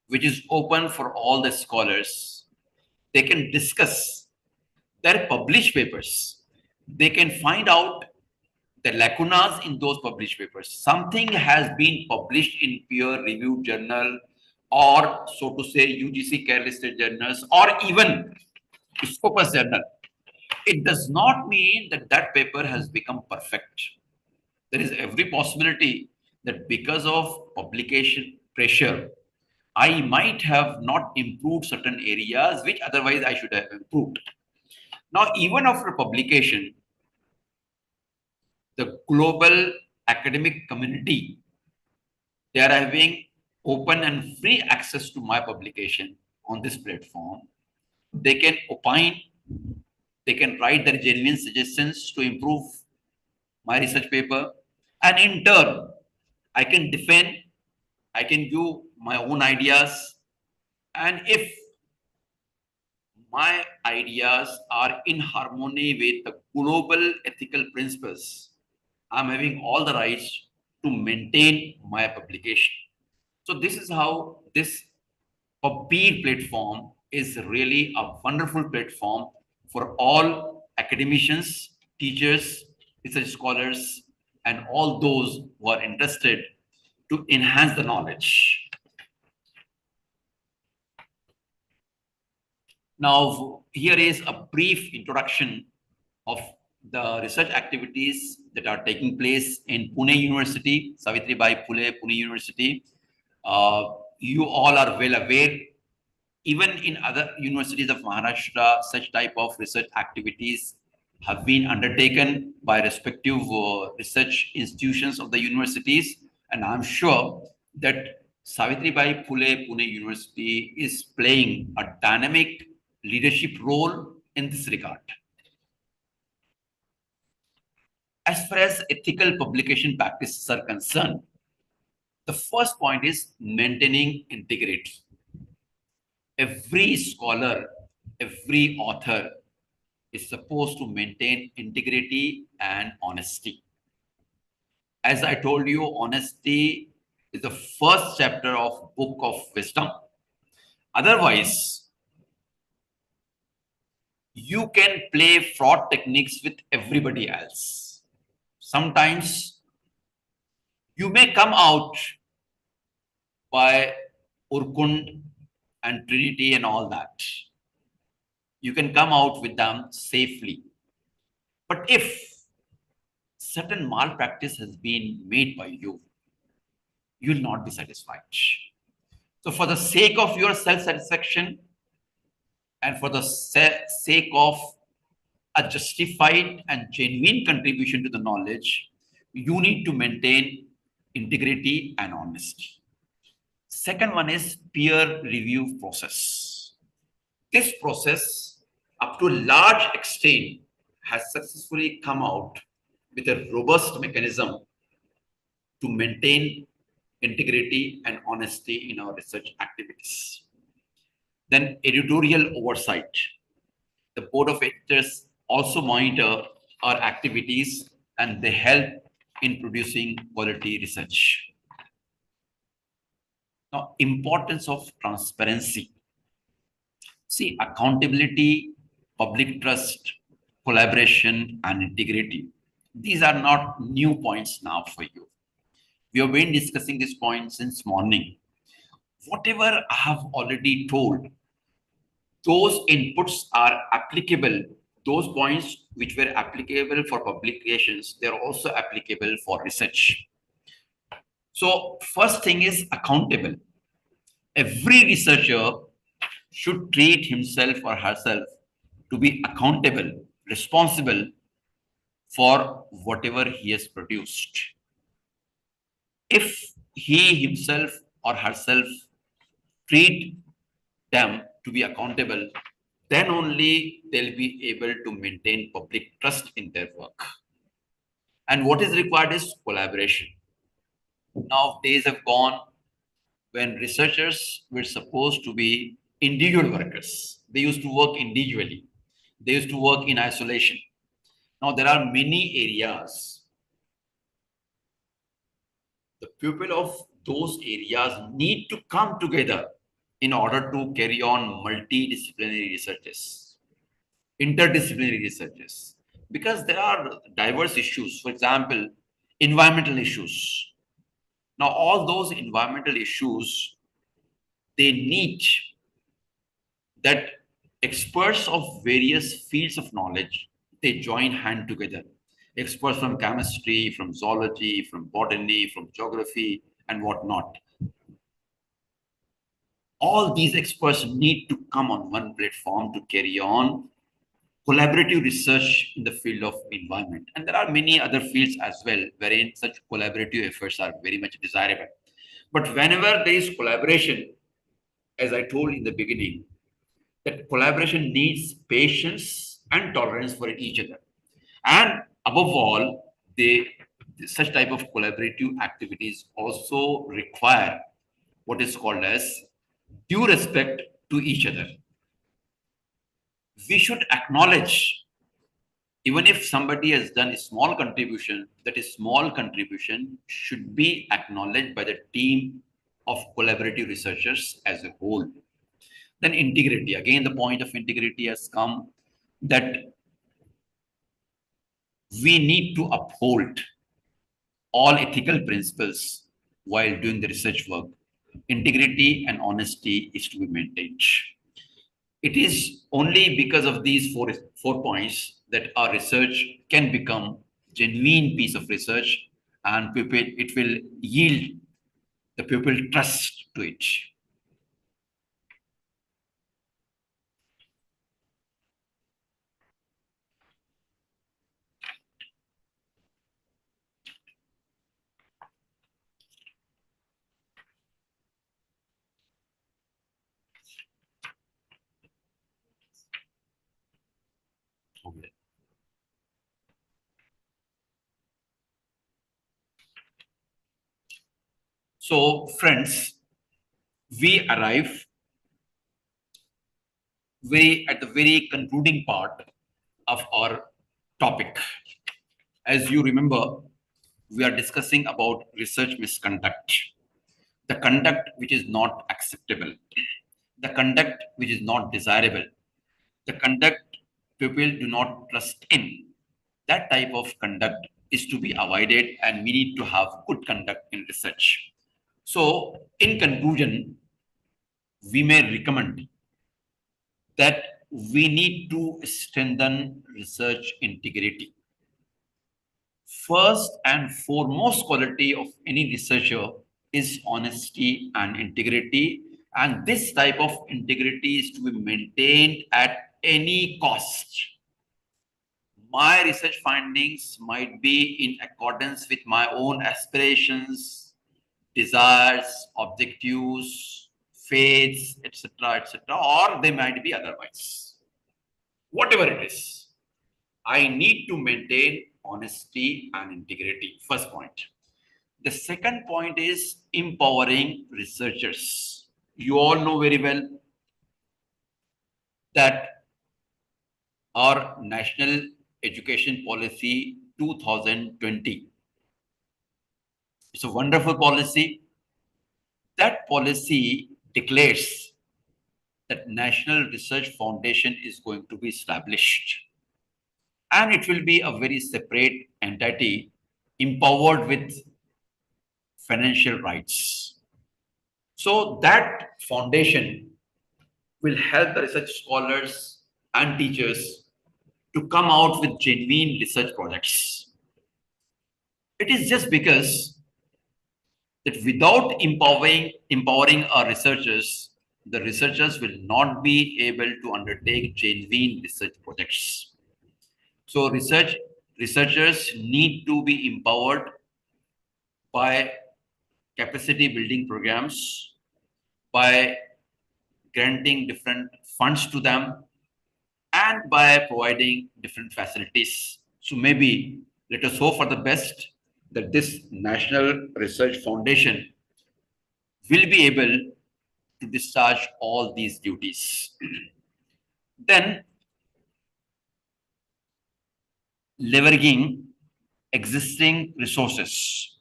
which is open for all the scholars. They can discuss their published papers. They can find out the lacunas in those published papers. Something has been published in peer-reviewed journal, or so to say UGC care-listed journals, or even Scopus journal. It does not mean that that paper has become perfect. There is every possibility that because of publication pressure, I might have not improved certain areas which otherwise I should have improved. Now, even after publication, the global academic community, they are having open and free access to my publication on this platform. They can opine, they can write their genuine suggestions to improve my research paper. And in turn, I can defend, I can give my own ideas. And if my ideas are in harmony with the global ethical principles, I'm having all the rights to maintain my publication. So this is how this PubPeer platform is really a wonderful platform for all academicians, teachers, research scholars, and all those who are interested to enhance the knowledge. Now, here is a brief introduction of the research activities that are taking place in Pune University, Savitribai Phule Pune University. You all are well aware, even in other universities of Maharashtra, such type of research activities have been undertaken by respective research institutions of the universities. And I'm sure that Savitribai Phule Pune University is playing a dynamic leadership role in this regard. As far as ethical publication practices are concerned, the first point is maintaining integrity. Every scholar, every author is supposed to maintain integrity and honesty. As I told you, honesty is the first chapter of Book of Wisdom. Otherwise, you can play fraud techniques with everybody else. Sometimes you may come out by Urkund and Trinity and all that. You can come out with them safely. But if certain malpractice has been made by you, you will not be satisfied. So for the sake of your self-satisfaction and for the sake of a justified and genuine contribution to the knowledge, you need to maintain integrity and honesty. Second one is peer review process. This process, up to a large extent, has successfully come out with a robust mechanism to maintain integrity and honesty in our research activities. Then editorial oversight. The board of editors also monitor our activities and they help in producing quality research. Now, importance of transparency. See, accountability, public trust, collaboration, and integrity. These are not new points now for you. We have been discussing this point since morning. Whatever I have already told, those inputs are applicable. Those points which were applicable for publications, they're also applicable for research. So first thing is accountable. Every researcher should treat himself or herself to be accountable, responsible for whatever he has produced. If he himself or herself treat them to be accountable, then only they'll be able to maintain public trust in their work. And what is required is collaboration. Now, days have gone when researchers were supposed to be individual workers. They used to work individually. They used to work in isolation. Now, there are many areas. The people of those areas need to come together in order to carry on multidisciplinary researches, interdisciplinary researches, because there are diverse issues. For example, environmental issues. Now, all those environmental issues, they need that experts of various fields of knowledge, they join hand together. Experts from chemistry, from zoology, from botany, from geography, and whatnot. All these experts need to come on one platform to carry on collaborative research in the field of environment. And there are many other fields as well, wherein such collaborative efforts are very much desirable. But whenever there is collaboration, as I told in the beginning, that collaboration needs patience and tolerance for each other. And above all, such type of collaborative activities also require what is called as due respect to each other. We should acknowledge, even if somebody has done a small contribution, that a small contribution should be acknowledged by the team of collaborative researchers as a whole. Then integrity. Again, the point of integrity has come, that we need to uphold all ethical principles while doing the research work. Integrity and honesty is to be maintained. It is only because of these four points that our research can become genuine piece of research, and it will yield the people trust to it. Okay. So, friends, we arrive at the very concluding part of our topic. As you remember, we are discussing about research misconduct, the conduct which is not acceptable, the conduct which is not desirable, the conduct people do not trust in. That type of conduct is to be avoided, and we need to have good conduct in research. So, in conclusion, we may recommend that we need to strengthen research integrity. First and foremost quality of any researcher is honesty and integrity. And this type of integrity is to be maintained at any cost. My research findings might be in accordance with my own aspirations, desires, objectives, faiths, etc., or they might be otherwise. Whatever it is, I need to maintain honesty and integrity. First point. The second point is empowering researchers. You all know very well that our National Education Policy 2020, it's a wonderful policy. That policy declares that National Research Foundation is going to be established, and it will be a very separate entity empowered with financial rights. So that foundation will help the research scholars and teachers to come out with genuine research projects. It is just because that without empowering our researchers, the researchers will not be able to undertake genuine research projects. So researchers need to be empowered by capacity building programs, by granting different funds to them, and by providing different facilities. So maybe let us hope for the best that this National Research Foundation will be able to discharge all these duties. Then, leveraging existing resources.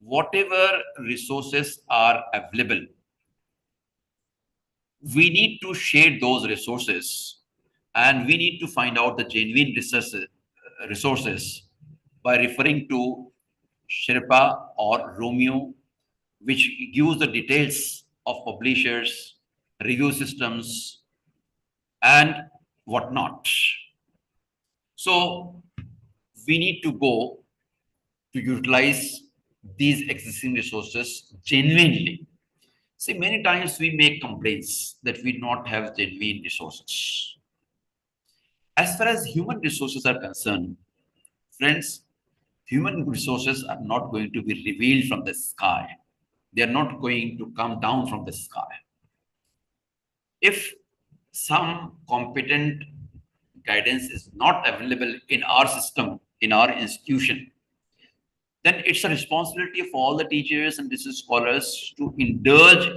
Whatever resources are available, we need to share those resources, and we need to find out the genuine resources by referring to Sherpa or Romeo, which gives the details of publishers, review systems, and whatnot. So we need to go to utilize these existing resources genuinely. See, many times we make complaints that we not have genuine resources. As far as human resources are concerned, friends, human resources are not going to be revealed from the sky. They are not going to come down from the sky. If some competent guidance is not available in our system, in our institution, then it's a responsibility of all the teachers and research scholars to indulge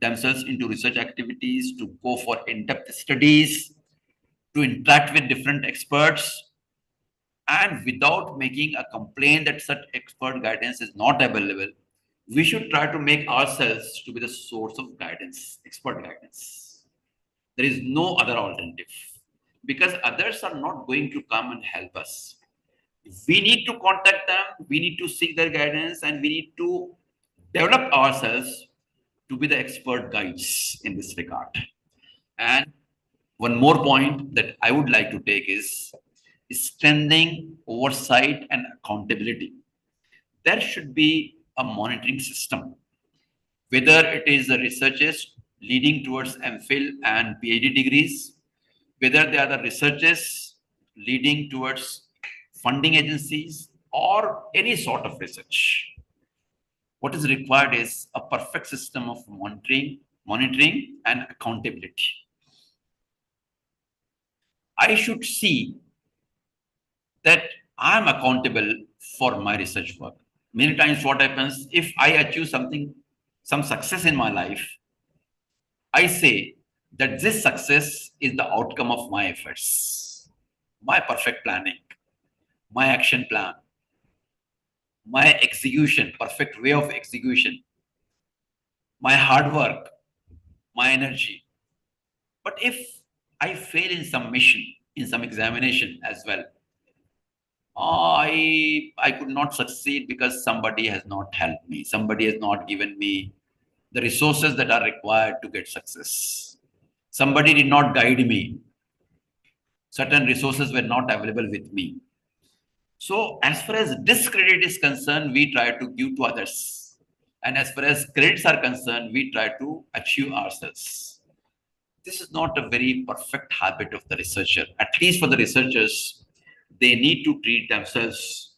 themselves into research activities, to go for in-depth studies, to interact with different experts, and without making a complaint that such expert guidance is not available, we should try to make ourselves to be the source of guidance, expert guidance. There is no other alternative, because others are not going to come and help us. We need to contact them, we need to seek their guidance, and we need to develop ourselves to be the expert guides in this regard. And one more point that I would like to take is strengthening oversight and accountability. There should be a monitoring system, whether it is the researchers leading towards MPhil and PhD degrees, whether they are the researchers leading towards funding agencies or any sort of research. What is required is a perfect system of monitoring and accountability. I should see that I am accountable for my research work. Many times what happens, if I achieve some success in my life, I say that this success is the outcome of my efforts, my perfect planning, my action plan, my execution, perfect way of execution, my hard work, my energy. But if I fail in some mission, in some examination as well, I could not succeed because somebody has not helped me. Somebody has not given me the resources that are required to get success. Somebody did not guide me. Certain resources were not available with me. So as far as discredit is concerned, we try to give to others. And as far as credits are concerned, we try to achieve ourselves. This is not a very perfect habit of the researcher. At least for the researchers, they need to treat themselves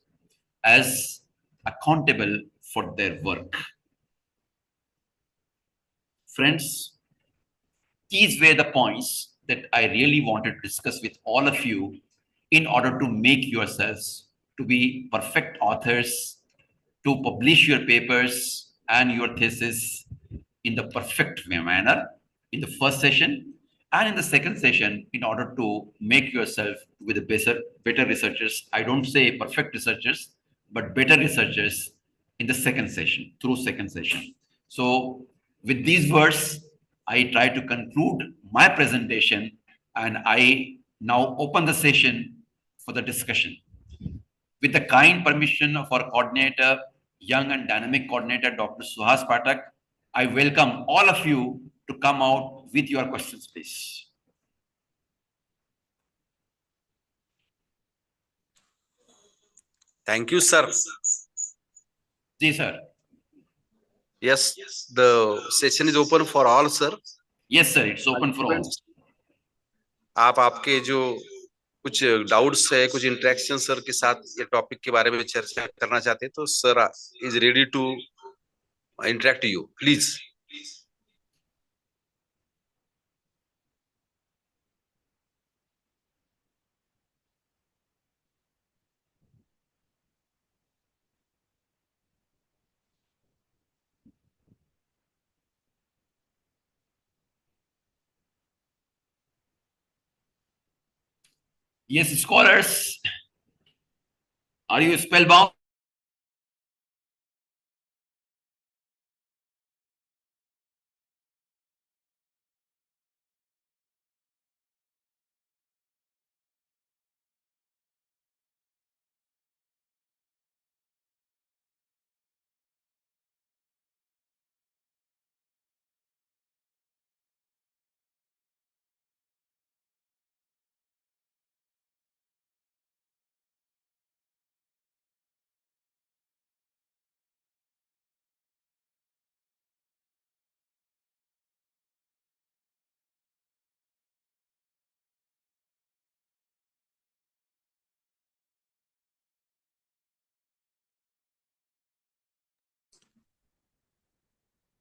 as accountable for their work. Friends, these were the points that I really wanted to discuss with all of you in order to make yourselves to be perfect authors, to publish your papers and your thesis in the perfect manner in the first session, and in the second session, in order to make yourself with the better researchers. I don't say perfect researchers, but better researchers in the second session, through second session. So with these words, I try to conclude my presentation, and I now open the session for the discussion. With the kind permission of our coordinator, young and dynamic coordinator, Dr. Suhas Patak, I welcome all of you to come out with your questions, please. Thank you, sir. Yes, sir. Yes, the session is open for all, sir. Yes, sir. It's open for all. आप आपके जो कुछ doubts है, कुछ interaction sir के साथ ये topic के बारे में चर्चा करना चाहते हैं, तो sir is ready to interact you, please. Yes, scholars, are you spellbound?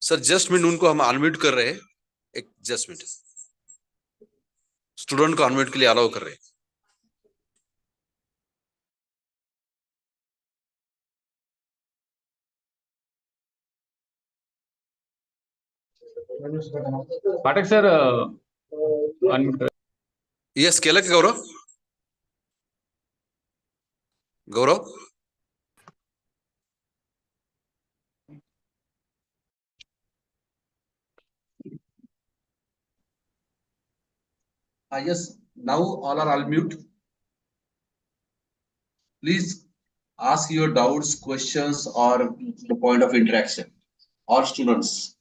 Sir just minute, उनको हम अनम्यूट कर रहे हैं. एक जस्ट मिनट, स्टूडेंट को अनम्यूट के लिए अलाउ कर रहे हैं. पाठक सर यस, केला के गौरव. गौरव, yes, now all are unmute. Please ask your doubts, questions, or the point of interaction. All students.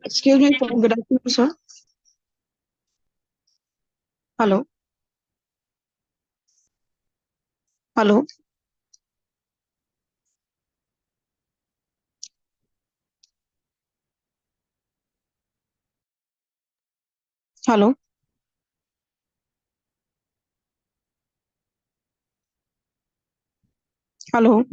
Excuse me, good afternoon, sir. Hello. Hello. Hello. Hello.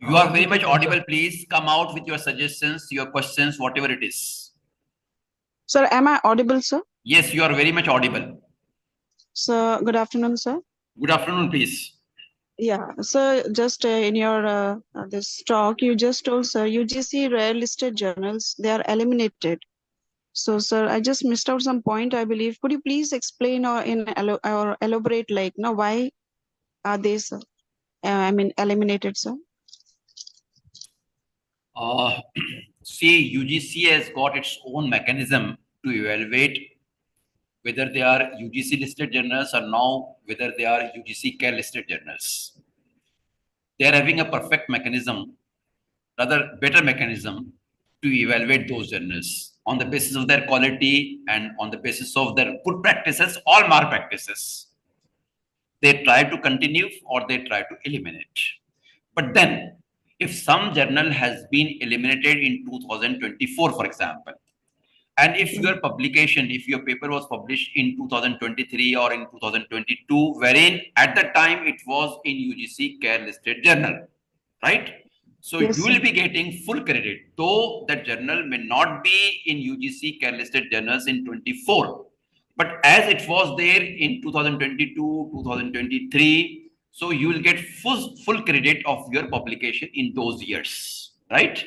You are very much audible. Please come out with your suggestions, your questions, whatever it is. Sir, am I audible, sir? Yes, you are very much audible. Sir, good afternoon, sir. Good afternoon, please. Yeah, sir, just in your this talk, you just told, sir, UGC rare listed journals, they are eliminated. So, sir, I just missed out some point, I believe. Could you please explain or elaborate, like, now why are they, sir? I mean, eliminated, sir? See, UGC has got its own mechanism to evaluate whether they are UGC listed journals or now whether they are UGC care listed journals. They are having a perfect mechanism, rather better mechanism to evaluate those journals on the basis of their quality and on the basis of their good practices or malpractices. They try to continue or they try to eliminate. But then, if some journal has been eliminated in 2024, for example, and if your publication, if your paper was published in 2023 or in 2022, wherein at that time it was in UGC care listed journal, right? So Yes, you will sir. be getting full credit, though that journal may not be in UGC care listed journals in 24. But as it was there in 2022, 2023, so you will get full credit of your publication in those years, right?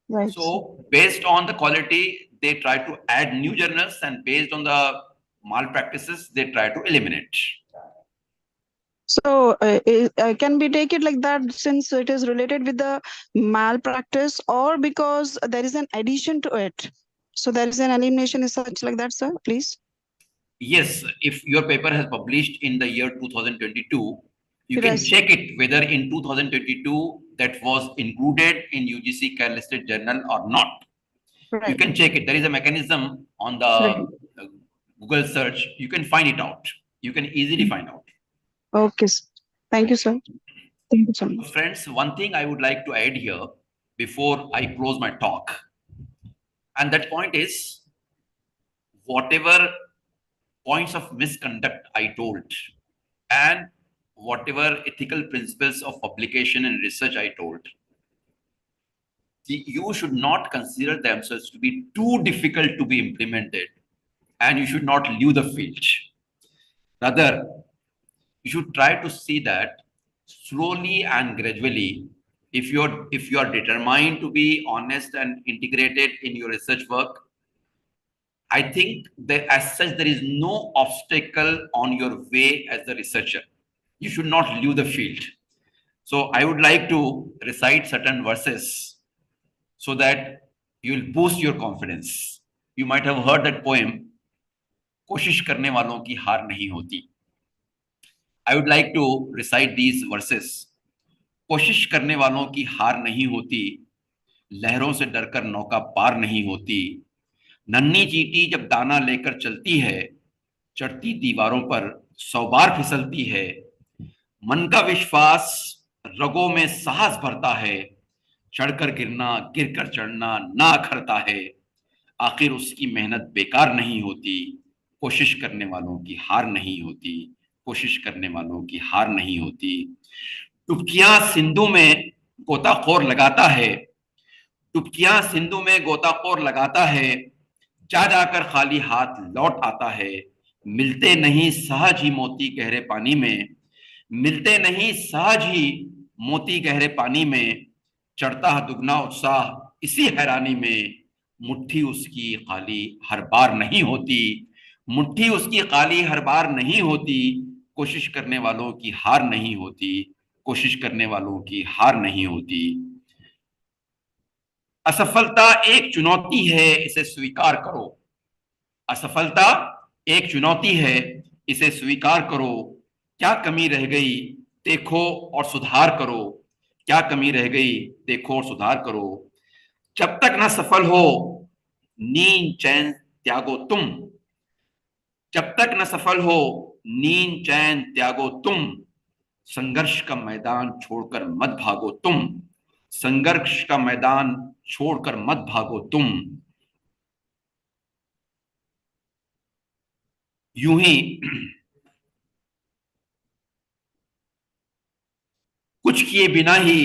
Right. So based on the quality, they try to add new journals, and based on the malpractices, they try to eliminate. So can we take it like that since it is related with the malpractice, or because there is an addition to it? So there is an elimination is such like that, sir, please? Yes, if your paper has published in the year 2022, you can Right. check it whether in 2022 that was included in UGC CAL listed journal or not. You Right. can check it. There is a mechanism on the Google search. You can find it out. You can easily find out. Okay, sir. Thank you, sir. Thank you so much. Friends, one thing I would like to add here before I close my talk, and that point is whatever points of misconduct I told, and whatever ethical principles of publication and research I told, you should not consider themselves to be too difficult to be implemented, and you should not leave the field. Rather, you should try to see that slowly and gradually, if you are determined to be honest and integrated in your research work, I think that as such there is no obstacle on your way as a researcher. You should not leave the field. So I would like to recite certain verses so that you will boost your confidence. You might have heard that poem, कोशिश करने वालों की हार नहीं होती. I would like to recite these verses. कोशिश करने वालों की हार नहीं होती, लहरों से डरकर नौका पार नहीं होती, नन्ही चींटी जब दाना लेकर चलती है, चढ़ती दीवारों पर 100 बार फिसलती है, मन का विश्वास रगों में साहस भरता है, चढ़कर गिरना गिरकर चढ़ना ना अखरता है, आखिर उसकी मेहनत बेकार नहीं होती, कोशिश करने वालों की हार नहीं होती, कोशिश करने वालों की हार नहीं होती. डुबकियां सिंधु में गोताखोर लगाता है, डुबकियां सिंधु में गोताखोर लगाता है, जा जाकर खाली हाथ लौट आता है, मिलते नहीं सहज ही मोती गहरे पानी में, मिलते नहीं सहज ही मोती गहरे पानी में, चढ़ता है दुगना उत्साह इसी हैरानी में, मुट्ठी उसकी खाली हर बार नहीं होती, मुट्ठी उसकी खाली हर बार नहीं होती, कोशिश करने वालों की हार नहीं होती, कोशिश करने वालों की हार नहीं होती. असफलता एक चुनौती है, इसे स्वीकार करो. असफलता एक चुनौती है, इसे स्वीकार करो. क्या कमी रह गई देखो और सुधार करो, क्या कमी रह गई देखो और सुधार करो. जब तक न सफल हो नींद चैन त्यागो तुम, जब तक न सफल हो नींद चैन त्यागो तुम, संघर्ष का मैदान छोड़कर मत भागो तुम, संघर्ष का मैदान छोड़कर मत भागो तुम. यूं ही कुछ किए बिना ही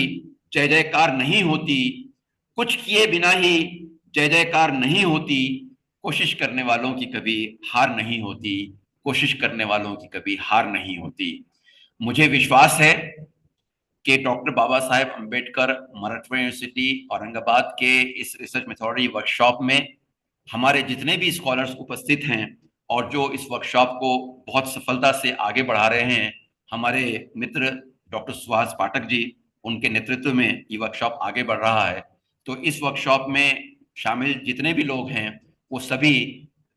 जय जयकार नहीं होती, कुछ किए बिना ही जय जयकार नहीं होती, कोशिश करने वालों की कभी हार नहीं होती, कोशिश करने वालों की कभी हार नहीं होती. मुझे विश्वास है कि डॉक्टर बाबा साहेब अम्बेडकर मराठवाड़ा यूनिवर्सिटी औरंगाबाद के इस रिसर्च मेथोडोलॉजी वर्कशॉप में हमारे जितने भी स्कॉलर्स उपस्थित हैं और जो इस वर्कशॉप को बहुत सफलता से आगे बढ़ा रहे हैं, हमारे मित्र डॉक्टर सुहास पाठक जी, उनके नेतृत्व में ये वर्कशॉप आगे बढ़ रहा है. तो इस वर्कशॉप में शामिल जितने भी लोग हैं वो सभी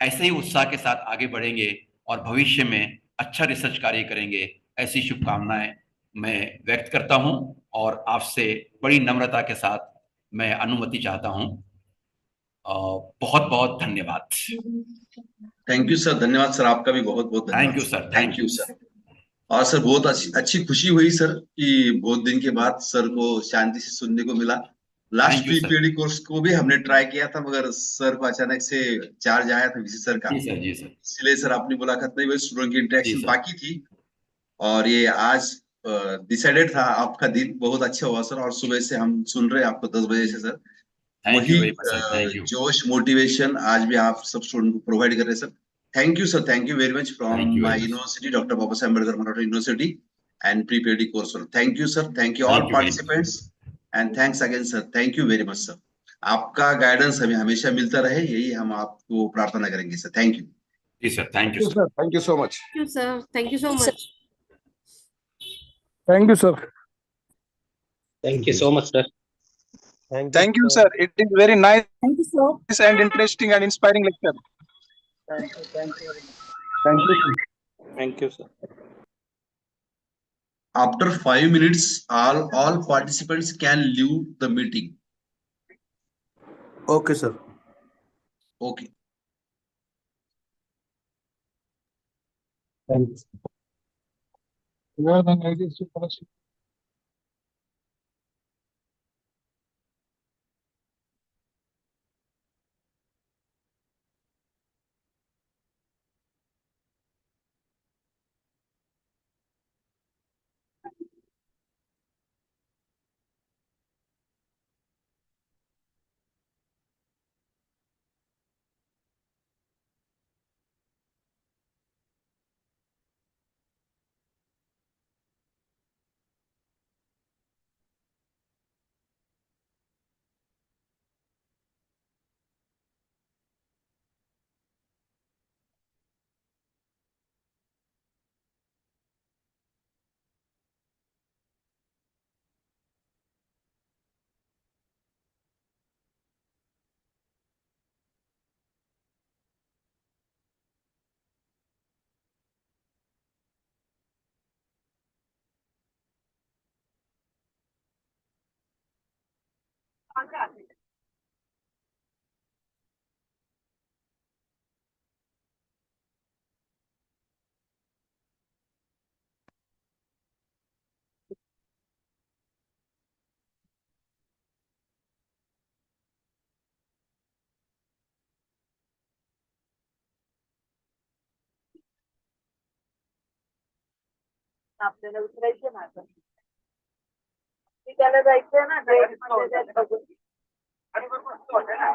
ऐसे ही उत्साह के साथ आगे बढ़ेंगे और भविष्य में अच्छा रिसर्च कार्य करेंगे, ऐसी शुभकामनाएं मैं व्यक्त करता हूं और आपसे बड़ी नम्रता के साथ मैं अनुमति चाहता हूं. बहुत बहुत धन्यवाद. Thank you sir. धन्यवाद सर, आपका भी बहुत बहुत धन्यवाद. Thank you sir. Thank you sir. और सर बहुत अच्छी खुशी हुई सर कि बहुत दिन के बाद सर को शांति से सुनने को मिला. लास्ट पीपीएचडी कोर्स को भी हमने ट्राई किया था, मगर सर को अचानक से चार्ज आया था वीसी सर का. जी सर. जी सर. इसलिए सर अपनी मुलाकात नहीं हुई, स्टूडेंट की इंटरेक्शन बाकी थी. और ये आज डिसाइडेड था. आपका दिन बहुत अच्छा हुआ सर, और सुबह से हम सुन रहे हैं आपको 10 बजे से सर. वही जोश मोटिवेशन आज भी आप सब स्टूडेंट को प्रोवाइड कर रहे हैं sir. Thank you sir. Thank you very much from my university, doctor Baba Saheb Ambedkar Marathwada university and pre PhD course. Thank you sir. Thank you all participants and thanks again sir. Thank you very much sir. आपका guidance हमें हमेशा मिलता रहे, यही हम आपको प्रार्थना करेंगे sir. Thank you. Yes, sir. Thank you, sir. sir. Thank you so much. Thank you, sir. Thank you so much. Thank you, sir. Thank you so much, sir. Thank you, sir. It is very nice Thank you, sir. and interesting and inspiring lecture. Thank you. Thank you very much. Thank you. Thank you, sir. After 5 minutes, all participants can leave the meeting. Okay, sir. Okay. Thanks. आपल्याला उतरायचं ना आता. मी त्याला जायचंय ना drive बघून. आणि मग मस्त वाटेल ना.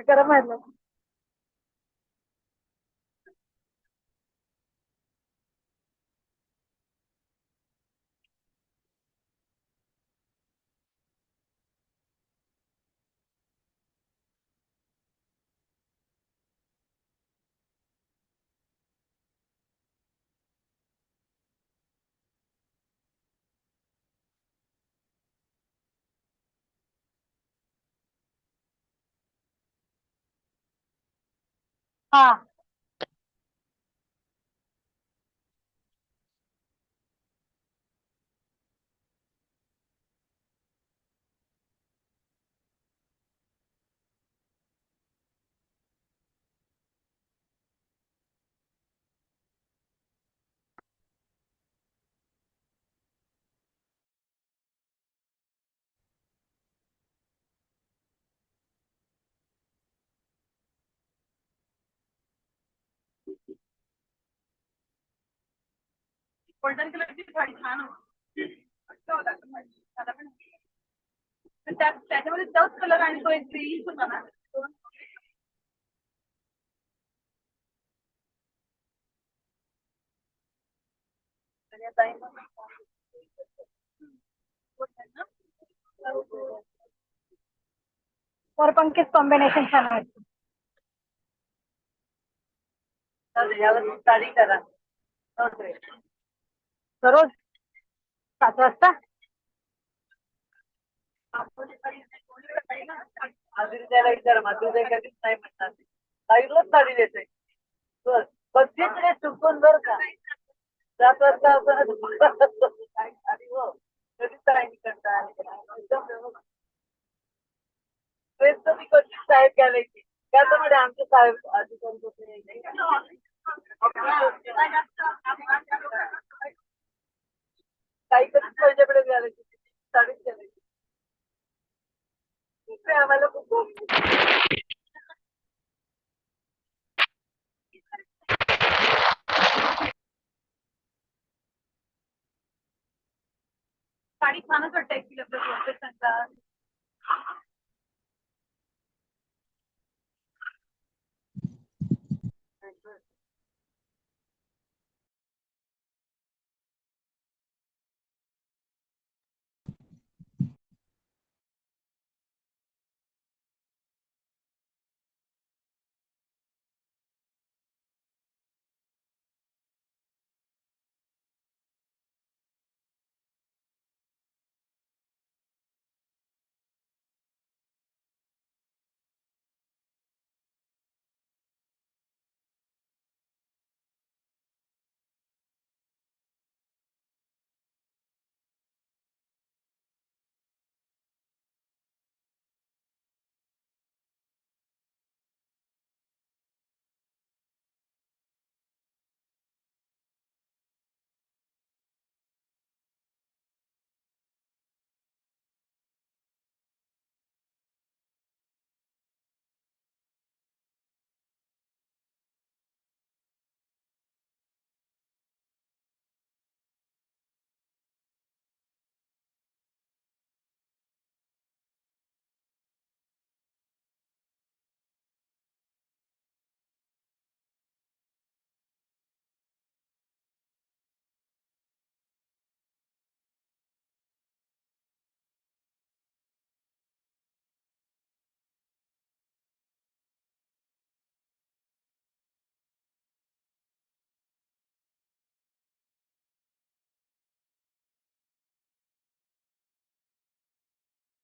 करा मारलं. हा. गोल्डन कलरची साडी छान होती. त्याच्यामध्ये तोच कलर आणि तो एक ग्रीन होता ना. आणि आता आहे ना, पंकज कॉम्बिनेशन छान वाटतं. यावर स्टडी करा दररोज 7 वाजता. माधुरीला विचार, माधुरी कधीच नाही म्हणतात, काही रोज साडी देते. बघित रे चुकून बर का, 7 वाजता आणि हो कधीच नाही करता एकदम व्यवस्थित. ड्रेस तर मी कधी साहेब घालायची त्याच्यामध्ये आमचे साहेब अधिकारी होते. काही कधीच माझ्याकडे घालायची साडीच घालायची. आम्हाला खूप साडी छानच वाटते ऍक्च्युली आपल्या प्रोफेशनला.